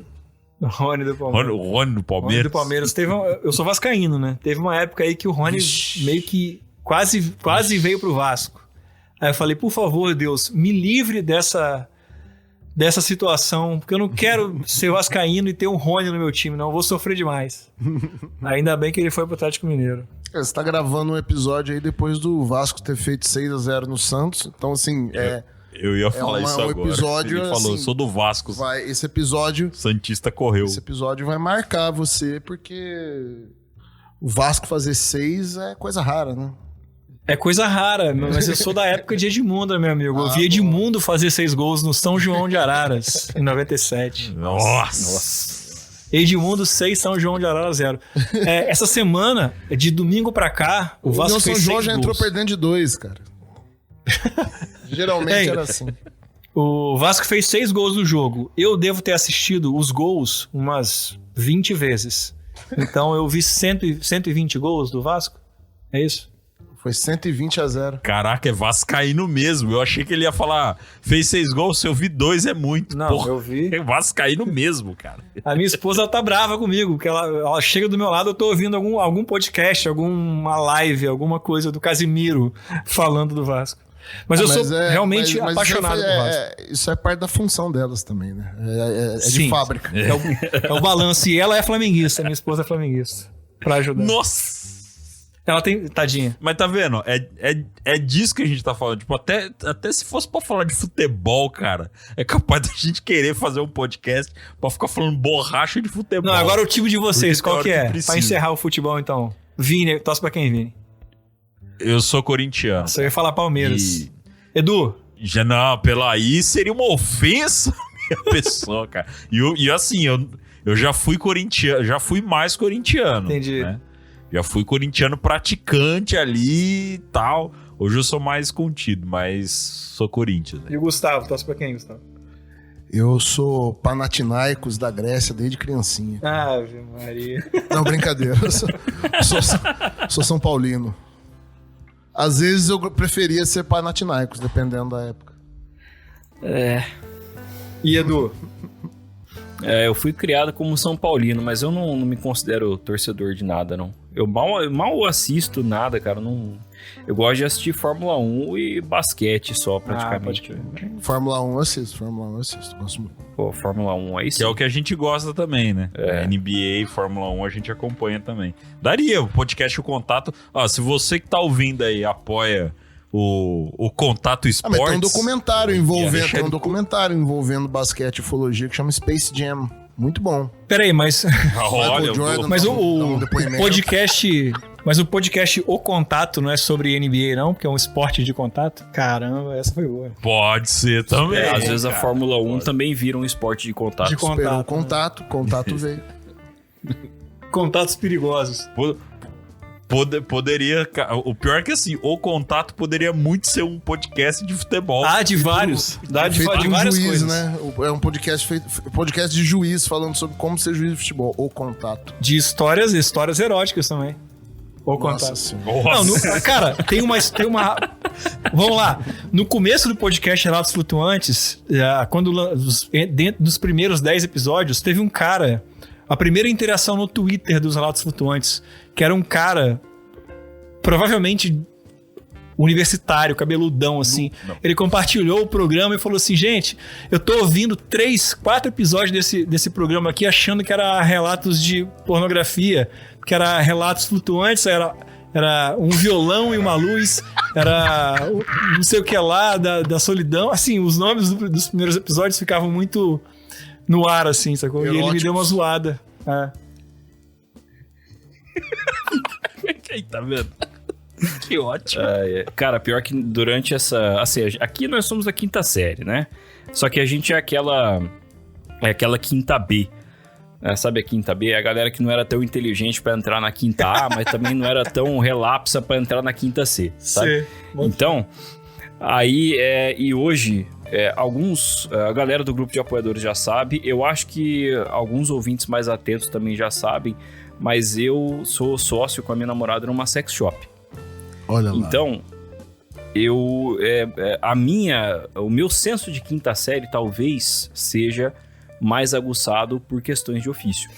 Rony do Palmeiras. Rony do Palmeiras. Rony do Palmeiras. Eu sou vascaíno, né? Teve uma época aí que o Rony meio que quase veio pro Vasco. Aí eu falei, por favor, Deus, me livre dessa situação, porque eu não quero ser vascaíno e ter um Rony no meu time, não. Eu vou sofrer demais. Ainda bem que ele foi pro Atlético Mineiro. Você tá gravando um episódio aí depois do Vasco ter feito 6-0 no Santos. Então, assim, eu ia falar isso agora. Episódio, ele falou, assim, eu sou do Vasco. Esse episódio... Santista correu. Esse episódio vai marcar você, porque o Vasco fazer 6 é coisa rara, né? É coisa rara, mas eu sou da época de Edmundo, meu amigo. Eu vi Edmundo fazer 6 gols no São João de Araras, em 97. Nossa. Edmundo 6, São João de Araras 0. Essa semana, de domingo pra cá, o Vasco fez 6 gols. O São João já entrou perdendo de 2, cara. Geralmente era assim. O Vasco fez 6 gols no jogo. Eu devo ter assistido os gols umas 20 vezes. Então eu vi 120 gols do Vasco. É isso? Foi 120-0. Caraca, é vascaíno mesmo. Eu achei que ele ia falar, fez 6 gols, se eu vi 2 é muito. Não, porra, eu vi. É vascaíno mesmo, cara. A minha esposa tá brava comigo, porque ela chega do meu lado, eu tô ouvindo algum podcast, alguma live, alguma coisa do Casimiro falando do Vasco. Mas eu sou realmente apaixonado por Vasco. Isso é parte da função delas também, né? Sim, de fábrica. É o balanço. E ela é flamenguista, minha esposa é flamenguista. Pra ajudar. Nossa! Ela tem... Tadinha. Mas tá vendo? É disso que a gente tá falando. Tipo, até se fosse pra falar de futebol, cara, é capaz da gente querer fazer um podcast pra ficar falando borracha de futebol. Não, agora o time de vocês, qual que é? Precisa. Pra encerrar o futebol, então. Vini, torce pra quem, Vini? Eu sou corintiano. Nossa, eu ia falar Palmeiras. Edu? Já não, aí seria uma ofensa à minha pessoa, cara. E assim, eu já fui corintiano, já fui mais corintiano. Entendi. Né? Já fui corintiano praticante ali e tal. Hoje eu sou mais contido, mas sou Corinthians. Né? E o Gustavo? Torce pra quem, Gustavo? Eu sou Panathinaikos da Grécia desde criancinha. Ave Maria. Não, brincadeira. Sou São Paulino. Às vezes eu preferia ser Panathinaikos, dependendo da época. E Edu? Eu fui criado como São Paulino, mas eu não me considero torcedor de nada, não. Eu mal assisto nada, cara. Eu gosto de assistir Fórmula 1 e basquete só, praticamente. Fórmula 1 eu assisto, gosto muito. Pô, Fórmula 1 aí sim. Que é o que a gente gosta também, né? NBA, Fórmula 1 a gente acompanha também. Daria o podcast O Contato. Se você que tá ouvindo aí apoia o Contato Esportes... Mas tem um documentário envolvendo basquete e ufologia que chama Space Jam. Muito bom. Peraí, mas... Olha, mas o podcast... Mas o podcast O Contato não é sobre NBA, não? Porque é um esporte de contato? Caramba, essa foi boa. Pode ser também. Às vezes a Fórmula 1 também vira um esporte de contato. Contato veio. Contatos perigosos. Poderia... O pior é que assim, O Contato poderia muito ser um podcast de futebol. De vários. De várias juiz, coisas. Né? É um podcast de juiz falando sobre como ser juiz de futebol. O Contato. De histórias eróticas também. O Contato. Nossa. Não, cara, tem uma... Vamos lá. No começo do podcast Relatos Flutuantes, dentro dos primeiros 10 episódios, teve um cara, a primeira interação no Twitter dos Relatos Flutuantes, que era um cara, provavelmente universitário, cabeludão, assim. Ele compartilhou o programa e falou assim, gente, eu tô ouvindo 3, 4 episódios desse programa aqui, achando que era relatos de pornografia, que era relatos flutuantes, era um violão e uma luz, era não sei o que lá, da solidão. Assim, os nomes dos primeiros episódios ficavam muito no ar, assim, sacou? E ele me deu uma zoada. Tá vendo? Que ótimo. Cara, pior que durante essa... Assim, aqui nós somos da quinta série, né? Só que a gente é aquela quinta B. Sabe a quinta B? É a galera que não era tão inteligente pra entrar na quinta A, mas também não era tão relapsa pra entrar na quinta C, sabe? Sim. Então, aí, e hoje, a galera do grupo de apoiadores já sabe, eu acho que alguns ouvintes mais atentos também já sabem, mas eu sou sócio com a minha namorada numa sex shop. Olha lá. Então, o meu senso de quinta série talvez seja mais aguçado por questões de ofício.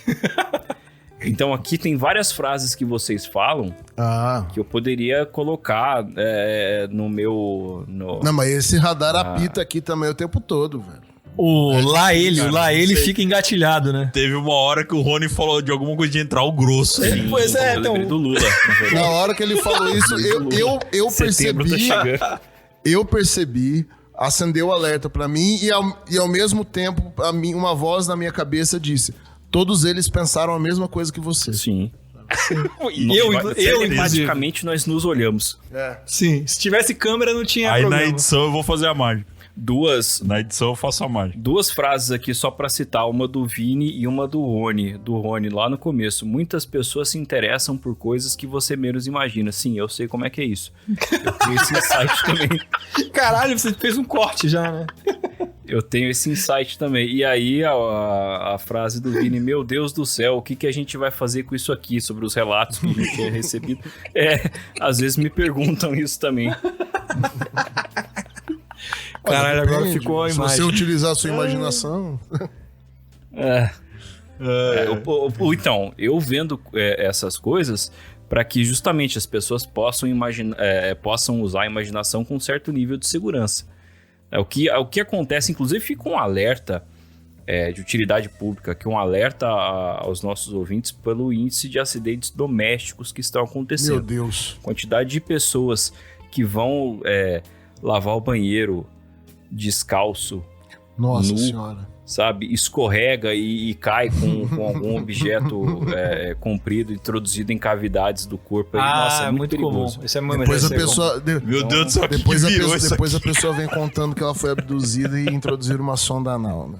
Então aqui tem várias frases que vocês falam que eu poderia colocar no meu... Não, mas esse radar apita aqui também o tempo todo, velho. Ele fica engatilhado, né? Teve uma hora que o Rony falou de alguma coisa de entrar o grosso. Sim, pois é, então... do Lula. Na hora que ele falou isso, eu percebi... Eu percebi, acendeu o alerta pra mim e ao mesmo tempo, uma voz na minha cabeça disse: todos eles pensaram a mesma coisa que você. Sim. Eu basicamente, nós nos olhamos. Sim, se tivesse câmera não tinha aí problema. Na edição eu vou fazer a mágica. Na edição eu faço a mágica. 2 frases aqui só pra citar, uma do Vini e uma do Rony lá no começo. Muitas pessoas se interessam por coisas que você menos imagina. Sim, eu sei como é que é isso. Eu tenho esse insight também. Caralho, você fez um corte já, né? Eu tenho esse insight também. E aí a frase do Vini: meu Deus do céu, o que a gente vai fazer com isso aqui? Sobre os relatos que a gente tinha recebido. Às vezes me perguntam isso também. Caralho, agora ficou a imagem. Se você utilizar a sua imaginação... Então, eu vendo essas coisas para que justamente as pessoas possam usar a imaginação com um certo nível de segurança. O que acontece, inclusive fica um alerta de utilidade pública, que é um alerta aos nossos ouvintes pelo índice de acidentes domésticos que estão acontecendo. Meu Deus. Quantidade de pessoas que vão lavar o banheiro descalço, Nossa Senhora. Sabe? Escorrega e cai com algum objeto comprido, introduzido em cavidades do corpo. Nossa, é muito perigoso. Comum. Isso é depois a pessoa... Meu Deus do céu, depois a pessoa vem contando que ela foi abduzida e introduziram uma sonda anal, né?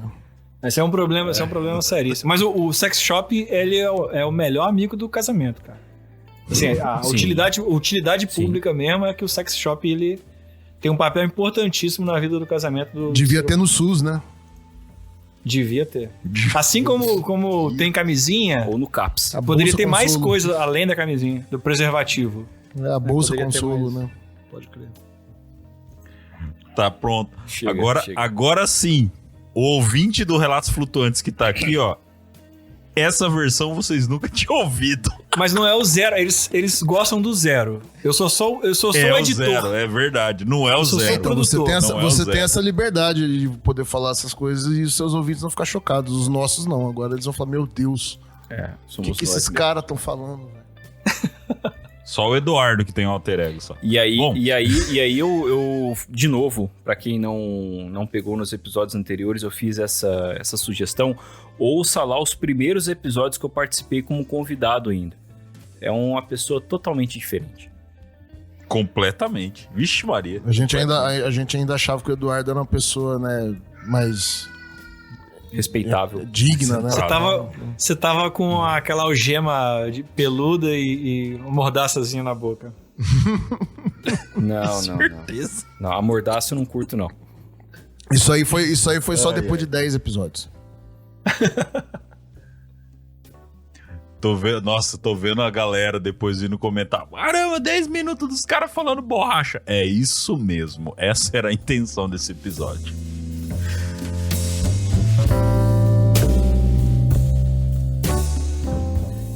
Esse é um problema seríssimo. Mas o sex shop, ele é o melhor amigo do casamento, cara. Assim, a utilidade pública mesmo é que o sex shop, ele tem um papel importantíssimo na vida do casamento. Devia ter no SUS, né? Devia ter. Assim como tem camisinha... Ou no CAPS. Poderia ter mais coisa além da camisinha, do preservativo. A bolsa consolo, né? Pode crer. Tá pronto. Agora sim, o ouvinte do Relatos Flutuantes que tá aqui, ó, essa versão vocês nunca tinham ouvido. Mas não é o zero, eles gostam do zero. Eu sou só o editor. Zero, é verdade, não é o zero. Então você tem essa liberdade de poder falar essas coisas e os seus ouvintes não ficar chocados. Os nossos não. Agora eles vão falar: meu Deus, o que esses caras estão falando, velho? Só o Eduardo que tem um alter ego só. E aí eu de novo, pra quem não pegou nos episódios anteriores, eu fiz essa sugestão. Ouça lá os primeiros episódios que eu participei como convidado ainda. É uma pessoa totalmente diferente. Completamente. Vixe Maria. A gente ainda achava que o Eduardo era uma pessoa, né, mais... respeitável. Digna, né? Você tava com aquela algema de peluda e uma mordaçazinha na boca. Não. Certeza. Não, a mordaça eu não curto, não. Isso aí foi só depois de 10 episódios. Tô vendo a galera depois vindo comentar. Caramba, 10 minutos dos caras falando borracha. É isso mesmo. Essa era a intenção desse episódio.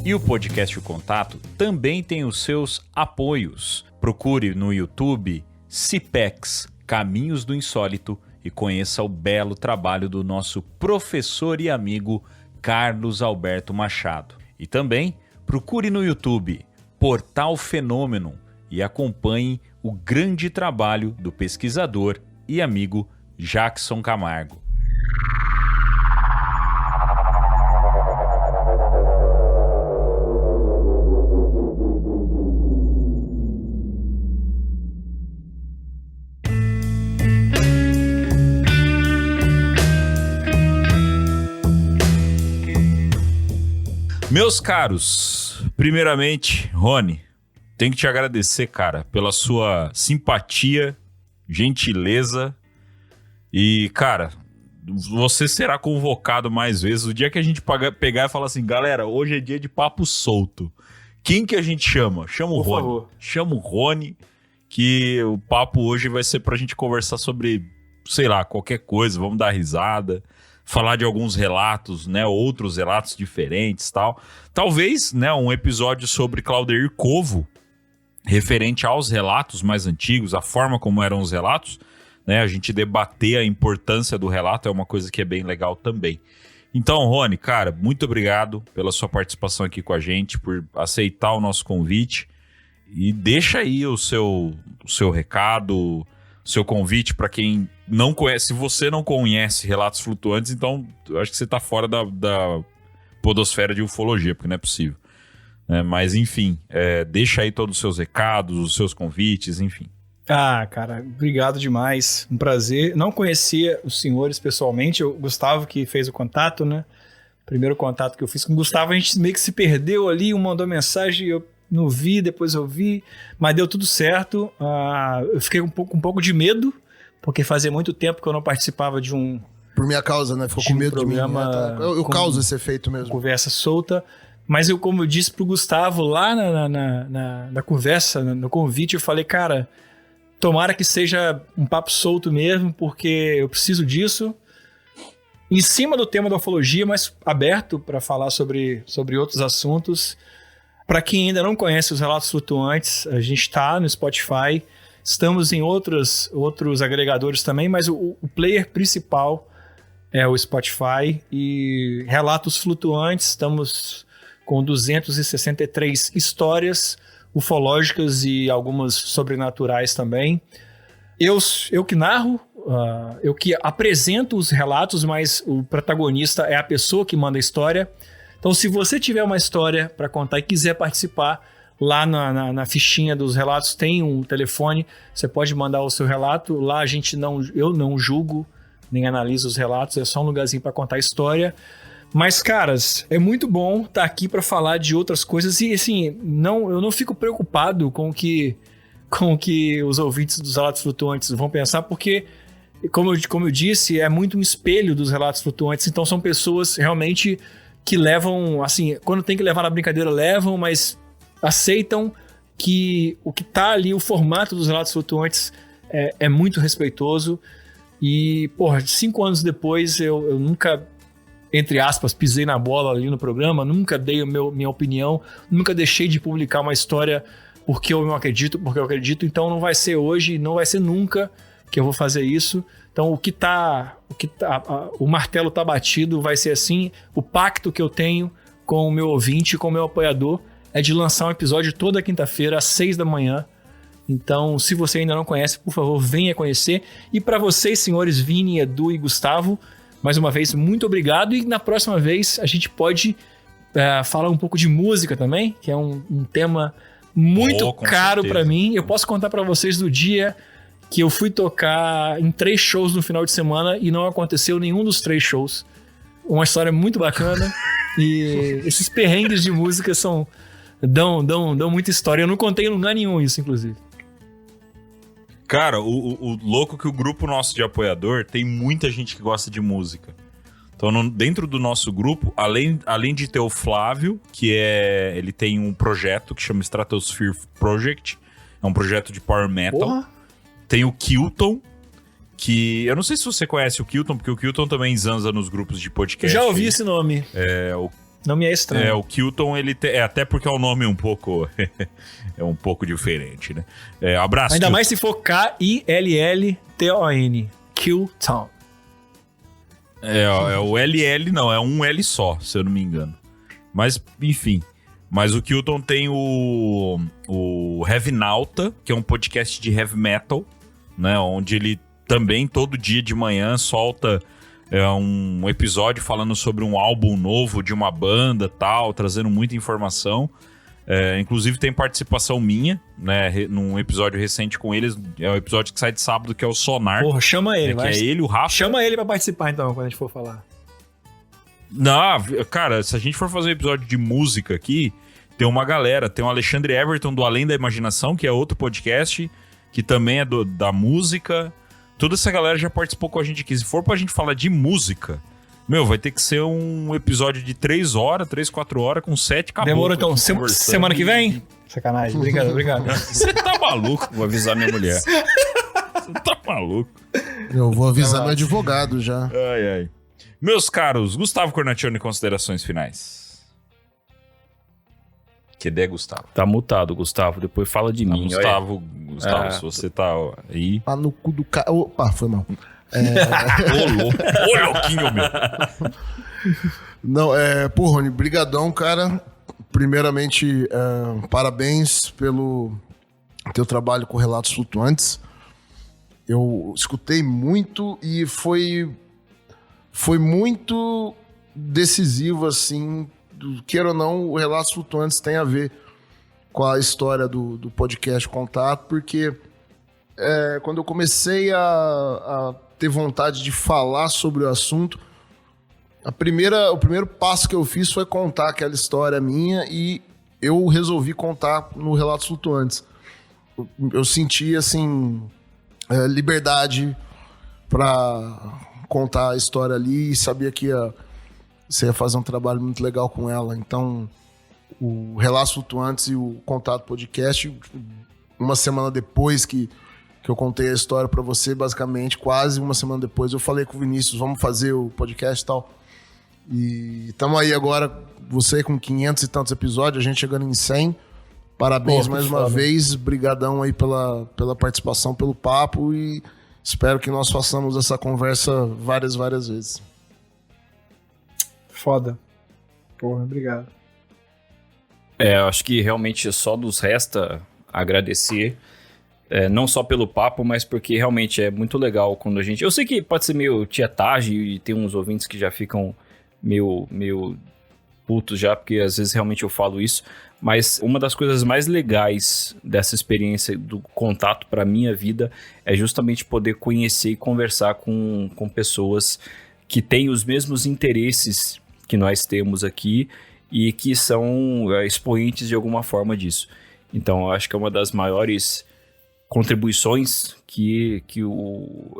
E o podcast O Contato também tem os seus apoios. Procure no YouTube CIPEX, Caminhos do Insólito, e conheça o belo trabalho do nosso professor e amigo Carlos Alberto Machado. E também procure no YouTube Portal Fenômeno e acompanhe o grande trabalho do pesquisador e amigo Jackson Camargo. Meus caros, primeiramente, Rony, tenho que te agradecer, cara, pela sua simpatia, gentileza e, cara, você será convocado mais vezes. O dia que a gente pegar e falar assim, galera, hoje é dia de papo solto. Quem que a gente chama? Chama o Rony. Por favor. Chama o Rony, que o papo hoje vai ser pra gente conversar sobre, sei lá, qualquer coisa, vamos dar risada. Falar de alguns relatos, né, outros relatos diferentes, tal. Talvez, né, um episódio sobre Claudeir Covo, referente aos relatos mais antigos, a forma como eram os relatos, né, a gente debater a importância do relato é uma coisa que é bem legal também. Então, Rony, cara, muito obrigado pela sua participação aqui com a gente, por aceitar o nosso convite, e deixa aí o seu recado, seu convite para quem não conhece. Se você não conhece Relatos Flutuantes, então eu acho que você tá fora da podosfera de ufologia, porque não é possível. Mas enfim, deixa aí todos os seus recados, os seus convites, enfim. Ah, cara, obrigado demais. Um prazer. Não conhecia os senhores pessoalmente, o Gustavo que fez o contato, né? Primeiro contato que eu fiz com o Gustavo, a gente meio que se perdeu ali, mandou mensagem, eu não vi, depois eu vi, mas deu tudo certo. Eu fiquei um pouco de medo, porque fazia muito tempo que eu não participava de um... Por minha causa, né? Ficou com medo de mim. Eu causo esse efeito mesmo. Conversa solta. Mas eu, como eu disse pro Gustavo lá na conversa, no convite, eu falei, cara, tomara que seja um papo solto mesmo, porque eu preciso disso. Em cima do tema da ufologia, mas aberto para falar sobre outros assuntos. Para quem ainda não conhece os Relatos Flutuantes, a gente está no Spotify, estamos em outros agregadores também, mas o player principal é o Spotify. E Relatos Flutuantes, estamos com 263 histórias ufológicas e algumas sobrenaturais também. Eu que narro, eu que apresento os relatos, mas o protagonista é a pessoa que manda a história. Então, se você tiver uma história para contar e quiser participar, lá na fichinha dos relatos tem um telefone, você pode mandar o seu relato. Lá eu não julgo nem analiso os relatos, é só um lugarzinho para contar a história. Mas, caras, é muito bom estar aqui para falar de outras coisas e, assim, eu não fico preocupado com o que os ouvintes dos Relatos Flutuantes vão pensar, porque, como eu disse, é muito um espelho dos Relatos Flutuantes. Então, são pessoas realmente que levam, assim, quando tem que levar na brincadeira, levam, mas aceitam que o que tá ali, o formato dos Relatos Flutuantes é muito respeitoso. E, 5 anos depois, eu nunca, entre aspas, pisei na bola ali no programa, nunca dei minha opinião, nunca deixei de publicar uma história porque eu não acredito, porque eu acredito. Então não vai ser hoje, não vai ser nunca que eu vou fazer isso. Então o martelo tá batido, vai ser assim. O pacto que eu tenho com o meu ouvinte, com o meu apoiador, é de lançar um episódio toda quinta-feira às 6 da manhã. Então, se você ainda não conhece, por favor, venha conhecer. E para vocês, senhores Vini, Edu e Gustavo, mais uma vez, muito obrigado. E na próxima vez a gente pode falar um pouco de música também, que é um tema muito caro para mim. Eu posso contar para vocês do dia que eu fui tocar em 3 shows no final de semana e não aconteceu nenhum dos 3 shows. Uma história muito bacana. E esses perrengues de música dão muita história. Eu não contei em lugar nenhum isso, inclusive. Cara, o louco que o grupo nosso de apoiador tem muita gente que gosta de música. Então, dentro do nosso grupo, além de ter o Flávio, ele tem um projeto que chama Stratosphere Project, é um projeto de Power Metal. Porra. Tem o Kilton, que eu não sei se você conhece o Kilton, porque o Kilton também zanza nos grupos de podcast. Já ouvi esse nome. Não me é estranho. O Kilton, até porque é um nome um pouco é um pouco diferente, né? Abraço. Ainda Kilton. mais se for K-I-L-L-T-O-N. Kilton. O LL não, é um L só, se eu não me engano. Mas, enfim. Mas o Kilton tem o Heavy Nauta, que é um podcast de heavy metal, né? Onde ele também, todo dia de manhã, solta um episódio falando sobre um álbum novo de uma banda, tal, trazendo muita informação. Inclusive tem participação minha, né? Num episódio recente com eles. É um episódio que sai de sábado, que é o Sonar. Porra, chama ele, vai. Que é ele, o Rafa. Chama ele pra participar, então, quando a gente for falar. Não, cara, se a gente for fazer um episódio de música aqui, tem uma galera. Tem o Alexandre Everton, do Além da Imaginação, que é outro podcast, que também é da música. Toda essa galera já participou com a gente aqui. Se for pra gente falar de música... vai ter que ser um episódio de 3 horas, 3, 4 horas, com 7 caboclos. Demorou, então. Semana que vem? Sacanagem. Obrigado. Você tá maluco? Vou avisar minha mulher. Você tá maluco? Eu vou avisar meu advogado já. Ai. Meus caros, Gustavo Cornacchione, considerações finais. Que ideia, Gustavo? Tá mutado, Gustavo. Depois fala de mim. Gustavo, se você tá aí... Tá no cu do cara... Opa, foi mal. Ô, louquinho, meu. Não, Rony, brigadão, cara. Primeiramente, parabéns pelo teu trabalho com Relatos Flutuantes. Eu escutei muito e foi muito decisivo, assim, queira ou não, o Relatos Flutuantes tem a ver com a história do podcast Contato, porque quando eu comecei a ter vontade de falar sobre o assunto, o primeiro passo que eu fiz foi contar aquela história minha e eu resolvi contar no Relatos Flutuantes. Eu senti, assim, liberdade para contar a história ali e sabia que você ia fazer um trabalho muito legal com ela. Então, o Relatos Flutuantes e o Contato Podcast, uma semana depois que eu contei a história pra você, basicamente, quase uma semana depois, eu falei com o Vinícius, vamos fazer o podcast e tal. E estamos aí agora, você com 500 e tantos episódios, a gente chegando em 100. Parabéns mais uma vez, brigadão aí pela participação, pelo papo, e espero que nós façamos essa conversa várias vezes. Foda. Porra, obrigado. Eu acho que realmente só nos resta agradecer. Não só pelo papo, mas porque realmente é muito legal quando a gente... Eu sei que pode ser meio tietagem e tem uns ouvintes que já ficam meio putos já, porque às vezes realmente eu falo isso, mas uma das coisas mais legais dessa experiência do contato para minha vida é justamente poder conhecer e conversar com pessoas que têm os mesmos interesses que nós temos aqui e que são expoentes de alguma forma disso. Então, eu acho que é uma das maiores contribuições que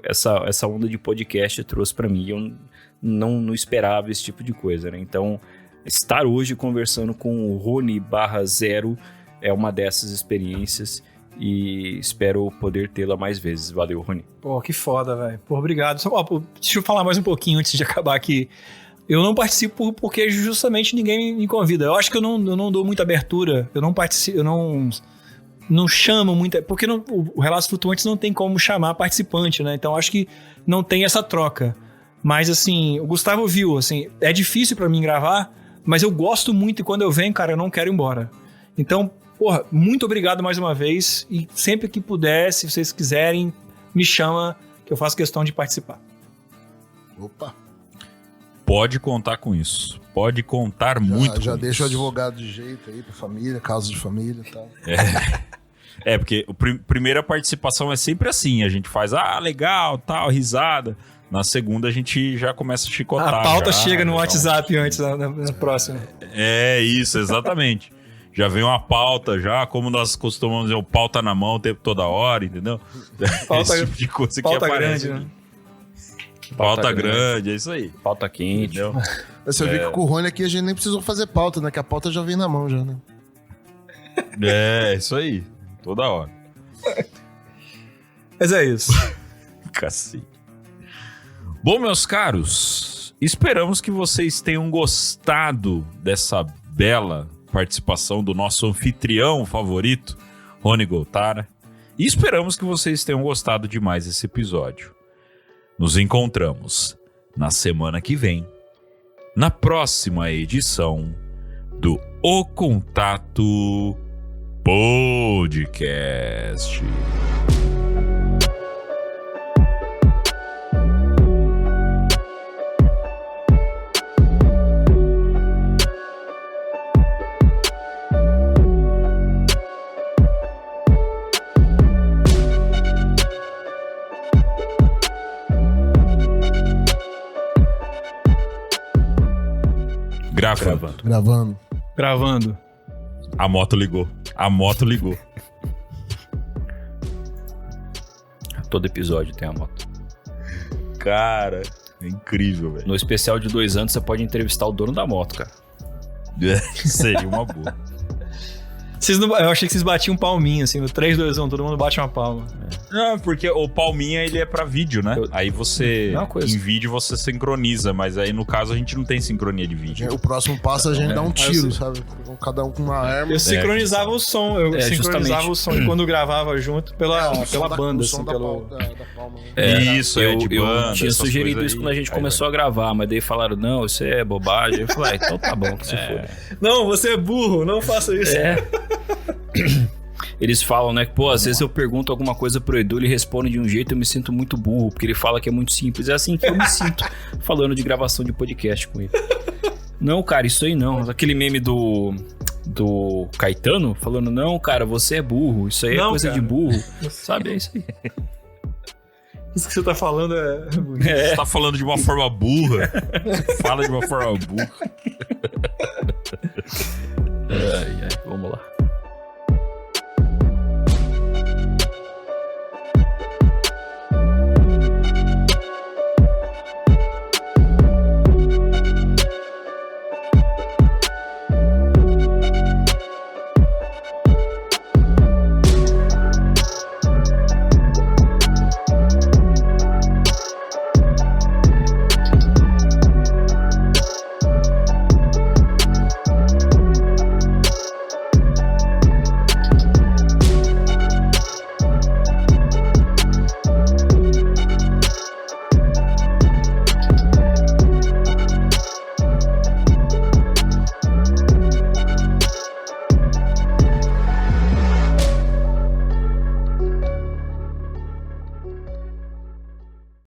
essa onda de podcast trouxe para mim. Eu não esperava esse tipo de coisa, né? Então, estar hoje conversando com o Rony/0 é uma dessas experiências e espero poder tê-la mais vezes. Valeu, Rony. Pô, que foda, velho. Pô, obrigado. Deixa eu falar mais um pouquinho antes de acabar aqui. Eu não participo porque justamente ninguém me convida. Eu acho que eu não dou muita abertura, eu não participo, eu não chamo muita... Porque o Relatos Flutuantes não tem como chamar participante, né? Então acho que não tem essa troca. Mas assim, o Gustavo viu, assim, é difícil pra mim gravar, mas eu gosto muito e quando eu venho, cara, eu não quero ir embora. Então, porra, muito obrigado mais uma vez e sempre que puder, se vocês quiserem, me chama que eu faço questão de participar. Opa! Pode contar com isso. Pode contar muito. Já deixa o advogado de jeito aí pra família, caso de família e tal. Porque a primeira participação é sempre assim. A gente faz, legal, tal, risada. Na segunda a gente já começa a chicotar. A pauta chega no WhatsApp antes, na próxima. Isso, exatamente. Já vem uma pauta, já, como nós costumamos dizer, o pauta na mão o tempo toda hora, entendeu? Pauta, esse tipo de coisa pauta que aparece. Grande, né? Pauta grande, é isso aí. Pauta quente. Entendeu? Você viu que com o Rony aqui a gente nem precisou fazer pauta, né? Que a pauta já vem na mão, já, né? É, isso aí. Toda hora. Mas é isso. Cacete. Bom, meus caros, esperamos que vocês tenham gostado dessa bela participação do nosso anfitrião favorito, Rony Goltara. E esperamos que vocês tenham gostado demais desse episódio. Nos encontramos na semana que vem, na próxima edição do O Contato Podcast. Gravando. A moto ligou. Todo episódio tem a moto. Cara, é incrível, velho. No especial de 2 anos, você pode entrevistar o dono da moto, cara. Seria uma boa. Eu achei que vocês batiam palminha, assim, no 3, 2, 1, todo mundo bate uma palma. Não, porque o palminha, ele é pra vídeo, né? Aí você, em vídeo, você sincroniza, mas aí no caso a gente não tem sincronia de vídeo. O próximo passo a gente dá um tiro, sabe? Cada um com uma arma. Eu sincronizava o som, sincronizava o som quando gravava junto pela banda, assim, pelo... palma. Isso, de banda. Eu tinha sugerido isso quando a gente começou a gravar, mas daí falaram, não, isso é bobagem. Eu falei, então tá bom, que você for. Não, você é burro, não faça isso. Eles falam, né, que, pô, às vezes eu pergunto alguma coisa pro Edu, ele responde de um jeito, eu me sinto muito burro, porque ele fala que é muito simples. É assim que eu me sinto falando de gravação de podcast com ele. Não, cara, isso aí não. Aquele meme do Caetano falando, não, cara, você é burro, isso aí é coisa de burro. Sabe, é isso aí. Isso que você tá falando é... Você tá falando de uma forma burra. Fala de uma forma burra. Vamos lá.